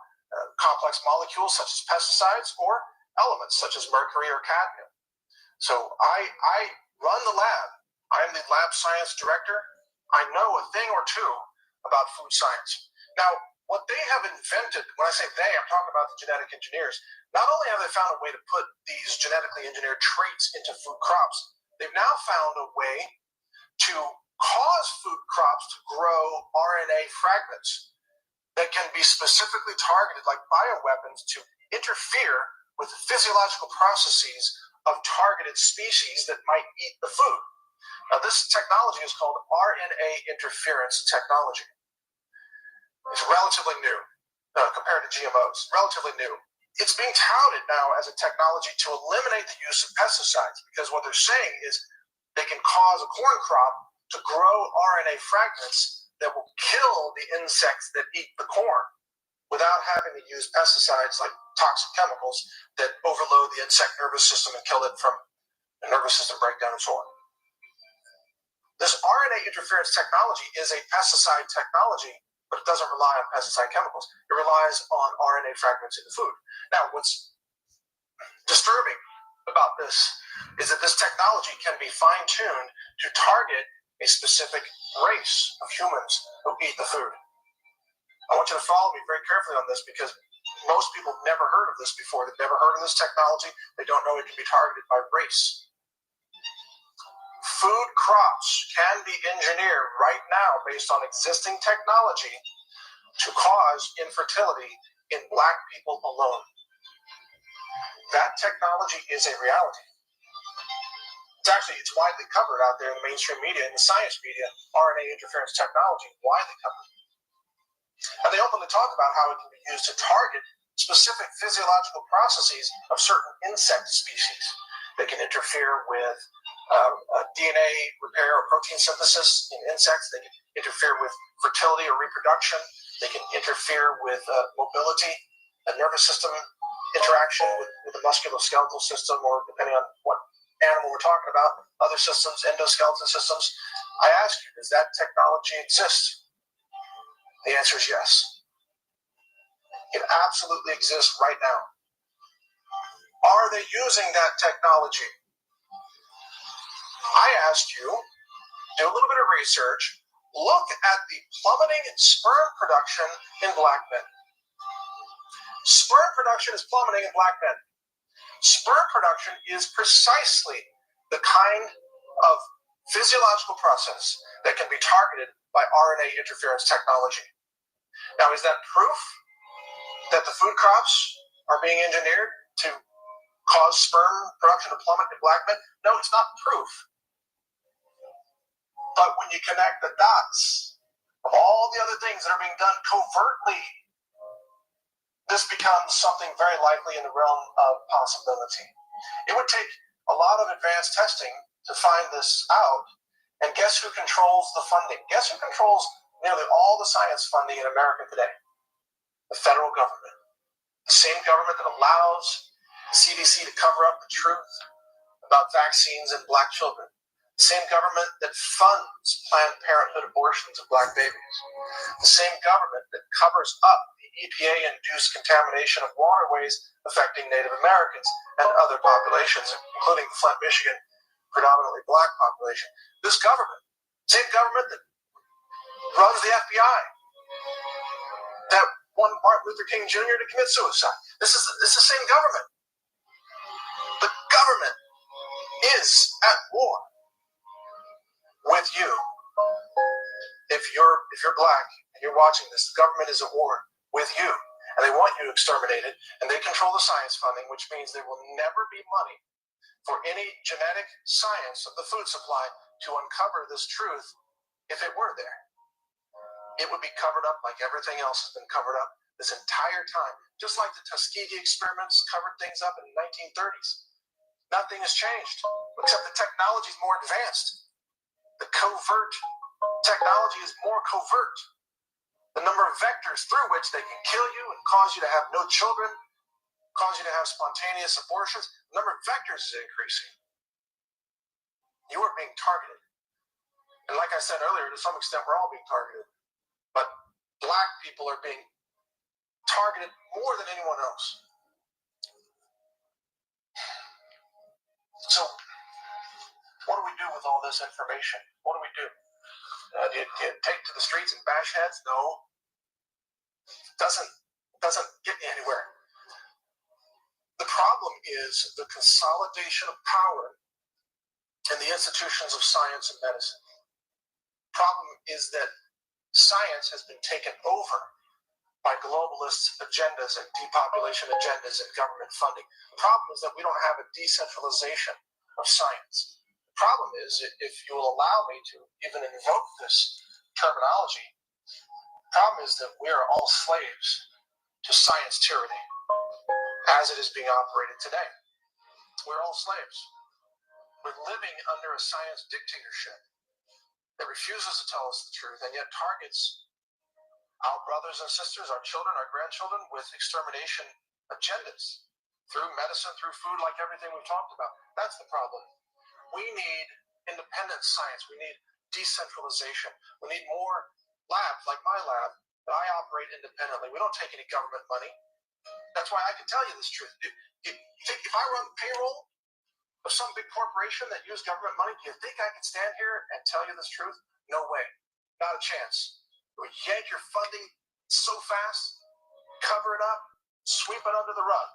C: complex molecules such as pesticides or elements such as mercury or cadmium. So I run the lab. I am the lab science director. I know a thing or two about food science. Now, what they have invented, when I say they, I'm talking about the genetic engineers, not only have they found a way to put these genetically engineered traits into food crops, they've now found a way to cause food crops to grow RNA fragments that can be specifically targeted like bioweapons to interfere with the physiological processes of targeted species that might eat the food. Now, this technology is called RNA interference technology. It's relatively new compared to GMOs, relatively new. It's being touted now as a technology to eliminate the use of pesticides, because what they're saying is they can cause a corn crop to grow RNA fragments that will kill the insects that eat the corn without having to use pesticides like toxic chemicals that overload the insect nervous system and kill it from a nervous system breakdown and so on. This RNA interference technology is a pesticide technology, but it doesn't rely on pesticide chemicals. It relies on RNA fragments in the food. Now, what's disturbing about this is that this technology can be fine-tuned to target a specific race of humans who eat the food. I want you to follow me very carefully on this, because most people have never heard of this before. They've never heard of this technology. They don't know it can be targeted by race. Food crops can be engineered right now based on existing technology to cause infertility in Black people alone. That technology is a reality. It's widely covered out there in the mainstream media and the science media. RNA interference technology, widely covered. And they openly talk about how it can be used to target specific physiological processes of certain insect species. They can interfere with DNA repair or protein synthesis in insects. They can interfere with fertility or reproduction. They can interfere with mobility, a nervous system interaction with the musculoskeletal system, or depending on what animal we're talking about, other systems, endoskeleton systems. I ask you, does that technology exist? The answer is yes. It absolutely exists right now. Are they using that technology? I asked you, do a little bit of research, look at the plummeting sperm production in Black men. Sperm production is plummeting in Black men. Sperm production is precisely the kind of physiological process that can be targeted by RNA interference technology. Now, is that proof that the food crops are being engineered to cause sperm production to plummet in Black men? No, it's not proof. But when you connect the dots of all the other things that are being done covertly, this becomes something very likely in the realm of possibility. It would take a lot of advanced testing to find this out. And guess who controls the funding? Guess who controls nearly all the science funding in America today? The federal government. The same government that allows the CDC to cover up the truth about vaccines in Black children. The same government that funds Planned Parenthood abortions of Black babies. The same government that covers up the EPA-induced contamination of waterways affecting Native Americans and other populations, including the Flint, Michigan, predominantly Black population. This government, same government that runs the FBI, that wanted Martin Luther King Jr. to commit suicide. This is the same government. The government is at war with you. If you're Black and you're watching this, the government is at war with you, and they want you exterminated, and they control the science funding, which means there will never be money for any genetic science of the food supply to uncover this truth. If it were there, it would be covered up like everything else has been covered up this entire time. Just like the Tuskegee experiments covered things up in the 1930s. Nothing has changed, except the technology is more advanced. The covert technology is more covert. The number of vectors through which they can kill you and cause you to have no children, cause you to have spontaneous abortions, the number of vectors is increasing. You are being targeted. And like I said earlier, to some extent, we're all being targeted. But Black people are being targeted more than anyone else. So, what do we do with all this information? What do we do? Do you take to the streets and bash heads? No. Doesn't get you anywhere. The problem is the consolidation of power in the institutions of science and medicine. The problem is that science has been taken over by globalist agendas and depopulation agendas and government funding. The problem is that we don't have a decentralization of science. The problem is, if you will allow me to even invoke this terminology, the problem is that we are all slaves to science tyranny as it is being operated today. We're all slaves. We're living under a science dictatorship that refuses to tell us the truth and yet targets our brothers and sisters, our children, our grandchildren with extermination agendas through medicine, through food, like everything we've talked about. That's the problem. We need independent science. We need decentralization. We need more labs like my lab that I operate independently. We don't take any government money. That's why I can tell you this truth. If I run payroll of some big corporation that use government money, do you think I can stand here and tell you this truth? No way. Not a chance. We yank your funding so fast, cover it up, sweep it under the rug.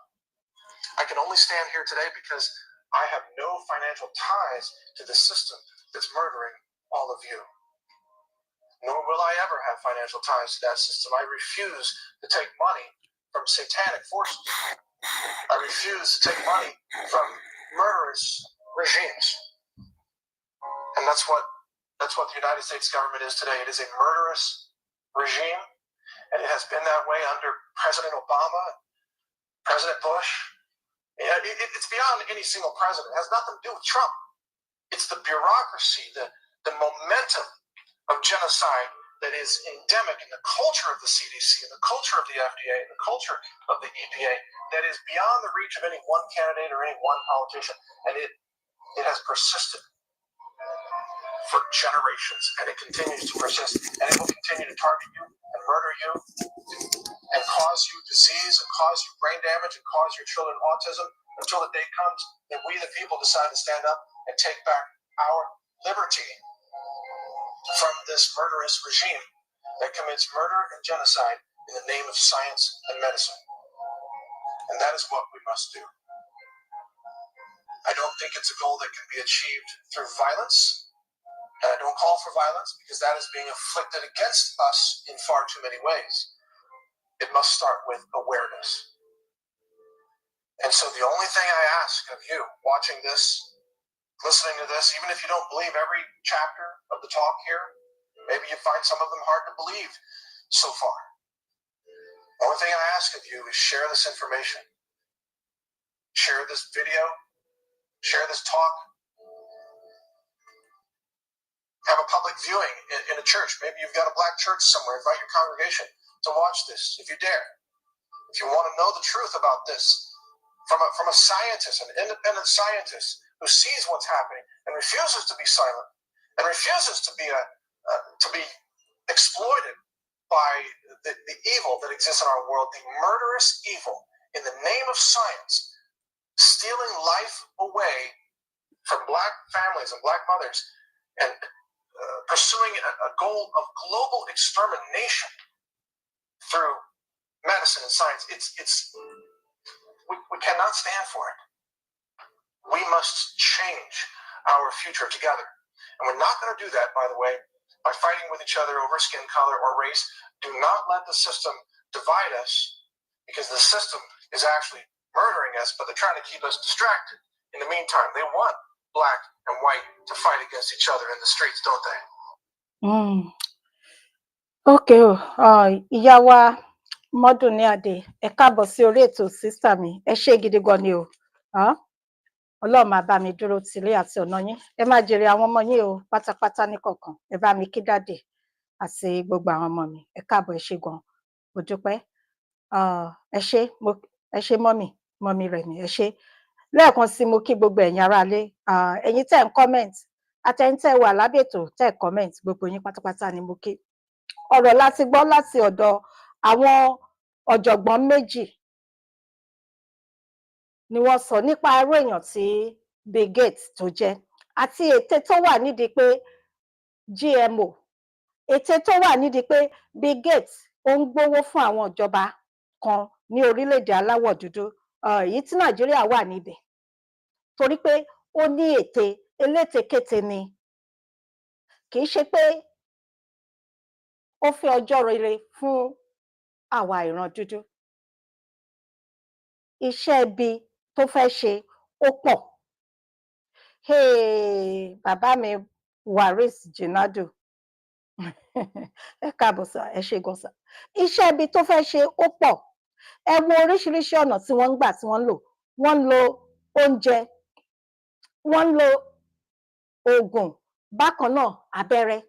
C: I can only stand here today because I have no financial ties to the system that's murdering all of you. Nor will I ever have financial ties to that system. I refuse to take money from satanic forces. I refuse to take money from murderous regimes. And that's what the United States government is today. It is a murderous regime, and it has been that way under President Obama, President Bush. It's beyond any single president. It has nothing to do with Trump. It's the bureaucracy, the momentum of genocide that is endemic in the culture of the CDC, and the culture of the FDA, and the culture of the EPA that is beyond the reach of any one candidate or any one politician. And it has persisted for generations, and it continues to persist, and it will continue to target you and murder you and cause you disease and cause you brain damage and cause your children autism until the day comes that we the people decide to stand up and take back our liberty from this murderous regime that commits murder and genocide in the name of science and medicine. And that is what we must do. I don't think it's a goal that can be achieved through violence. And I don't call for violence because that is being inflicted against us in far too many ways. It must start with awareness. And so the only thing I ask of you watching this, listening to this, even if you don't believe every chapter of the talk here, maybe you find some of them hard to believe so far. The only thing I ask of you is share this information. Share this video. Share this talk. Have a public viewing in a church. Maybe you've got a black church somewhere. Invite your congregation to watch this if you dare. If you want to know the truth about this from a scientist, an independent scientist who sees what's happening and refuses to be silent and refuses to be exploited by the evil that exists in our world, the murderous evil in the name of science, stealing life away from black families and black mothers and pursuing a goal of global extermination through medicine and science. We cannot stand for it. We must change our future together. And we're not going to do that, by the way, by fighting with each other over skin color or race. Do not let the system divide us, because the system is actually murdering us, but they're trying to keep us distracted. In the meantime, they want black and white to fight against each other in the streets, don't they?
A: Okay o, ìyá wa Mọ́dúnní Adé, ẹ káàbọ̀ sí orí ètò sísà mi, ẹ ṣé gidi gan ni o. Ọlọ́run máa bá mi dúró tìlé àti ọ̀nà yín. Ẹ máa jèrè àwọn ọmọ yín o, pátápátá ní kọ̀ọ̀kan. Ẹ bá mi kí dádì àti gbogbo àwọn ọmọ mi. Ẹ káàbọ̀, ẹ ṣé gan. Mo dúpẹ́. Ẹ ṣé mọ́mì Rẹ̀mí, ẹ ṣé. Lẹ́ẹ̀kan sí mo kí gbogbo ẹ̀yin aráalé, ẹ̀yin tẹ́ ń comment, àtẹ̀yin tẹ́ wà lábẹ́ ètò tẹ́ ẹ̀ comment, gbogbo yín pátápátá ni mo kí. Ọ̀rọ̀ láti gbọ́ láti ọ̀dọ̀ àwọn ọ̀jọ̀gbọ́n méjì ni wọ́n sọ nípa irú èèyàn tí Bill Gates tó jẹ́, àti ète tó wà nídìí pé GMO, ète tó wà nídìí pé Bill Gates ó ń gbówó fún àwọn ìjọba kan ní orílẹ̀-èdè aláwọ̀ dúdú, èyí tí Nàìjíríà wà níbẹ̀, torí pé ó ní ète, elétekéte ni. Kì í ṣe pé ó fẹ́ ọjọ́ rere fún àwa ìran dúdú. Iṣẹ́ ibi tó fẹ́ ṣe ó pọ̀. Bàbá mi Waris Jinadu ẹ káàbọ̀ sà, ẹ ṣé gan sà. Iṣẹ́ ibi tó fẹ́ ṣe ó pọ̀. Ẹ wo oríṣiríṣi ọ̀nà tí wọ́n ń gbà tí wọ́n ń lò. Wọ́n ń lo oúnjẹ, wọ́n ń lo oògùn, bákan náà abẹ́rẹ́.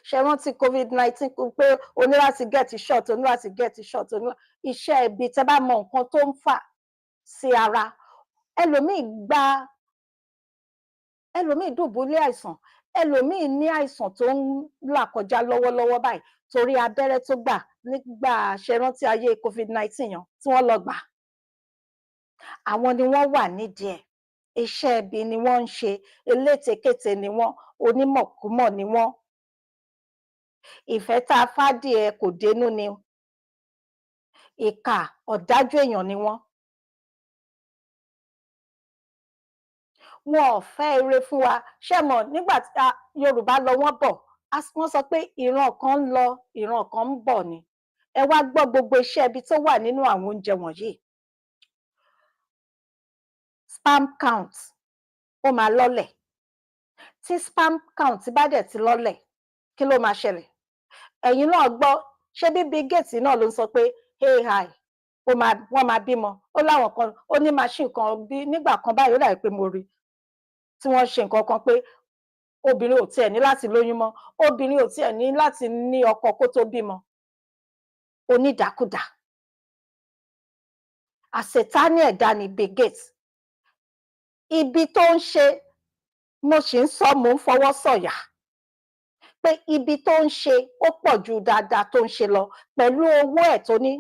A: Ṣé rántí COVID-19 pé o ní láti get shot, o ní láti get shot, iṣẹ́ ibi tẹ́ bá mọ nǹkan tó ń fà sí ara. Ẹlòmíì dùbúlẹ̀ àìsàn, ẹlòmíì ní àìsàn tó ń là kọjá lọ́wọ́lọ́wọ́ báyìí torí abẹ́rẹ́ tó gbà nígbà ṣe rántí ayé COVID-19 yẹn tí wọ́n lọ gbà. Àwọn ni wọ́n wà nídìí ẹ̀. Iṣẹ́ ibi ni wọ́n ń ṣe, elétekéte ni wọ́n, onímọ̀kúmọ̀ ni wọ́n. Ìfẹ́ tá a fádìẹ kò dénú ni. Ìkà ọ̀dájú èèyàn ni wọ́n. Wọn ò fẹ́ ire fún wa. Ṣé mọ̀ nígbà tí Yorùbá lọ wọ́n bọ̀, wọ́n sọ pé ìran kan ń lọ, ìran kan ń bọ̀ ni. Ẹ wá gbọ́ gbogbo iṣẹ́ ibi tó wà nínú àwọn oúnjẹ wọ̀nyí. Sperm count ó máa lọ́lẹ̀. Tí sperm count bá dẹ̀ ti lọ́lẹ̀, kí ló máa ṣẹlẹ̀? Ẹ̀yin náà gbọ́, ṣé bí Bill Gates náà ló ń sọ pé AI wọ́n máa bímọ. Ó láwọn kan, ó ní machine kan bí nígbà kan báyìí ó dàbí pé mo rí tí wọ́n ṣe nǹkan kan pé obìnrin ò tiẹ̀ ní láti lóyún mọ́, obìnrin ò tiẹ̀ ní láti ní ọkọ kó tó bímọ. Onídàkúdà. Àṣetánì ẹ̀dá ni Bill Gates. Ibi tó ń ṣe, mo sì ń sọ, mò ń fọwọ́ sọ̀yà pé ibi tó ń ṣe ó pọ̀ ju dáadáa tó ń ṣe lọ pẹ̀lú owó ẹ̀ tó ní.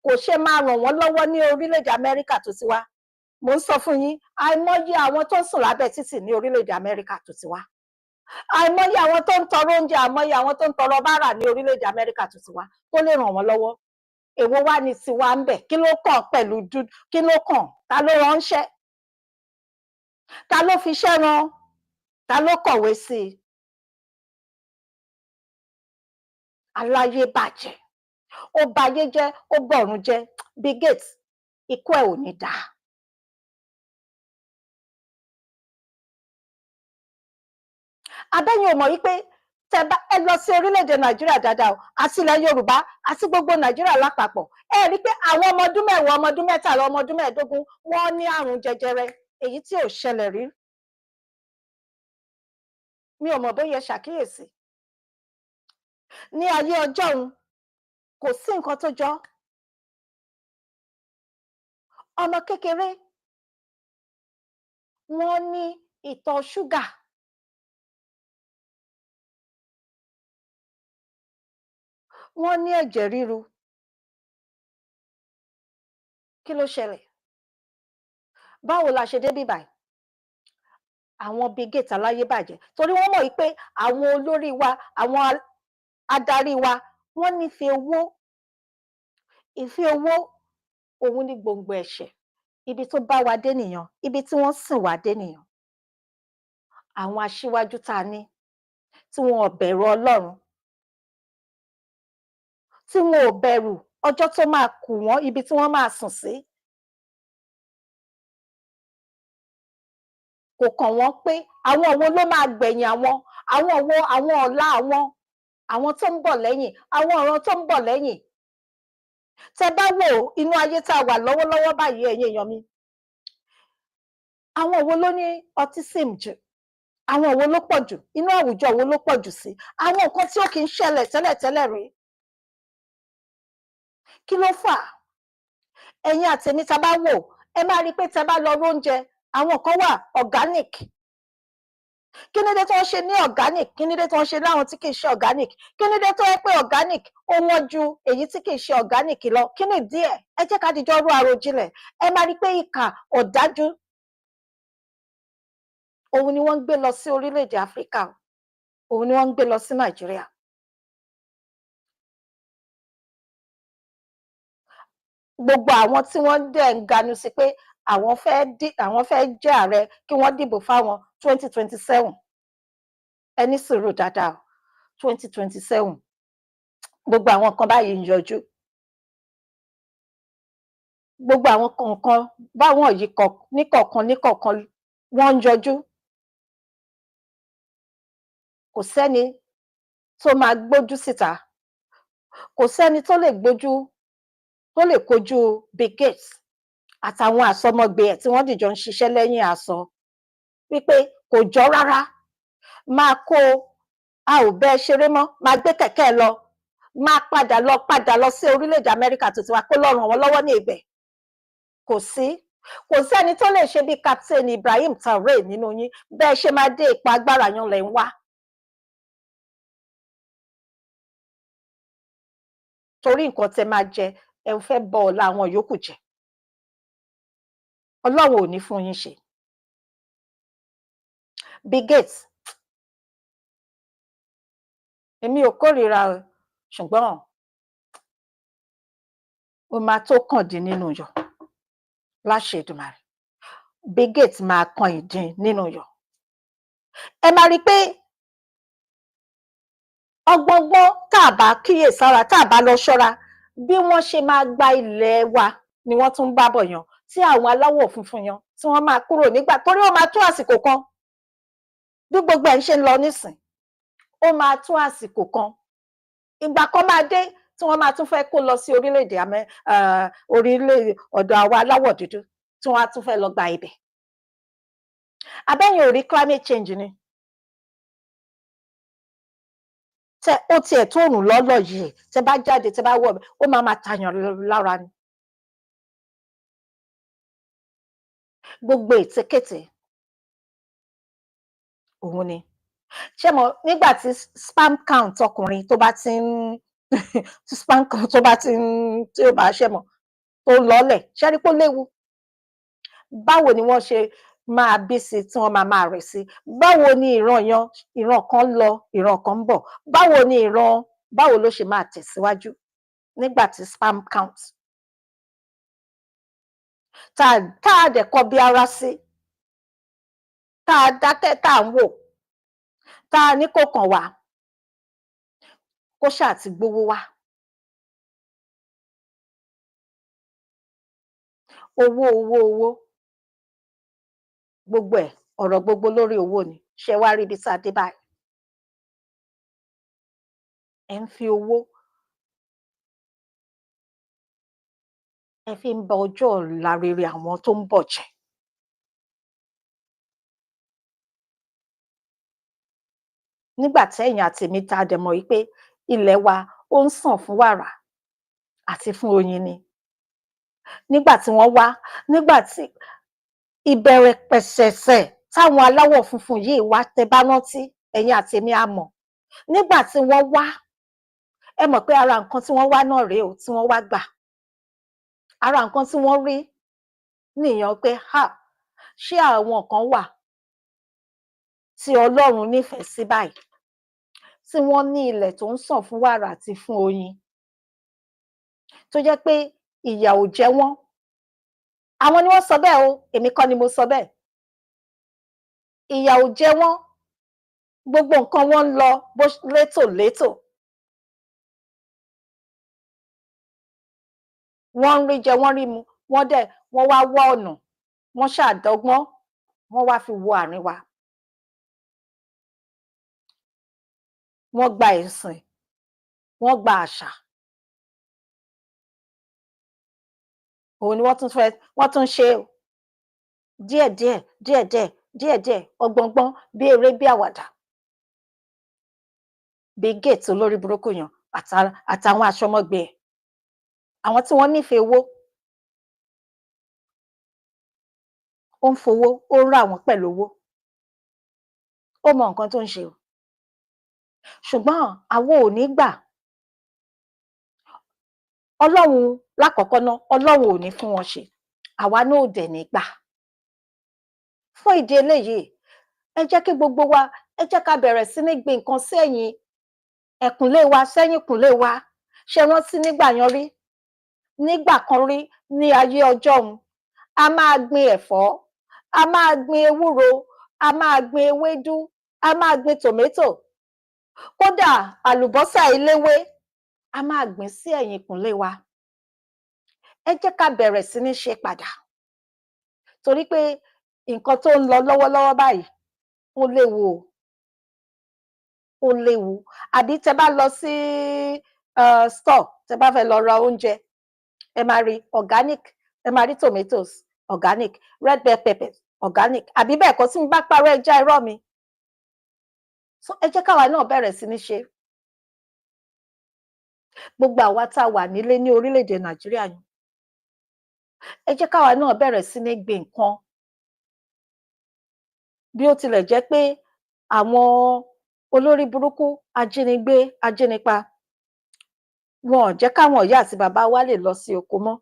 A: Kò ṣe máa ràn wọ́n lọ́wọ́ ní orílẹ̀-èdè Amẹ́ríkà tó ti wá. Mo ń sọ fún yín, àìmọye àwọn tó ń sùn lábẹ́ títì ní orílẹ̀-èdè Amẹ́ríkà tó ti wá. Àìmọye àwọn tó ń tọrọ oúnjẹ, àìmọye àwọn tó ń tọrọ bárà ní orílẹ̀-èdè Amẹ́ríkà tó ti wá tó lè ràn wọ́n lọ́wọ́. Èwo wá ní tiwa ń bẹ̀? Kí ló kàn pẹ̀lú dúdú? Kí ló kàn? Ta ló ránṣẹ́? Ta ló fiṣẹ́ rán? Ta ló kọ̀wé sí i? Aláyé bàjẹ́. Ó bayé jẹ́, ó bọ̀run jẹ́. Bill Gates, ikú ẹ̀ ò ní dáa. Abẹ́yìn ò mọ̀ wípé ẹ lọ sí orílẹ̀-èdè Nàìjíríà dáadáa o, àti ilẹ̀ Yorùbá, àti gbogbo Nàìjíríà lápapọ̀. Ẹ rí pé àwọn ọmọ ọdún mẹ́wàá, ọmọ ọdún mẹ́tàlá, ọmọ ọdún mẹ́ẹ̀ẹ́dógún, wọ́n ní àrùn jẹjẹrẹ, èyí tí ò ṣẹlẹ̀ rí. Mi ò mọ̀ bóyá ẹ ṣàkíyèsí. Ní ayé ọjọ́un, kò sí nǹkan tó jọ. Ọmọ kékeré, wọ́n ní ìtọ̀ ṣúgà. Wọ́n ní ẹ̀jẹ̀ ríru. Kí ló ṣẹlẹ̀? Báwo la ṣe débí báyìí? Àwọn Bill Gates aláyé bàjẹ́. Torí wọ́n mọ̀ wípé àwọn olórí wa, àwọn adarí wa, wọ́n nífẹ̀ẹ́ owó. Ìfẹ́ owó, òun ní gbòǹgbò ẹ̀ṣẹ̀. Ibi tó bá wa dé nìyẹn, ibi tí wọ́n sìn wá dé nìyẹn. Àwọn aṣíwájú tá a ní, tí wọn ò bẹ̀rù Ọlọ́run, tí wọn ò bẹ̀rù ọjọ́ tó máa kù wọ́n, ibi tí wọ́n máa sùn sí. Kò kàn wọ́n pé àwọn wo ló máa gbẹ̀yìn àwọn ọ̀la àwọn tó ń bọ̀ lẹ́yìn, àwọn ọ̀ràn tó ń bọ̀ lẹ́yìn. Tẹ́ bá wò inú ayé tá a wà lọ́wọ́lọ́wọ́ báyìí ẹ̀yin èèyàn mi, àwọn wo ló ní autism jù? Àwọn wo ló pọ̀ jù? Inú àwùjọ wo ló pọ̀ jù sí? Àwọn nǹkan tí ó kì í ṣẹlẹ̀ tẹ́lẹ̀tẹ́lẹ̀ rí. Kí ló fà á? Ẹ̀yin àtèmi tá a bá wò, ẹ máa rí pé tẹ́ bá lọ róúnjẹ, àwọn kan wà organic. Kí ni dé tó ń ṣe ní organic? Kí ni dé tó ń ṣe láwọn tí kì í ṣe organic? Kí ni dé tó yẹ pé organic ó wọ́n ju èyí tí kì í ṣe organic lọ? Kí ni díẹ̀? Ẹ jẹ́ ká dìjọ rú àròjinlẹ̀. Ẹ máa rí pé ìkà ọ̀dájú òun ni wọ́n ń gbé lọ sí orílẹ̀-èdè Áfíríkà, òun ni wọ́n ń gbé lọ sí Nàìjíríà. Gbogbo àwọn tí wọ́n dẹ̀ ń ganu sí pé àwọn fẹ́ jẹ́ ààrẹ kí wọ́n dìbò fáwọn 2027. Ẹ ní sùúrù dáadáa, 2027 gbogbo àwọn nǹkan báyìí ń yọjú. Gbogbo àwọn kọ̀ọ̀kan báwọn yìí níkọ̀ọ̀kan wọ́n ń yọjú. Kò sẹ́ni tó máa gbójú síta. Kò sẹ́ni tó lè kojú Bill Gates àtàwọn àsọmọgbé ẹ̀ tí wọ́n dìjọ ń ṣiṣẹ́ lẹ́yìn àsọ wípé kò jọ rárá. Máa kó a ò bẹ́ẹ̀ ṣeré mọ́, máa gbé kẹ̀kẹ́ lọ, máa padà lọ sí orílẹ̀-èdè Amẹ́ríkà tó ti wá kó lọ ràn wọ́n lọ́wọ́ ní ibẹ̀. Kò sẹ́ni tó lè ṣe bí Captain Ibrahim Traoré nínú yín. Bẹ́ẹ̀ ṣe máa dé ipò agbára yan lẹ̀ ń wá. Torí nǹkan tẹ́ máa jẹ, ẹ fẹ́ bọ ọ̀la àwọn yòókù jẹ. Ọlọ́run ò ní fún yín ṣe. Bill Gates, èmi ò kórìíra o, ṣùgbọ́n ó máa tó kàn dín nínú yọ̀ láṣẹ Èdùmàrè. Bill Gates máa kan ìdín nínú yọ̀. Ẹ máa rí i pé ọgbọgbọ́n tá a bá kíyèsára, tá a bá lọ ṣọ́ra, bí wọ́n ṣe máa gba ilẹ̀ wa ni wọ́n tún bá bọ̀ yan, tí àwọn aláwọ̀ funfun yan tí wọ́n máa kúrò nígbà, torí ó máa tó àsìkò kan bí gbogbo ẹ̀ ń ṣe ń lọ nísìn, ó máa tó àsìkò kan, ìgbà kan máa dé tí wọ́n máa tún fẹ́ kó lọ sí orílẹ̀-èdè ọ̀dọ̀ àwa aláwọ̀ dúdú tí wọ́n á tún fẹ́ lọ gba ibẹ̀. Abẹ́yìn ò rí climate change ni? Ó tiẹ̀ tó òrùn lọ́lọ́ yìí, tẹ́ bá jáde, tẹ́ bá wọ̀, ó máa tàyàn lára ni. Gbogbo ètekéte òun ni. Ṣé mo nígbà tí sperm count ọkùnrin tó bá ti ń tí sperm count tó bá ti ń tí ò bá ṣe mọ̀ tó ń lọlẹ̀, ṣé rí pé ó léwu? Báwo ni wọ́n ṣe máa bí sí tí wọ́n máa rẹ̀ sí? Báwo ni ìran kan ń lọ, ìran kan ń bọ̀? Báwo ló ṣe máa tẹ̀síwájú nígbà tí sperm count tá a dẹ̀ kọbi ara sí, tá a dákẹ́ tá a ń wò, tá a ní kò kàn wá, kó ṣáà ti gbówó wá. Owó gbogbo ẹ̀, ọ̀rọ̀ gbogbo lórí owó ni. Ṣé wá rí ibi tá a dé báyìí? Ẹ ń fi owó, ẹ fi ń ba ọjọ́ ọ̀la rere àwọn tó ń bọ̀ jẹ́. Nígbà tẹ́yin àti èmi tá a dẹ̀ mọ̀ wípé ilẹ̀ wa ó ń sàn fún wàrà àti fún oyin ni. Nígbà tí wọ́n wá, nígbà tí ìbẹ̀rẹ̀ pẹ̀sẹ̀sẹ̀ táwọn aláwọ̀ funfun yìí wá, tẹ́ bá rántí, ẹ̀yin àti èmi á mọ̀. Nígbà tí wọ́n wá, ẹ mọ̀ pé ara nǹkan tí wọ́n wá náà rèé o, tí wọ́n wá gbà. Ara nǹkan tí wọ́n rí nìyẹn pé ṣé àwọn kan wà tí Ọlọ́run nífẹ̀ẹ́ sí báyìí, tí wọ́n ní ilẹ̀ tó ń sàn fún wàrà àti fún oyin, tó jẹ́ pé ìyà ò jẹ wọ́n. Àwọn ni wọ́n sọ bẹ́ẹ̀ o, èmi kọ́ ni mo sọ bẹ́ẹ̀. Ìyà ò jẹ wọ́n, gbogbo nǹkan wọn ń lọ létòlétò. Wọ́n ń rí jẹ, wọ́n rí mu, wọ́n wá wá ọ̀nà, wọ́n ṣàdọ́gbọ́n, wọ́n wá fi wo àárín wa. Wọ́n gba ẹ̀sìn, wọ́n gba àṣà. Òun ni wọ́n tún ṣe díẹ̀díẹ̀, ọgbọ̀ngbọ́n, bí eré bí àwàdà. Bill Gates olórí burúkú yàn àtàwọn aṣọmọgbé ẹ̀, àwọn tí wọ́n nífẹ̀ẹ́ owó, ó ń fowó, ó ń rà wọ́n pẹ̀lú owó. Ó mọ nǹkan tó ń ṣe o. Ṣùgbọ́n àwa ò ní gbà. Ọlọ́run lákọ̀ọ́kọ́ ná, Ọlọ́run ò ní fún wọn ṣe. Àwa náà ò dẹ̀ ní gbà. Fún ìdí eléyìí, ẹ jẹ́ kí gbogbo wa, ẹ jẹ́ ká bẹ̀rẹ̀ sí ní gbin nǹkan sẹ́yìn ẹ̀kúnlé wa, sẹ́yìn kúnlé wa. Ṣé rántí nígbà yẹn rí? Nígbà kan rí ní ayé ọjọ́un, a máa gbin ẹ̀fọ́, a máa gbin ewúro, a máa gbin ewédú, a máa gbin tòmátò. Kódà àlùbọ́sà eléwé, a máa gbìn sí ẹ̀yìnkùnlé wa. Ẹ jẹ́ ká bẹ̀rẹ̀ sí ní ṣe padà, torí pé nǹkan tó ń lọ lọ́wọ́lọ́wọ́ báyìí ó léwu o, ó léwu. Àbí tẹ bá lọ sí store, tẹ bá fẹ́ lọ ra oúnjẹ, ẹ máa rí organic, ẹ máa rí tomatoes organic, red bell pepper organic, àbí bẹ́ẹ̀ kọ́ tí mo bá parọ́ ẹ já irọ́ mi. So ẹ jẹ́ káwa náà bẹ̀rẹ̀ sí ní ṣe. Gbogbo àwa tá a wà nílé ní orílẹ̀-èdè Nàìjíríà yìí, ẹ jẹ́ káwa náà bẹ̀rẹ̀ sí ní gbin nǹkan. Bí ó tilẹ̀ jẹ́ pé àwọn olórí burúkú ajínigbé ajínipa wọn ò jẹ́ káwọn ìyá àti bàbá wa lè lọ sí oko mọ́.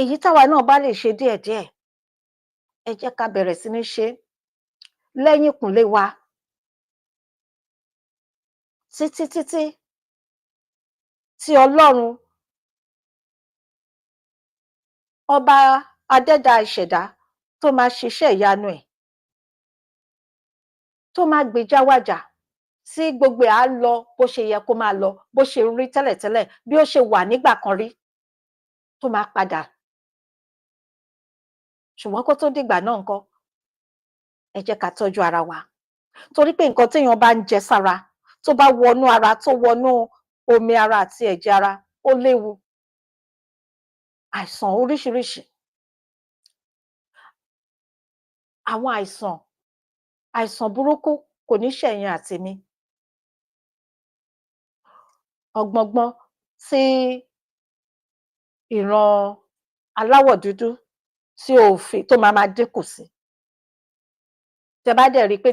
A: Èyí táwa náà bá lè ṣe díẹ̀díẹ̀, ẹ jẹ́ ká bẹ̀rẹ̀ sí ní ṣe lẹ́yìnkùnlé wa títí tí Ọlọ́run ọba adẹ́dàá ìṣẹ̀dá tó máa ṣiṣẹ́ ìyanu ẹ̀, tó máa gbèjà wájà, tí gbogbo ẹ̀ á lọ bó ṣe yẹ kó máa lọ, bó ṣe rí tẹ́lẹ̀tẹ́lẹ̀, bí ó ṣe wà nígbà kan rí, tó máa padà. Ṣùgbọ́n kó tó dìgbà náà ńkọ́, ẹ jẹ́ ká tọ́jú ara wa, torí pé nǹkan téèyàn bá ń jẹ sára, tó bá wọnú ara, tó wọnú omi ara àti ẹ̀jẹ̀ ara, ó léwu. Àìsàn oríṣiríṣi, àwọn àìsàn burúkú kò ní ṣẹ̀yìn àtèmi. Ọgbọọgbọ́n tí ìran aláwọ̀ dúdú tí tó máa dínkù sí. Tẹ bá dẹ̀ rí pé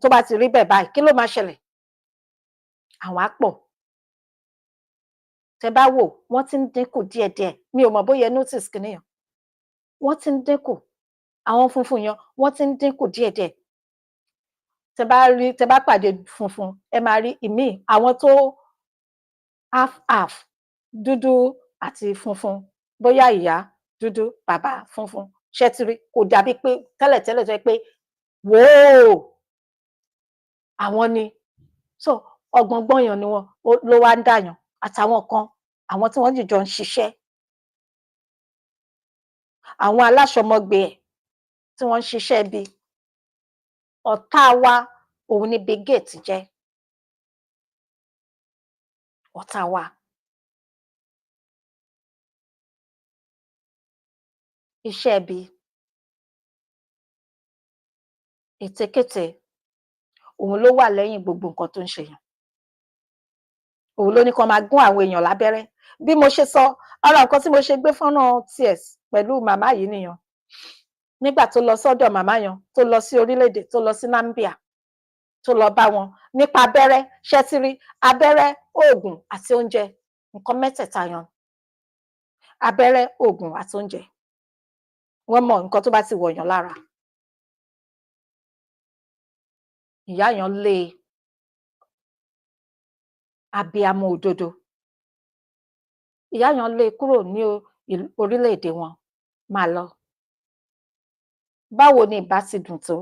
A: tó bá ti rí bẹ́ẹ̀ báyìí, kí ló máa ṣẹlẹ̀? Àwọn á pọ̀. Tẹ bá wò, wọ́n ti ń dínkù díẹ̀díẹ̀. Mi ò mọ̀ bóyá ẹ notice kiní yẹn. Wọ́n ti ń dínkù. Àwọn funfun yẹn, wọ́n ti ń dínkù díẹ̀díẹ̀. Tẹ bá pàdé funfun, ẹ máa rí ìmíì, àwọn tó half dúdú àti funfun, bóyá ìyá dúdú, bàbá funfun, ṣé ti rí? Kò dàbí pé tẹ́lẹ̀tẹ́lẹ̀ tó jẹ́ pé wòó, àwọn ni. So ọgbọọgbọ́n èèyàn ni wọn ló wá ń dàyàn, àtàwọn kan, àwọn tí wọ́n jìjọ ń ṣiṣẹ́, àwọn aláṣọmọgbé ẹ̀ tí wọ́n ń ṣiṣẹ́ ibi. Ọ̀tá wa òun ni Bill Gates jẹ́. Ọ̀tá wa. Iṣẹ́ ibi, ètekéte, òun ló wà lẹ́yìn gbogbo nǹkan tó ń ṣe yẹn. Òun ló ní kán máa gún àwọn èèyàn lábẹ́rẹ́. Bí mo ṣe sọ, ara nǹkan tí mo ṣe gbé fọ́nrán TS pẹ̀lú màmá yìí nìyẹn. Nígbà tó lọ sọ́dọ̀ màmá yẹn, tó lọ sí orílẹ̀-èdè, tó lọ sí Nàmbíà, tó lọ bá wọn nípa abẹ́rẹ́, ṣé ti rí? Abẹ́rẹ́, oògùn àti oúnjẹ, nǹkan mẹ́tẹ̀ẹ̀ta yẹn. Abẹ́rẹ́, oògùn àti oúnjẹ. Wọ́n mọ nǹkan tó bá ti wọ̀yàn lára. Ìyá yẹn lé e. Abiyamọ òdodo. Ìyá yẹn lé e kúrò ní orílẹ̀-èdè wọn, máa lọ. Báwo ni ìbá ti dùn tó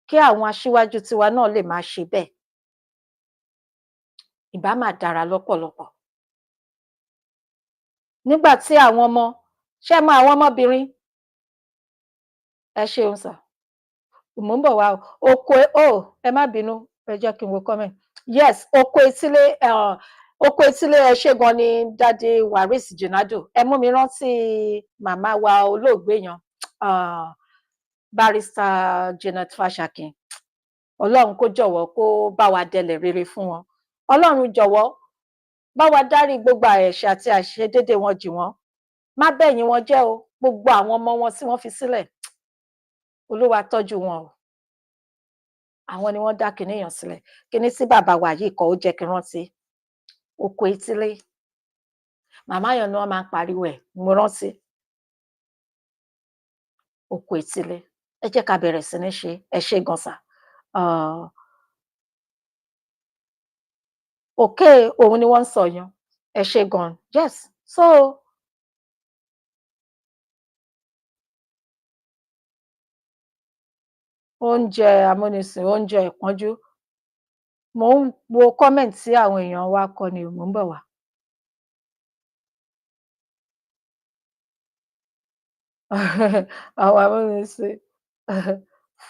A: kí àwọn aṣíwájú tiwa náà lè máa ṣe bẹ́ẹ̀? Ìbá máa dára lọ́pọ̀lọpọ̀. Nígbà tí àwọn ọmọ, ṣé ẹ mọ àwọn ọmọbìnrin? Ẹ ṣeun sir. Mò ń bọ̀ wá o. Ẹ má bínú, ẹ jẹ́ kí n wo comment. Yes, oko etílé ẹ ṣé gan ni Daddy Waris Jinadu. Ẹ mú mi rántí màmá wa olóògbé yẹn, Barrister Janet Fashakin. Ọlọ́run kó jọ̀wọ́ kó bá wa dẹlẹ̀ rere fún wọn. Ọlọ́run jọ̀wọ́ bá wa dárí gbogbo ẹ̀ṣẹ̀ àti àìṣedéédé wọn jì wọ́n. Má bẹ̀yìn wọn jẹ́ o. Gbogbo àwọn ọmọ wọn tí wọ́n fi sílẹ̀, Olúwa tọ́jú wọn o. Àwọn ni wọ́n dá kiní yẹn sílẹ̀. Kiní tí bàbá wa yìí kọ, ó jẹ́ kí n rántí. Oko etílé. Màmá yẹn ni wọ́n máa ń pariwo ẹ̀, mo rántí. Oko etílé. Ẹ jẹ́ ká bẹ̀rẹ̀ sí ní ṣe. Ẹ ṣé gan sir. Òkè òun ni wọ́n ń sọ yẹn. Ẹ ṣé gan. Yes. So oúnjẹ amúnisìn, oúnjẹ ìpọ́njú, Mo ń wo comment tí àwọn èèyàn wa kọ ni, mò ń bọ̀ wá. Our women say,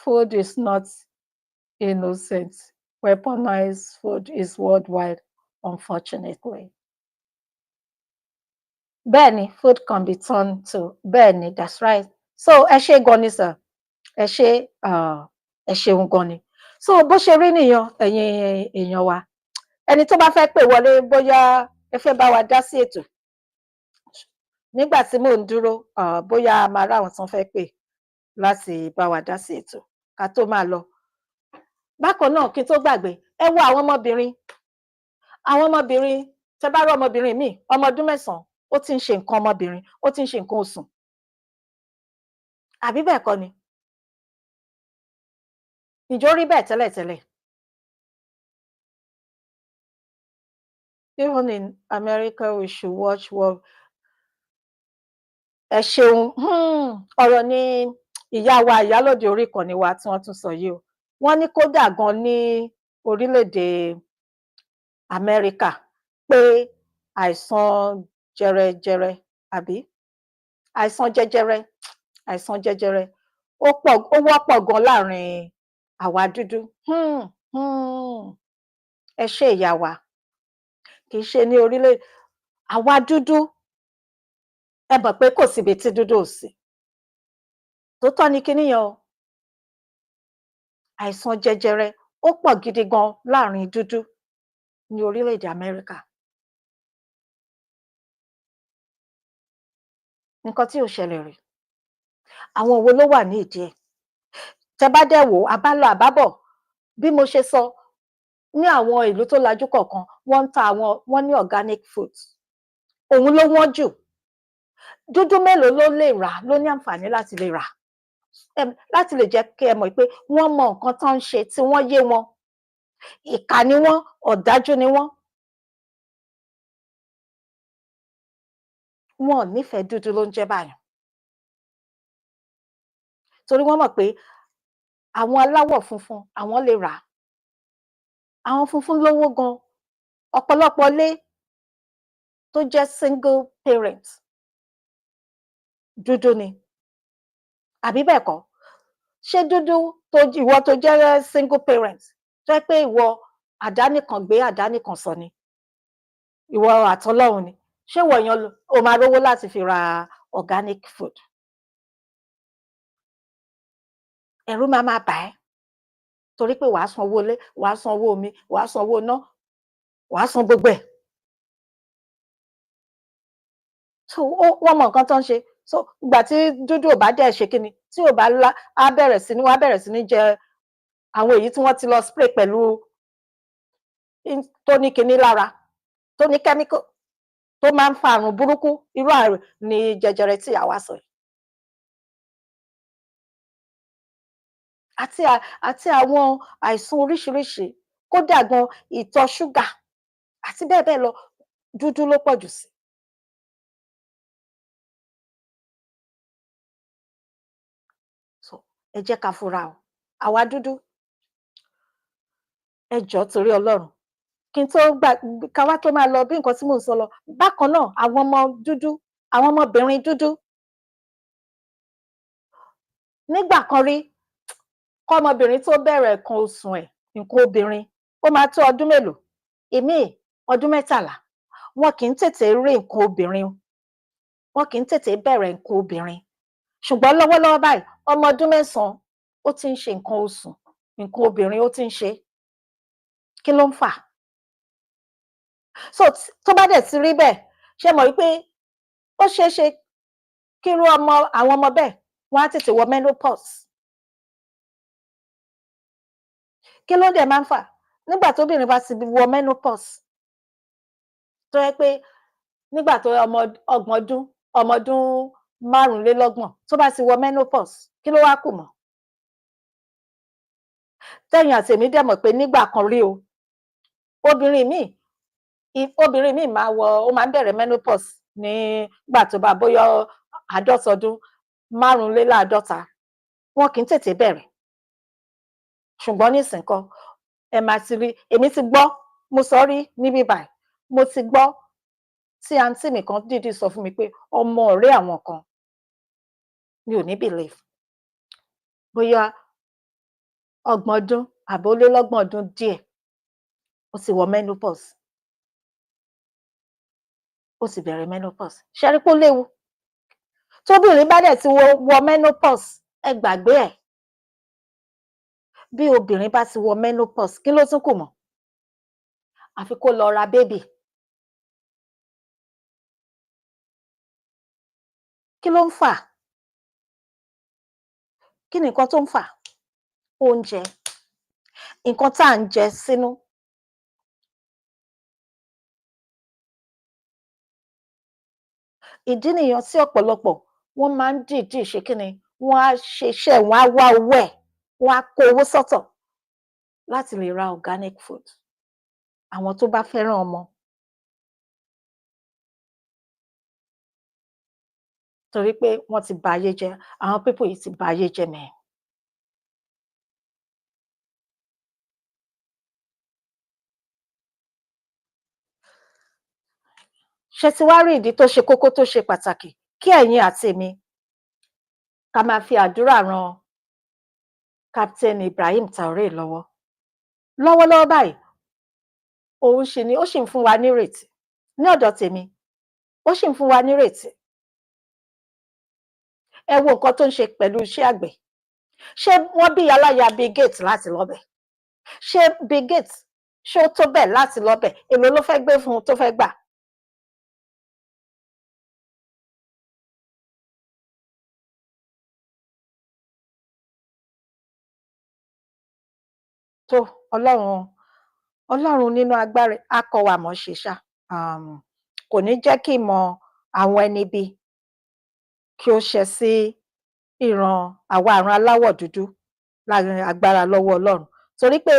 A: food is not innocent. Weaponized food is worldwide, unfortunately. Bẹ́ẹ̀ni, food can be turned to. Bẹ́ẹ̀ni, that's right. So ẹ ṣé gan ni sir. Ẹ ṣé, ẹ ṣeun gan ni. So bó ṣe rí nìyẹn, ẹ̀yin èèyàn wa. Ẹni tó bá fẹ́ pè wọlé bóyá ẹ fẹ́ bá wa dá sí ètò. Nígbà tí mò ń dúró, bóyá a máa ráwọn tán fẹ́ pè láti bá wa dá sí ètò ká tó máa lọ. Bákan náà, kí n tó gbàgbé, ẹ wo àwọn ọmọbìnrin. Àwọn ọmọbìnrin, tẹ bá rí ọmọbìnrin míì, ọmọ ọdún 9, ó ti ń ṣe nǹkan ọmọbìnrin, ó ti ń ṣe nǹkan oṣù. Àbí bẹ́ẹ̀ kọ́ ni? Ǹjẹ́ ó rí bẹ́ẹ̀ tẹ́lẹ̀tẹ́lẹ̀? Even in America, we should watch what. Ẹ ṣeun, ọ̀rọ̀ ni ìyá wa ìyálòde orí ìkànnì wa tí wọ́n tún sọ yìí o. Wọ́n ní kódà gan ní orílẹ̀-èdè Amẹ́ríkà pé àìsàn jẹrẹjẹrẹ àbí àìsàn jẹjẹrẹ ó wọ́pọ̀ gan láàrin àwa dúdú. Ẹ ṣé ìyá wa, kì í ṣe ní orílẹ̀ àwa dúdú. Ẹ mọ̀ pé kò síbi tí dúdú ò sí. Tòótọ́ ni kiní yẹn o. Àìsàn jẹjẹrẹ ó pọ̀ gidi gan láàrin dúdú ní orílẹ̀-èdè Amẹ́ríkà. Nǹkan tí ò ṣẹlẹ̀ rí. Àwọn wo ló wà ní ìdí ẹ̀? Tẹ bá dẹ̀ wò, àbálọ àbábọ̀, bí mo ṣe sọ, ní àwọn ìlú tó lajú kọ̀ọ̀kan, wọ́n ní organic food. Òun ló wọ́n jù. Dúdú mélòó ló lè rà, ló ní àǹfààní láti lè rà? Láti lè jẹ́ kí ẹ mọ̀ pé wọ́n mọ nǹkan tán ń ṣe tí wọ́n yé wọn. Ìkà ni wọ́n, ọ̀dájú ni wọ́n. Wọn ò nífẹ̀ẹ́ dúdú ló ń jẹ́ báyẹn. Torí wọ́n mọ̀ pé àwọn aláwọ̀ funfun àwọn lè rà. Àwọn funfun lówó gan. Ọ̀pọ̀lọpọ̀ ilé tó jẹ́ single parent dúdú ni. Àbí bẹ́ẹ̀ kọ́? Ṣé dúdú ìwọ tó jẹ́ single parent tó jẹ́ pé ìwọ àdánìkan gbé àdánìkan sọ ni? Ìwọ àtọlọ́run ni. Ṣé ìwọ yẹn o máa rówó láti fi ra organic food? Ẹ̀rù máa bà ẹ́. Torí pé wàá sanwó ilé, wàá sanwó omi, wàá sanwó iná, wàá san gbogbo ẹ̀. So wọ́n mọ nǹkan tó ń ṣe. So ìgbà tí dúdú ò bá dẹ̀ ṣe kíni, tí ò bá wọ́n á bẹ̀rẹ̀ sí ní jẹ àwọn èyí tí wọ́n ti lọ spray pẹ̀lú tó ní kiní lára, tó ní chemical, tó máa ń fa àrùn burúkú, irú àrùn ni jẹjẹrẹ tí àwa sọ yìí. Àti àwọn àìsàn oríṣiríṣi, kódà gan ìtọ̀ ṣúgà àti bẹ́ẹ̀ bẹ́ẹ̀ lọ, dúdú ló pọ̀jù sí. So ẹ jẹ́ ká fura o. Àwa dúdú, ẹ jọ̀ọ́ torí Ọlọ́run. Kí n tó ká wá tó máa lọ bí nǹkan tí mò ń sọ lọ. Bákan náà, àwọn ọmọ dúdú, àwọn ọmọbìnrin dúdú. Nígbà kan rí, kọ́mọbìnrin tó bẹ̀rẹ̀ nǹkan oṣù ẹ̀, nǹkan obìnrin, ó máa tó ọdún mélòó? Ìmíì ọdún 13. Wọn kì í tètè rí nǹkan obìnrin. Wọn kì í tètè bẹ̀rẹ̀ nǹkan obìnrin. Ṣùgbọ́n lọ́wọ́lọ́wọ́ báyìí, ọmọ ọdún 9 ó ti ń ṣe nǹkan oṣù, nǹkan obìnrin ó ti ń ṣe. Kí ló ń fà? So tó bá dẹ̀ ti rí bẹ́ẹ̀, ṣé mọ̀ wípé ó ṣeé ṣe kírú àwọn ọmọ bẹ́ẹ̀ wọ́n á tètè wọ menopause. Kí ló dẹ̀ máa ń fà? Nígbà tóbìnrin bá ti wọ menopause, tó jẹ́ pé nígbà tó ọmọ ọdún 25 tó bá ti wọ menopause, kí ló wá kù mọ́? Tẹ́yin àti èmi dẹ̀ mọ̀ pé nígbà kan rí o, obìnrin míì ó máa ń bẹ̀rẹ̀ menopause nígbà tó bá bóyá 55. Wọn kì í tètè bẹ̀rẹ̀. Ṣùgbọ́n nísìnyí ńkọ́, ẹ máa ti rí, èmi ti gbọ́, mo sọ rí níbí báyìí, mo ti gbọ́ tí àǹtí mi kan dìídì sọ fún mi pé ọmọ ọ̀rẹ́ àwọn kan, mi ò ní believe, bóyá 30 ọdún àbí ó lé lọ́gbọ̀n ọdún díẹ̀, ó ti wọ menopause, ó ti bẹ̀rẹ̀ menopause. Ṣé ẹ rí pé ó léwu? Tóbìnrin bá dẹ̀ ti wọ menopause, ẹ gbàgbé ẹ̀. Bí obìnrin bá ti wọ menopause, kí ló tún kù mọ́? Àfi kó lọ ra bébì. Kí ló ń fà? Kí ni nǹkan tó ń fà? Oúnjẹ. Nǹkan tá à ń jẹ sínú. Ìdí nìyẹn tí ọ̀pọ̀lọpọ̀ wọ́n máa ń dìídì ṣe kí ni? Wọ́n á ṣiṣẹ́, wọ́n á wá owó ẹ̀, wọ́n á kó owó sọ́tọ̀ láti lè ra organic food. Àwọn tó bá fẹ́ràn ọmọ. Torí pé wọ́n ti ba ayé jẹ́, àwọn people yìí ti ba ayé jẹ́ mẹ́. Ṣé ti wá rí ìdí tó ṣe kókó tó ṣe pàtàkì kí ẹ̀yin àti èmi ká máa fi àdúrà ran Captain Ibrahim Traoré lọ́wọ́. Lọ́wọ́lọ́wọ́ báyìí, òun ṣì ni, ó ṣì ń fún wa nírètí. Ní ọ̀dọ̀ tèmi, ó ṣì ń fún wa nírètí. Ẹ wo nǹkan tó ń ṣe pẹ̀lú iṣẹ́ àgbẹ̀. Ṣé wọ́n bí aláya Bill Gates láti lọ́bẹ̀? Ṣé Bill Gates ṣé ó tó bẹ́ẹ̀ láti lọ́bẹ̀? Èló ló fẹ́ gbé fún un tó fẹ́ gbà? Tó Ọlọ́run nínú agbára á kọ́ wa mọ̀ ṣe ṣá. Kò ní jẹ́ kí ìmọ̀ àwọn ẹni ibi kí ó ṣẹ sí ìran àwa aláwọ̀ dúdú láàrin agbára lọ́wọ́ Ọlọ́run. Torí pé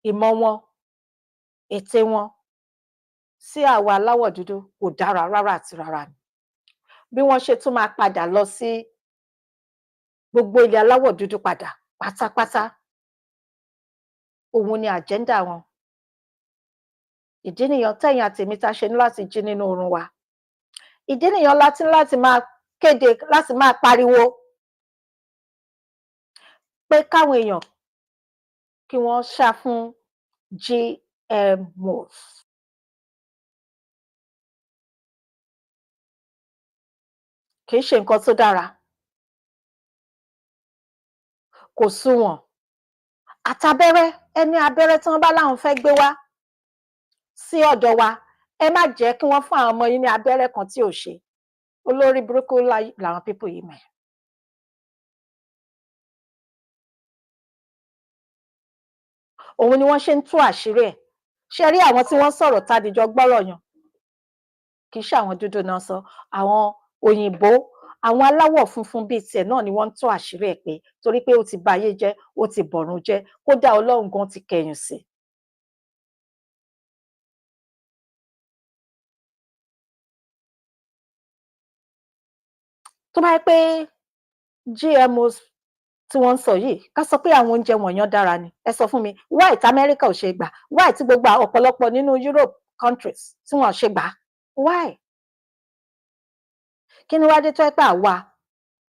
A: ìmọ̀ wọn, ète wọn sí àwa aláwọ̀ dúdú kò dára rárá àti rárá ni. Bí wọ́n ṣe tún máa padà lọ sí gbogbo ilẹ̀ aláwọ̀ dúdú padà pátápátá, òun ni agenda wọn. Ìdí nìyẹn tẹ́yin àti èmi tá ṣe ní láti jí nínú oorun wa. Ìdí nìyẹn láti máa kéde, láti máa pariwo pé káwọn èèyàn kí wọ́n sá fún GMOs. Kì í ṣe nǹkan tó dára. Kò sunwọ̀n. Àtabẹ́rẹ́, ẹni abẹ́rẹ́ tí wọ́n bá láwọn fẹ́ gbé wá sí ọ̀dọ̀ wa, ẹ má jẹ́ kí wọ́n fún àwọn ọmọ yín ní abẹ́rẹ́ kan tí ò ṣe. Olórí burúkú làwọn people yìí mẹ́. Òun ni wọ́n ṣe ń tú àṣírí ẹ̀. Ṣé rí àwọn tí wọ́n sọ̀rọ̀ tádìjọ gbọ́rọ̀ yàn? Kì í ṣe àwọn dúdú náà sọ, àwọn òyìnbó, àwọn aláwọ̀ funfun bíi tiẹ̀ náà ni wọ́n ń tú àṣírí ẹ̀ pé torí pé ó ti ba ayé jẹ́, ó ti bọ̀run jẹ́, kódà Ọlọ́run gan ti kẹ̀yìn sí. Tó bá yẹ pé GMOs tí wọ́n ń sọ yìí, ká sọ pé àwọn oúnjẹ wọ̀nyẹn dára ni, ẹ sọ fún mi, why tí Amẹ́ríkà ò ṣe gbà? Why tí gbogbo ọ̀pọ̀lọpọ̀ nínú Europe countries tí wọ́n ṣe gbà? Why? Kí ni wá dé tó yẹ pé àwa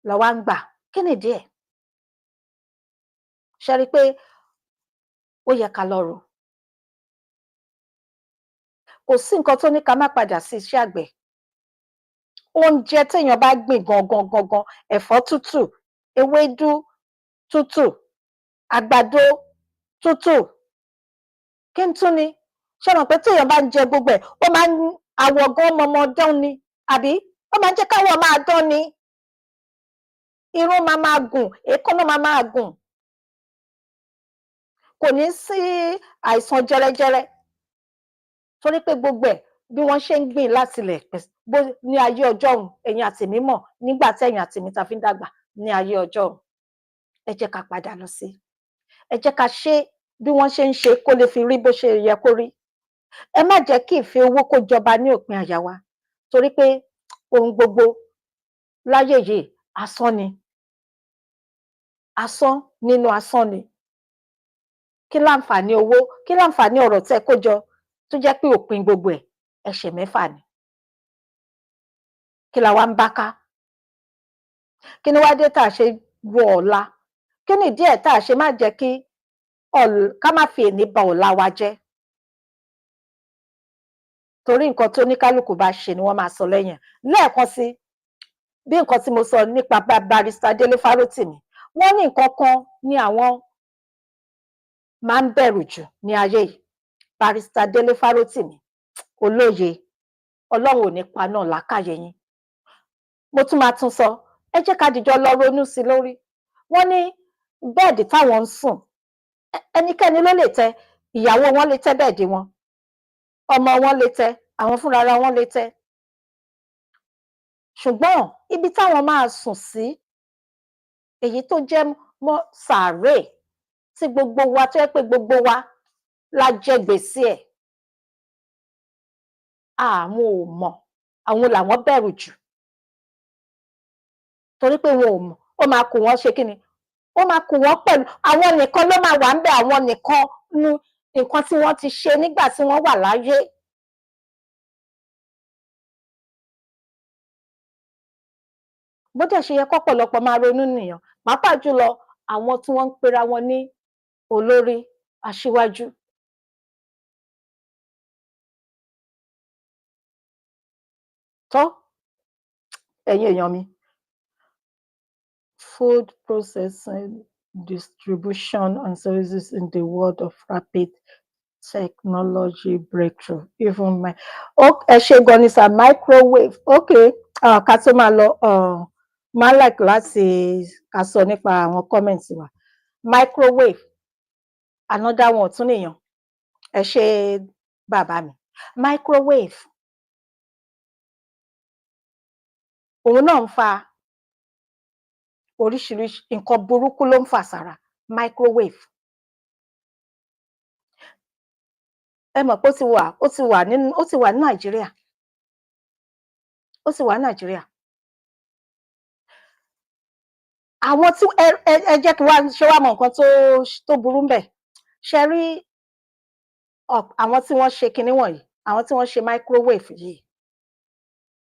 A: làwa ń gbà? Kí nìdí ẹ̀? Ṣé rí pé ó yẹ ká lọ rò? Kò sí nǹkan tó ní ká má padà sí iṣẹ́ àgbẹ̀. Oúnjẹ téèyàn bá gbìn gangan, ẹ̀fọ́ tútù, ewédú tútù, àgbàdo tútù, kí n tún ni? Ṣé ẹ mọ̀ pé téèyàn bá ń jẹ gbogbo ẹ̀, ó máa ń àwọ̀ gan mọmọ dán ni, àbí? Ó máa ń jẹ́ káwọ̀ máa dán ni. Irun máa gùn, èékánná máa gùn. Kò ní sí àìsàn jẹrẹjẹrẹ. Torí pé gbogbo ẹ̀ bí wọ́n ṣe ń gbìn láti ilẹ̀ ní ayé ọjọ́un, ẹ̀yin àti èmi mọ̀ nígbà tí ẹ̀yin àti èmi ta fi ń dàgbà ní ayé ọjọ́un. Ẹ jẹ́ ká padà lọ sí. Ẹ jẹ́ ká ṣe bí wọ́n ṣe ń ṣe kó lè fi rí bó ṣe yẹ kó rí. Ẹ má jẹ́ kí ìfẹ́ owó kó jọba ní òpin àyà wa. Torí pé ohun gbogbo láyé yìí asán ni. Asán nínú asán ni. kí láǹfààní owó, kí láǹfààní ọ̀rọ̀ tẹ́ kó jọ tó jẹ́ pé òpin gbogbo ẹ̀ ẹ̀ṣẹ̀ 6 ni. Kí la wá ń bá ká? Kí ni wá dé tá a ṣe wo ọ̀la? Kí ni ìdí ẹ̀ tá a ṣe má jẹ́ kí ká má fi èní ba ọ̀la wa jẹ́? Torí nǹkan tó ní kálukú bá ṣe ni wọ́n máa sọ lẹ́yìn. Lẹ́ẹ̀kan sí, bí nǹkan tí mo sọ nípa Barrister Délé Fárótìmí, wọ́n ní nǹkan kan ni àwọn máa ń bẹ̀rù jù ní ayé yìí. Barrister Délé Fárótìmí, olóye, Ọlọ́run ò ní paná làákàyè yín. Mo tún máa tún sọ, ẹ jẹ́ ká dìjọ lọ ronú sí lórí. Wọ́n ní bẹ́ẹ̀dì táwọn ń sùn, ẹnikẹ́ni ló lè tẹ́, ìyàwó wọn lè tẹ́ bẹ́ẹ̀dì wọn, ọmọ wọn lè tẹ́, àwọn fúnra wọn lè tẹ́. Ṣùgbọ́n ibi táwọn máa sùn sí, èyí tó jẹ́ mọ́ sàárè tí gbogbo wa tó yẹ pé gbogbo wa la jẹ gbèsè ẹ̀, àwọn ò mọ̀, àwọn làwọn bẹ̀rù jù. Torí pé wọn ò mọ̀, ó máa kù wọ́n ṣe kí ni? Ó máa kù wọ́n pẹ̀lú àwọn nìkan ló máa wà ń bẹ̀, àwọn nìkan ní nǹkan tí wọ́n ti ṣe nígbà tí wọ́n wà láyé. Bó dẹ̀ ṣe yẹ kọ́pọ̀lọpọ̀ máa ronú nìyẹn, pàápàá jùlọ àwọn tí wọ́n ń pera wọn ní olórí, aṣíwájú. Tọ́, ẹ̀yin èèyàn mi, food processing, distribution and services in the world of rapid technology breakthrough. Even my ẹ ṣe gan ni sir, microwave. Okay, ká tó máa lọ, máa like láti ká sọ nípa àwọn comments wa. Microwave, another one tún nìyẹn. Ẹ ṣe bàbá mi. Microwave, òun náà ń fa oríṣiríṣi nǹkan burúkú ló ń fà sára. Microwave. Ẹ mọ̀ pé ó ti wà ní Nàìjíríà. Ó ti wà ní Nàìjíríà. Àwọn tí ẹ jẹ́ kí ṣé wá mọ nǹkan tó burú ń bẹ̀. Ṣé rí àwọn tí wọ́n ṣe kinní wọ̀nyí, àwọn tí wọ́n ṣe microwave yìí,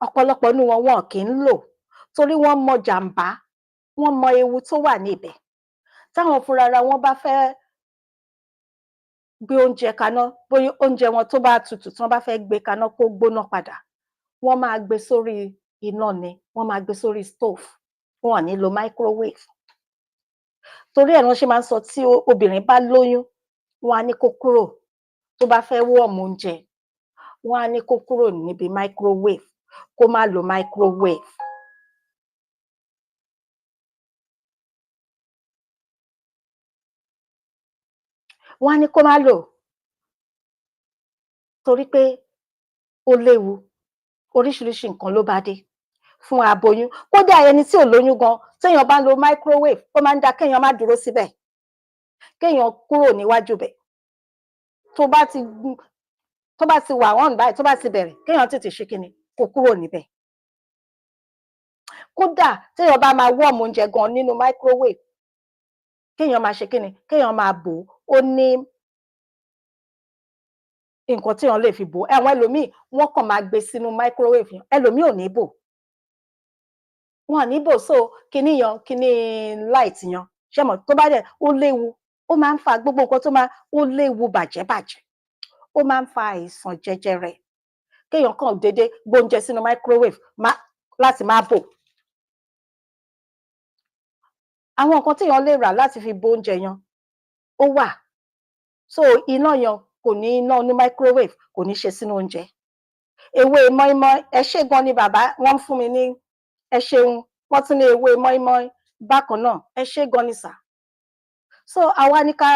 A: ọ̀pọ̀lọpọ̀ nínú wọn kì í lò torí wọ́n mọ jàǹbá, wọ́n mọ ewu tó wà níbẹ̀. Táwọn fúnra wọn bá fẹ́ gbé oúnjẹ kaná, bóyá oúnjẹ wọn tó bá tutù tí wọ́n bá fẹ́ gbé kaná kó gbóná padà, wọ́n máa gbé sórí iná ni, wọ́n máa gbé sórí stove, wọn ò ní lo microwave. Torí ẹ̀ wọ́n ṣe máa ń sọ tí obìnrin bá lóyún, wọ́n á ní kó kúrò, tó bá fẹ́ warm oúnjẹ, wọ́n á ní kó kúrò níbi microwave, kó má lo microwave. Wọ́n á ní kó má lò torí pé ó léwu, oríṣiríṣi nǹkan ló bá dé fún aboyún. Kódà ẹni tí ò lóyún gan, téèyàn bá ń lo microwave, ó máa ń dá kéèyàn má dúró síbẹ̀, kéèyàn kúrò níwájú bẹ̀. Tó bá ti wà on báyìí, tó bá ti bẹ̀rẹ̀, kéèyàn tètè ṣe kíni, kó kúrò níbẹ̀. Kódà téèyàn bá máa warm oúnjẹ gan nínú microwave, kéèyàn máa ṣe kíni, kéèyàn máa bò ó, ní nǹkan téèyàn lè fi bò ó. Àwọn ẹlòmíì wọ́n kàn máa gbé sínú microwave yẹn, ẹlòmíì ò ní bò. Wọn ò ní bò, so kíní light yan, ṣé mọ̀ tó bá dẹ̀ ó léwu, ó máa ń fa gbogbo nǹkan tó máa, ó léwu bàjẹ́. Ó máa ń fa àìsàn jẹjẹrẹ. Kéèyàn kàn déédéé gbóúnjẹ sínú microwave láti má bò. Àwọn nǹkan téèyàn lè rà láti fi bo oúnjẹ yan, ó wà. So iná yan kò ní, iná ní microwave kò ní ṣe sínú oúnjẹ. Ewé mọ́ínmọ́ín, ẹ ṣé gan ni bàbá, wọ́n fún mi ní, ẹ ṣeun, wọ́n tún ní ewé mọ́ínmọ́ín bákan náà, ẹ ṣé gan ni sà. So àwa ní ká,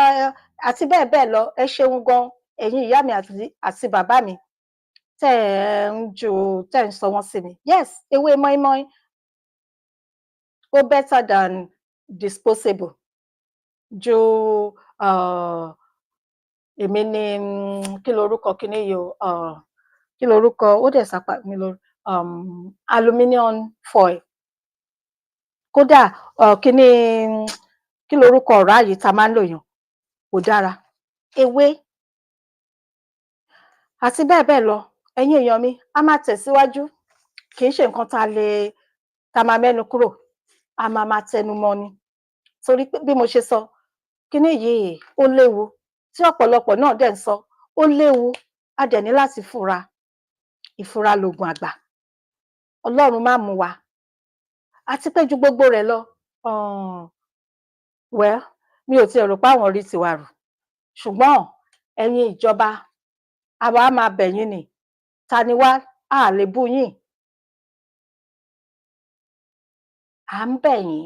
A: àti bẹ́ẹ̀ bẹ́ẹ̀ lọ, ẹ ṣeun gan, ẹ̀yin ìyá mi àti bàbá mi tẹ́ ń sọ wọ́n sí mi. Yes, ewé mọ́ínmọ́ín ó better than disposable ju èmi ní kí lorúkọ kíní yìí o, kí lorúkọ, ó dẹ̀ sápá mi lórí, aluminium foil. Kódà kíní, kí lorúkọ ọ̀rá yìí tá máa ń lò yẹn, kò dára. ewé àti bẹ́ẹ̀ bẹ́ẹ̀ lọ. Ẹ̀yin èèyàn mi, a máa tẹ̀síwájú, kì í ṣe nǹkan tá máa mẹ́nu kúrò, a máa tẹnu mọ́ ni. Torí pé bí mo ṣe sọ, kíní yìí ó léwu, tí ọ̀pọ̀lọpọ̀ náà dẹ̀ ń sọ, ó léwu, a dẹ̀ ní láti fura. Ìfura lògùn àgbà. Ọlọ́run má mú wa. Àti pé ju gbogbo rẹ̀ lọ, mi ò tiẹ̀ rò pé àwọn rí tiwa rò. Ṣùgbọ́n ẹ̀yin ìjọba, àwa á máa bẹ̀ yín ni. Ta ni wá? A lè bú yín. À ń bẹ̀ yín,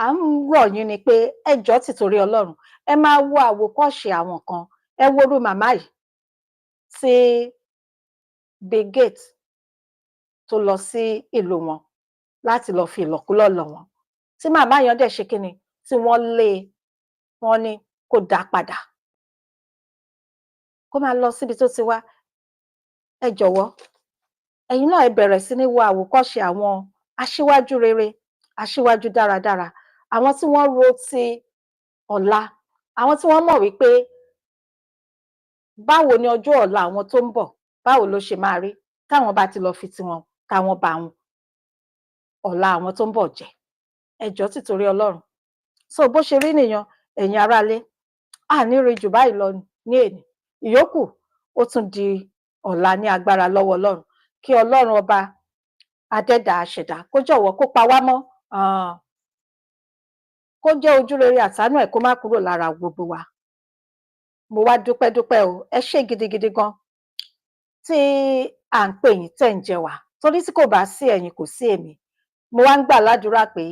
A: à ń rọ̀ yín ni pé ẹ jọ̀ọ́ tìtorí Ọlọ́run, ẹ máa wo àwòkọ́ṣe àwọn kan. Ẹ wo irú màmá yìí tí Bill Gates tó lọ sí ìlú wọn láti lọ fi ìlọ̀kulọ̀ lọ̀ wọ́n. Tí màmá yẹn dẹ̀ ṣe kíni? Tí wọ́n lé e, wọ́n ní kó dá padà. Kó máa lọ síbi tó ti wá. Ẹ jọ̀wọ́, ẹ̀yin náà ẹ bẹ̀rẹ̀ sí ní wo àwòkọ́ṣe àwọn aṣíwájú rere, aṣíwájú dáradára, àwọn tí wọ́n ro ti ọ̀la, àwọn tí wọ́n mọ̀ wípé báwo ni ọjọ́ ọ̀la àwọn tó ń bọ̀, báwo ló ṣe máa rí táwọn bá ti lọ fi tiwọn táwọn bá wọn ọ̀la àwọn tó ń bọ̀ jẹ́. Ẹ jọ̀ọ́ tìtorí Ọlọ́run. So bó ṣe rí nìyẹn, ẹ̀yin aráalé, a ní rí jù báyìí lọ ní èní. Ìyókù ó tún di ọ̀la ní agbára lọ́wọ́ Ọlọ́run. Kí Ọlọ́run ọba adẹ́dàá aṣẹ̀dá kó jọ̀wọ́ kó pa wá mọ́, kó jẹ́ ojúrere àtàánú ẹ̀ kó má kúrò lára gbogbo wa. Mo wá dúpẹ́ o, ẹ ṣé gidigidi gan tí à ń pè yín tẹ̀ ń jẹ wá, torí tí kò bá sí ẹ̀yin kò sí èmi. Mo wá ń gbà ládùúrà pé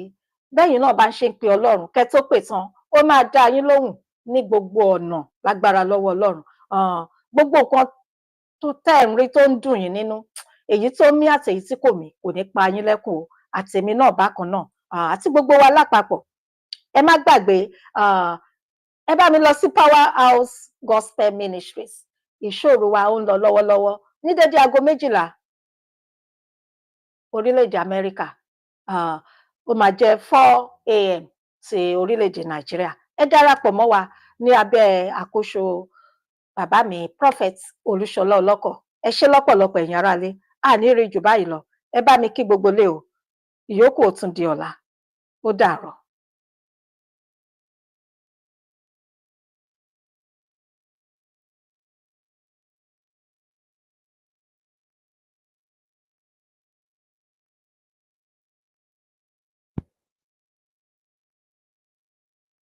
A: bẹ́yìn náà bá ń ṣe ń pe Ọlọ́run kẹ́ tó pè tán, ó máa dá yín lóhùn ní gbogbo ọ̀nà lágbára lọ́wọ́ Ọlọ́run. Gbogbo nǹkan tó tẹ́ ń rí tó ń dùn yín nínú, èyí tó mí àti èyí tí kò mí kò ní pa yín lẹ́kùn o, àtèmi náà bákan náà, àti gbogbo wa lápapọ̀. Ẹ má gbàgbé, ẹ bá mi lọ sí Powerhouse Gospel Ministries. Ìṣòro wa ó ń lọ lọ́wọ́lọ́wọ́ ní dédé aago 12 orílẹ̀-èdè Amẹ́ríkà. Ó máa jẹ́ 4 a.m. ti orílẹ̀-èdè Nàìjíríà. Ẹ darapọ̀ mọ́ wa ní abẹ́ àkóso bàbá mi Prophet Olúṣọlá Ọlọ́kọ̀. Ẹ ṣé lọ́pọ̀lọpọ̀ ẹ̀yin aráalé. A ní rí jù báyìí lọ. Ẹ bá mi kí gbogbo ilé o. Ìyókù ó tún di ọ̀la. Ó dàárọ̀.